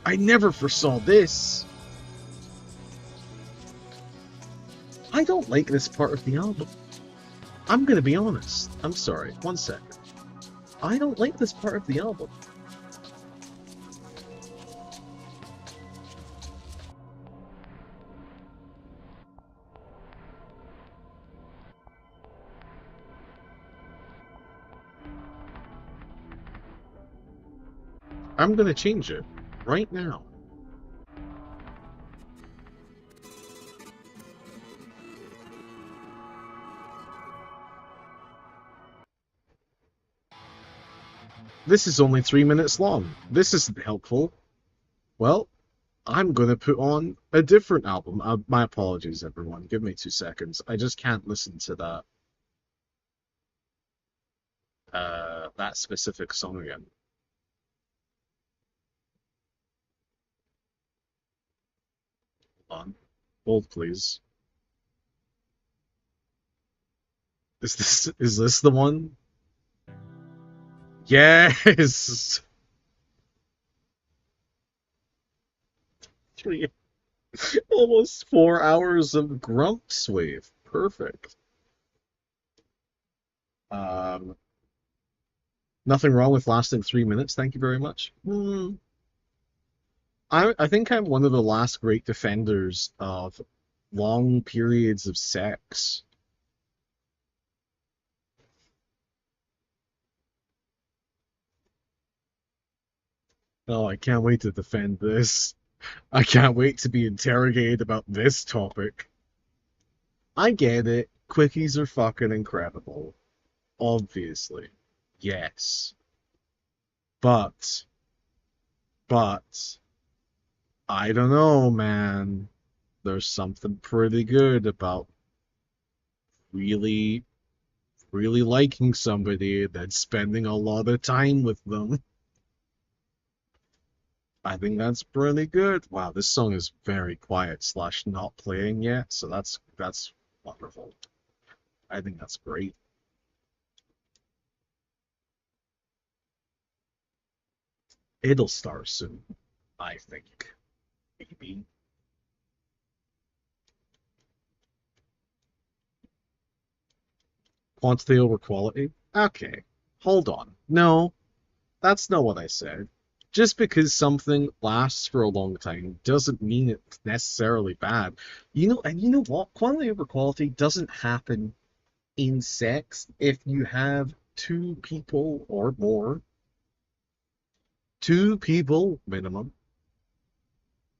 I never foresaw this. I don't like this part of the album. I'm gonna be honest. I'm sorry. One second. I don't like this part of the album. I'm gonna change it right now. This is only 3 minutes long. This isn't helpful. Well, I'm gonna put on a different album. My apologies, everyone. Give me 2 seconds. I just can't listen to that specific song again. Hold on. Hold, please. Is this the one? Yes. Three, almost 4 hours of Grumps Wave. Perfect. Um, Nothing wrong with lasting 3 minutes. Thank you very much. I think I'm one of the last great defenders of long periods of sex. Oh, I can't wait to defend this. I can't wait to be interrogated about this topic. I get it. Quickies are fucking incredible. Obviously. Yes. But, but, I don't know, man. There's something pretty good about really, really liking somebody that's spending a lot of time with them. I think that's pretty good. Wow, this song is very quiet slash not playing yet, so that's wonderful. I think that's great. It'll start soon, I think. Maybe. Quantity over quality? Okay, hold on. No, that's not what I said. Just because something lasts for a long time doesn't mean it's necessarily bad. And you know what? Quantity over quality doesn't happen in sex if you have two people or more. Two people minimum.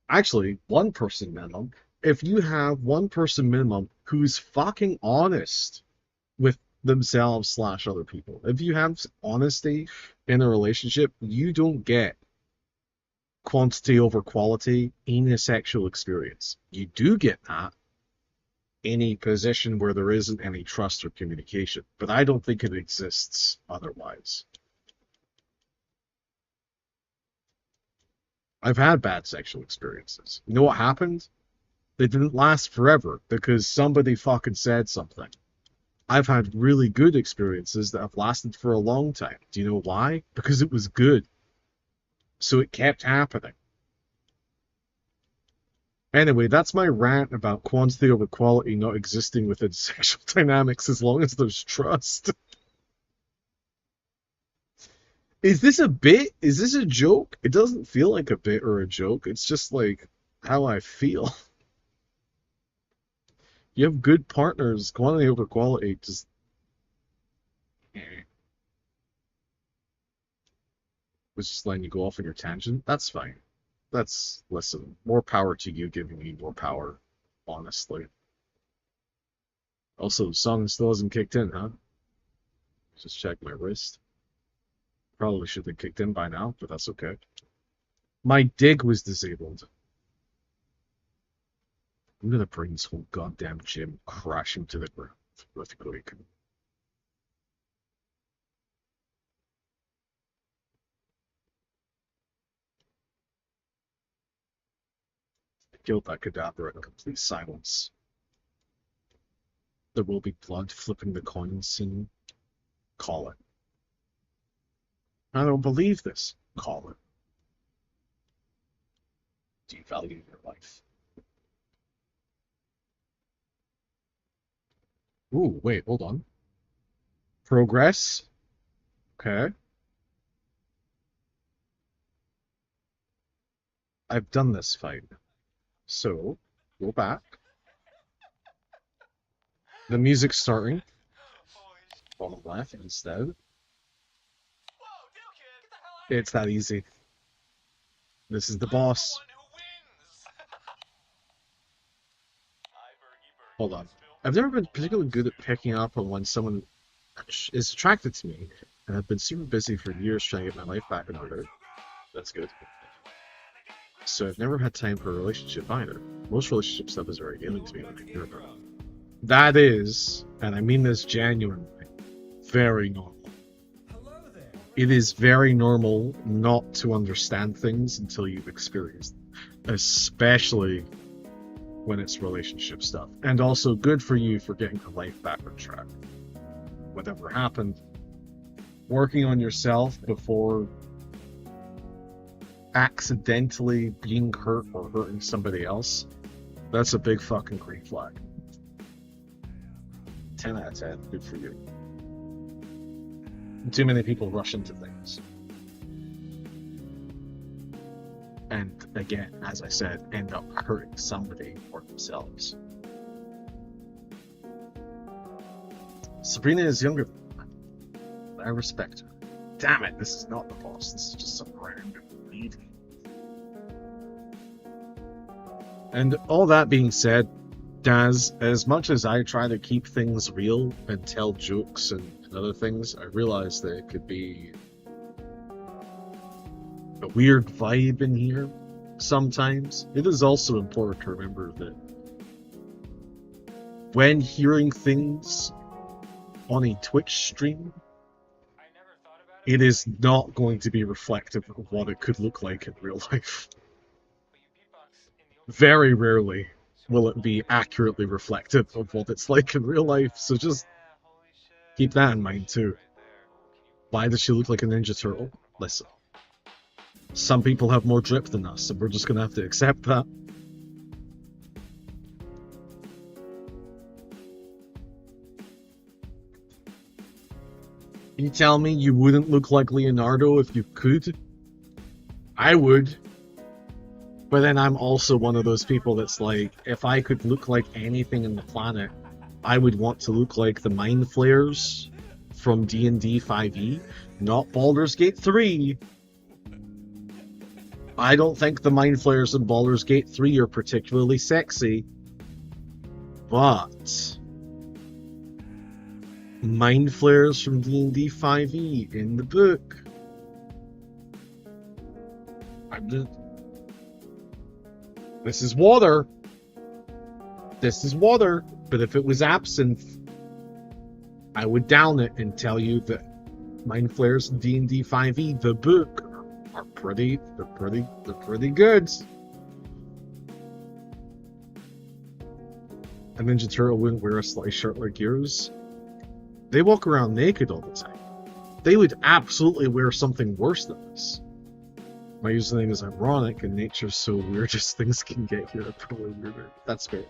Actually, one person minimum. If you have one person minimum who's fucking honest with themselves slash other people. If you have honesty in a relationship, you don't get quantity over quality in a sexual experience. You do get that in a position where there isn't any trust or communication, but I don't think it exists otherwise. I've had bad sexual experiences. You know what happened? They didn't last forever because somebody fucking said something. I've had really good experiences that have lasted for a long time. Do you know why? Because it was good. So it kept happening. Anyway, that's my rant about quantity over quality not existing within sexual dynamics as long as there's trust. Is this a bit? Is this a joke? It doesn't feel like a bit or a joke. It's just like how I feel. You have good partners, quantity over quality, just was just letting you go off on your tangent. That's fine. Listen, more power to you giving me more power, honestly. Also, the song still hasn't kicked in, huh? Just check my wrist. Probably should have kicked in by now, but that's okay. My dig was disabled. I'm gonna bring this whole goddamn gym crashing to the ground with quick. Killed that cadaver in complete silence. There will be blood flipping the coin soon. Call it. I don't believe this. Call it. Do you value your life? Ooh, wait, hold on. Progress? Okay. I've done this fight. So, go back. The music's starting. On the left instead. It's that easy. This is the boss. Hold on. I've never been particularly good at picking up on when someone is attracted to me, and I've been super busy for years trying to get my life back in order. That's good. So I've never had time for a relationship either. Most relationship stuff is very alien to me when I hear about it. That is, and I mean this genuinely, very normal. It is very normal not to understand things until you've experienced them, especially when it's relationship stuff. And also good for you for getting your life back on track. Whatever happened, working on yourself before accidentally being hurt or hurting somebody else, that's a big fucking green flag. 10 out of 10, good for you. Too many people rush into things. And again, as I said, end up hurting somebody or themselves. Sabrina is younger than me. I respect her. Damn it, this is not the boss. This is just some random lead. And all that being said, Daz, as much as I try to keep things real and tell jokes and other things, I realize that it could be a weird vibe in here sometimes. It is also important to remember that when hearing things on a Twitch stream, it is not going to be reflective of what it could look like in real life. Very rarely will it be accurately reflective of what it's like in real life, so just keep that in mind too. Why does she look like a Ninja Turtle? Listen. Some people have more drip than us, and we're just gonna have to accept that. You tell me you wouldn't look like Leonardo if you could? I would. But then I'm also one of those people that's like, if I could look like anything in the planet, I would want to look like the Mind Flayers from D&D 5e, not Baldur's Gate 3. I don't think the Mind Flayers in Baldur's Gate 3 are particularly sexy, but Mind Flayers from D&D 5e in the book. This is water. This is water. But if it was absinthe, I would down it and tell you that Mind Flayers in D&D 5e, the book, are pretty good. A Ninja Turtle wouldn't wear a slice shirt like yours. They walk around naked all the time. They would absolutely wear something worse than this. My username is ironic, and nature's so weird as things can get here. Probably weirder. That's fair.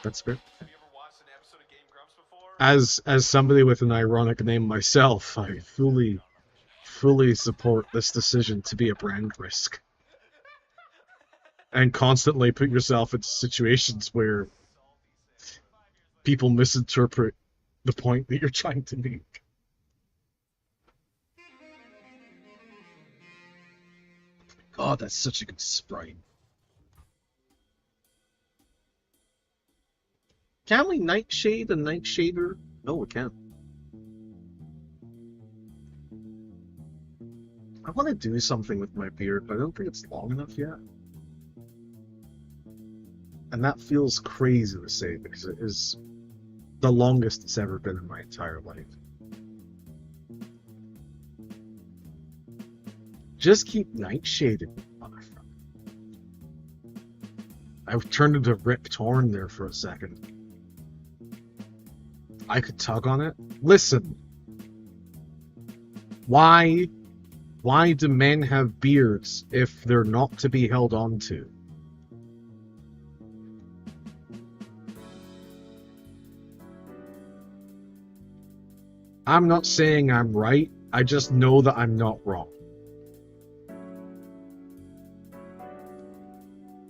That's fair. Have you ever watched an episode of Game Grumps before? As somebody with an ironic name myself, I fully support this decision to be a brand risk. And constantly put yourself into situations where people misinterpret the point that you're trying to make. God, that's such a good sprite. Can we nightshade a nightshader? No, we can't. I want to do something with my beard, but I don't think it's long enough yet. And that feels crazy to say because it is the longest it's ever been in my entire life. Just keep nightshading, motherfucker. I've turned into Rip Torn there for a second. I could tug on it. Listen. Why do men have beards if they're not to be held on to? I'm not saying I'm right. I just know that I'm not wrong.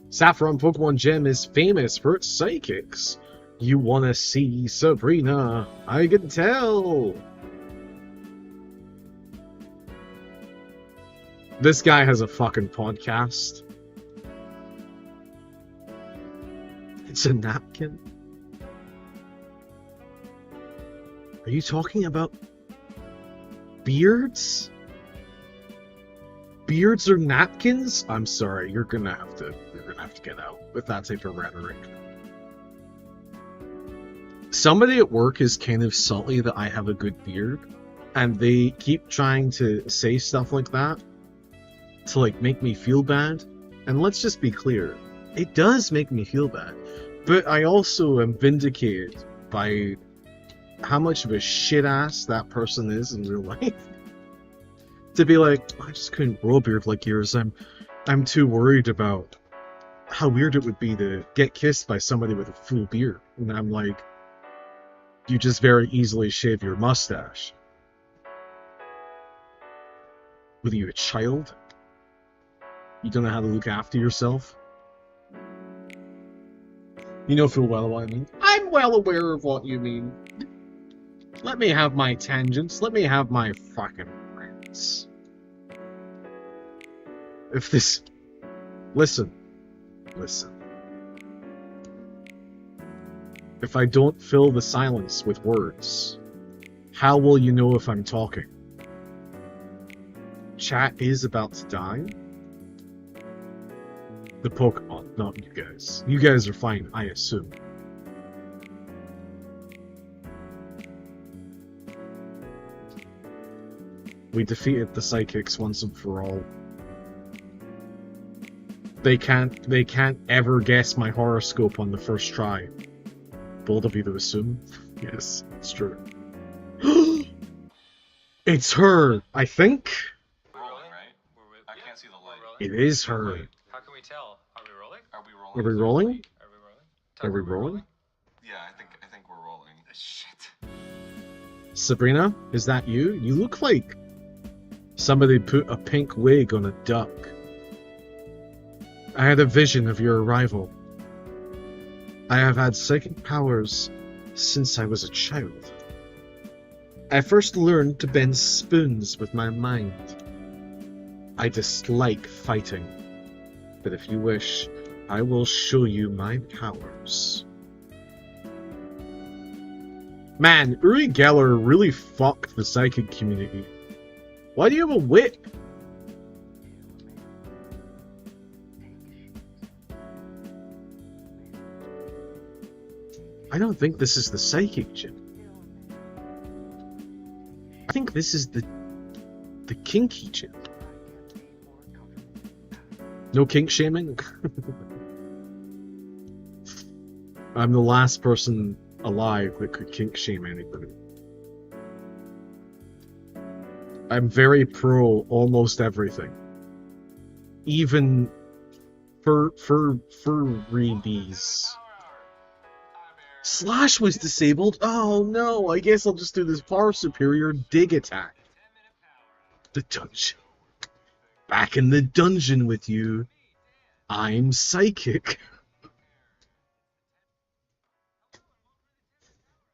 Saffron Pokemon Gym is famous for its psychics. You wanna see Sabrina? I can tell. This guy has a fucking podcast. It's a napkin. Are you talking about beards? Beards or napkins? I'm sorry, you're gonna have to get out with that type of rhetoric. Somebody at work is kind of salty that I have a good beard, and they keep trying to say stuff like that to like make me feel bad. And let's just be clear, it does make me feel bad, but I also am vindicated by how much of a shit ass that person is in real life. To be like, I just couldn't grow a beard like yours. I'm too worried about how weird it would be to get kissed by somebody with a full beard. And I'm like, you just very easily shave your mustache. Were you a child? You don't know how to look after yourself? You know full well what I mean. I'm well aware of what you mean. Let me have my tangents. Let me have my fucking rants. If this... Listen. If I don't fill the silence with words, how will you know if I'm talking? Chat is about to die. The Pokemon, not you guys. You guys are fine, I assume. We defeated the psychics once and for all. They can't ever guess my horoscope on the first try. Bold of you to assume. Yes, it's true. It's her, I think. We're rolling, right? I can't see the light. It is her. How can we tell? Are we rolling? Are we rolling? Are we rolling? Yeah, I think we're rolling. Shit. Sabrina, is that you? You look like somebody put a pink wig on a duck. I had a vision of your arrival. I have had psychic powers since I was a child. I first learned to bend spoons with my mind. I dislike fighting, but if you wish, I will show you my powers. Man, Uri Geller really fucked the psychic community. Why do you have a whip? I don't think this is the psychic gym. I think this is the kinky gym. No kink shaming? I'm the last person alive that could kink shame anybody. I'm very pro almost everything. Even for freebies. Slash was disabled? Oh no, I guess I'll just do this far superior dig attack. The dungeon. Back in the dungeon with you. I'm psychic.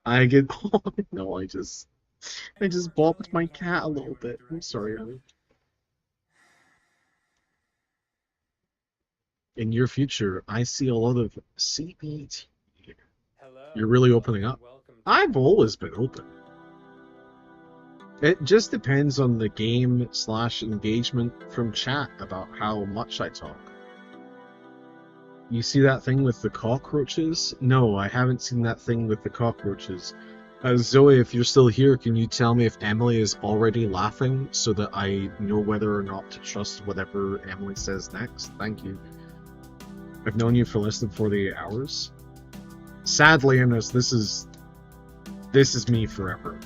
I get... Oh no, I just bopped my cat a little bit. I'm sorry, honey. In your future, I see a lot of CBT. You're really opening up. I've always been open. It just depends on the game / engagement from chat about how much I talk. You see that thing with the cockroaches? No, I haven't seen that thing with the cockroaches. Zoe, if you're still here, can you tell me if Emily is already laughing so that I know whether or not to trust whatever Emily says next? Thank you. I've known you for less than 48 hours. Sadly, Ernest, this is me forever.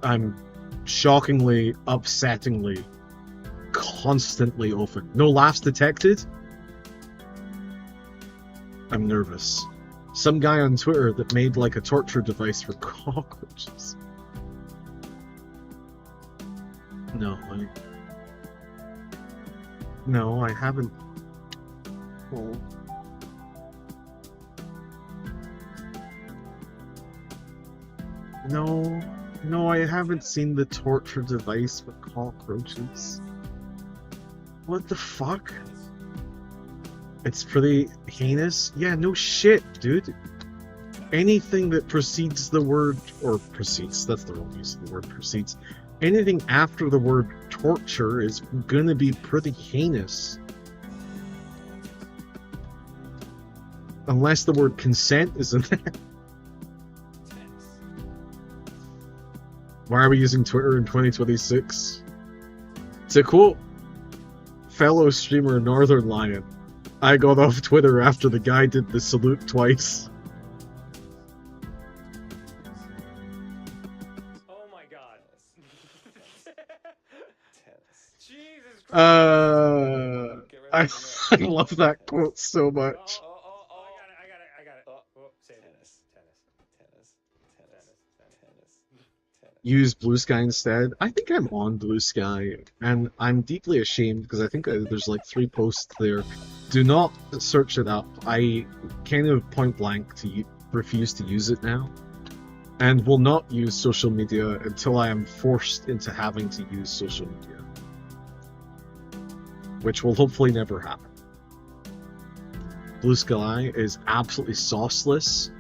I'm shockingly, upsettingly, constantly open. No laughs detected? I'm nervous. Some guy on Twitter that made like a torture device for cockroaches. No, I haven't. Well, no, I haven't seen the torture device for cockroaches. What the fuck? It's pretty heinous? Yeah, no shit, dude. Anything that precedes the word, or precedes, that's the wrong use of the word precedes. Anything after the word torture is gonna be pretty heinous. Unless the word consent is in there. Why are we using Twitter in 2026? To quote fellow streamer Northern Lion, I got off Twitter after the guy did the salute twice. Oh my god. Jesus Christ. I love that quote so much. I got it. Oh, say tennis. Use Blue Sky instead. I think I'm on Blue Sky, and I'm deeply ashamed because I think there's like 3 posts there. Do not search it up. I kind of point blank refuse to use it now, and will not use social media until I am forced into having to use social media, which will hopefully never happen. Blue Sky is absolutely sauceless.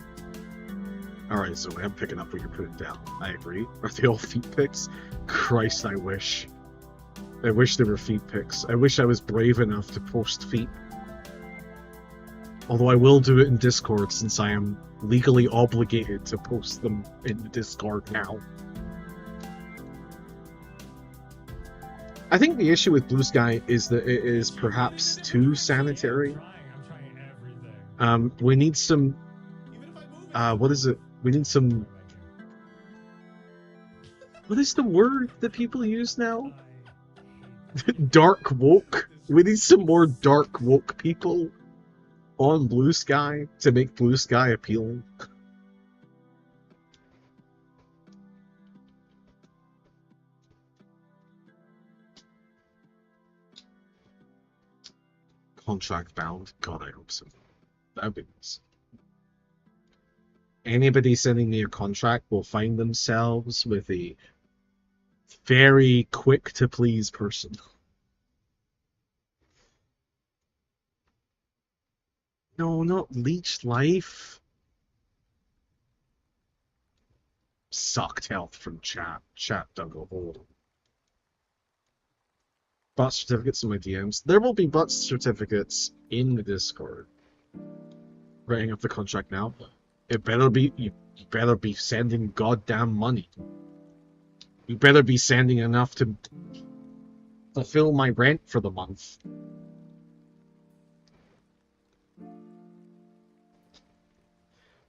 Alright, so I'm picking up what you're putting down. I agree. Are they all feet pics? Christ, I wish. I wish they were feet pics. I wish I was brave enough to post feet. Although I will do it in Discord since I am legally obligated to post them in Discord now. I think the issue with Blue Sky is that it is perhaps too sanitary. We need some... what is it? We need some... What is the word that people use now? Dark woke? We need some more dark woke people on Blue Sky to make Blue Sky appealing. Contract bound? God, I hope so. That would be nice. Anybody sending me a contract will find themselves with a very quick to please person. No, not leech life. Sucked health from chat. Chat dug a hole. Butt certificates in my DMs. There will be butt certificates in the Discord. Writing up the contract now. It better be, you better be sending goddamn money. You better be sending enough to fulfill my rent for the month.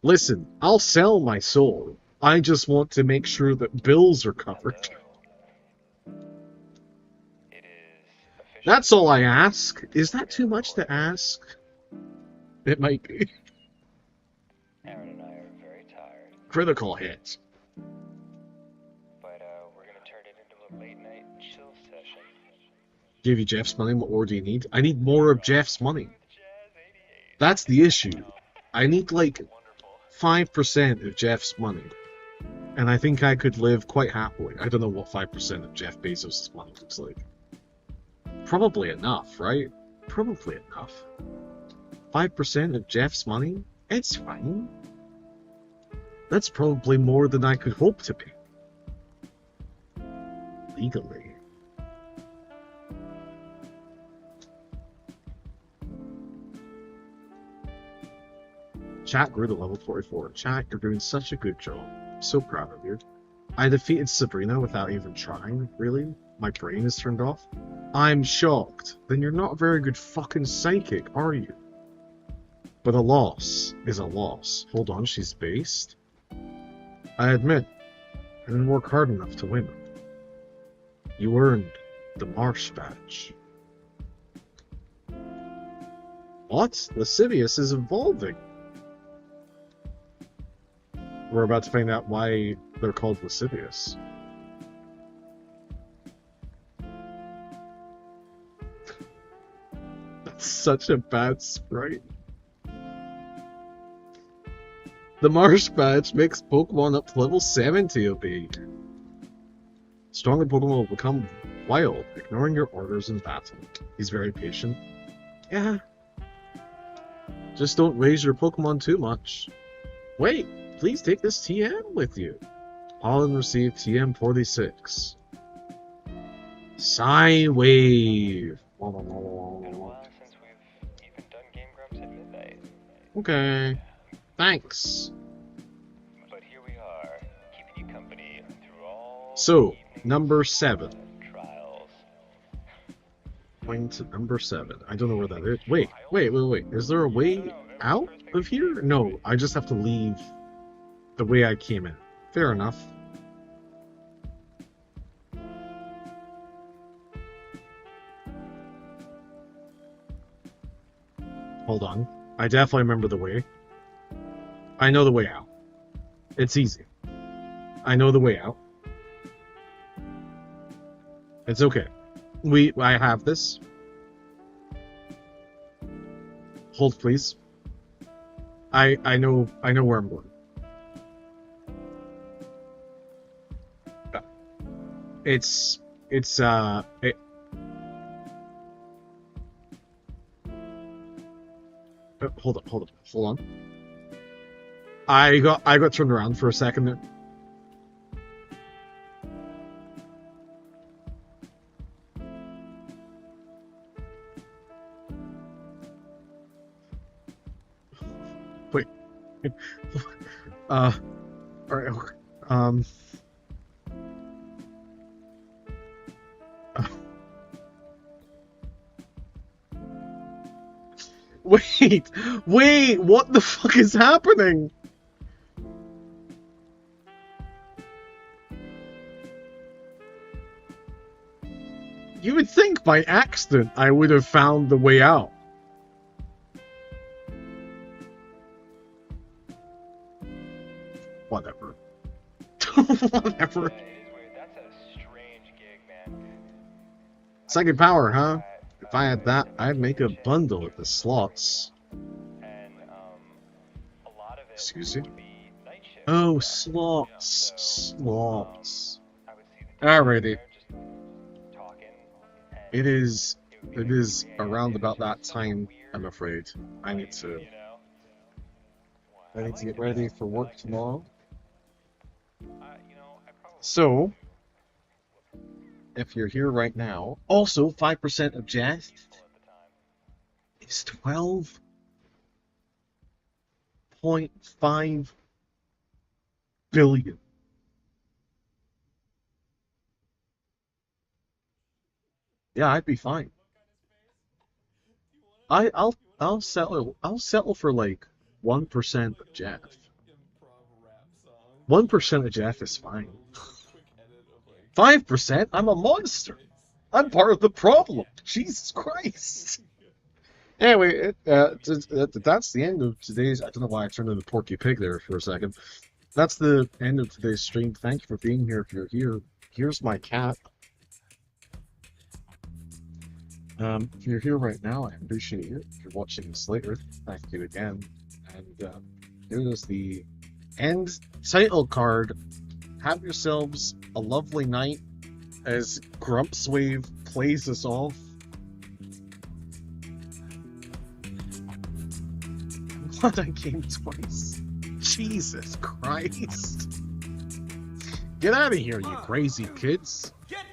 Listen, I'll sell my soul. I just want to make sure that bills are covered. That's all I ask. Is that too much to ask? It might be. Aaron and I are very tired. Critical hit. But we're gonna turn it into a late night chill session. Give you Jeff's money. What more do you need? I need more of Jeff's money. That's the issue. I need like 5% of Jeff's money. And I think I could live quite happily. I don't know what 5% of Jeff Bezos' money looks like. Probably enough, right? Probably enough. 5% of Jeff's money? It's fine. That's probably more than I could hope to pay. Legally. Chat grew to level 44. Chat, you're doing such a good job. I'm so proud of you. I defeated Sabrina without even trying, really? My brain is turned off? I'm shocked. Then you're not a very good fucking psychic, are you? But a loss is a loss. Hold on, she's based? I admit, I didn't work hard enough to win. You earned the Marsh Badge. What? Lascivious is evolving. We're about to find out why they're called lascivious. That's such a bad sprite. The Marsh Badge makes Pokemon up to level 70 obey. Stronger Pokemon will become wild, ignoring your orders in battle. He's very patient. Yeah. Just don't raise your Pokemon too much. Wait, please take this TM with you. Pollen received TM46. Psywave. Been a while since we've even done Game Grumps at midnight. Okay. Thanks. But here we are, keeping you company through all So, evenings number 7. of trials. Going to number 7. I don't know where that is. Wait. Is there a way out of here? No, I just have to leave the way I came in. Fair enough. Hold on. I definitely remember the way. I know the way out. It's easy. I know the way out. It's okay. I have this. Hold, please. I know where I'm going. Hold on. I got turned around for a second there. Wait. Alright, Wait, what the fuck is happening? You would think by accident I would have found the way out. Whatever. Whatever. Yeah, it is weird. That's a strange gig, man. Second power, huh? If I had that, I'd make a bundle at the slots. And a lot of it Excuse me? would be night shift. Oh, Yeah, slots. so, Slots. I would see the Alrighty. there just talking, and It is it would be is really around it about was that just time, weird, I'm afraid. I need to you know? I need to get ready for work tomorrow. You know, I probably So, if you're here right now, also 5% of Jeff at the time. is 12.5 billion. Yeah, I'd be fine. I'll settle for like 1% of Jeff. 1% of Jeff is fine. 5%? I'm a monster. I'm part of the problem. Jesus Christ. Anyway, that's the end of today's. I don't know why I turned into Porky Pig there for a second. That's the end of today's stream. Thank you for being here. If you're here, here's my cat. If you're here right now, I appreciate it. If you're watching this later, thank you again. And here is the end title card. Have yourselves a lovely night as Grumpswave plays us off. What, I came twice? Jesus Christ. Get out of here, you crazy kids. Get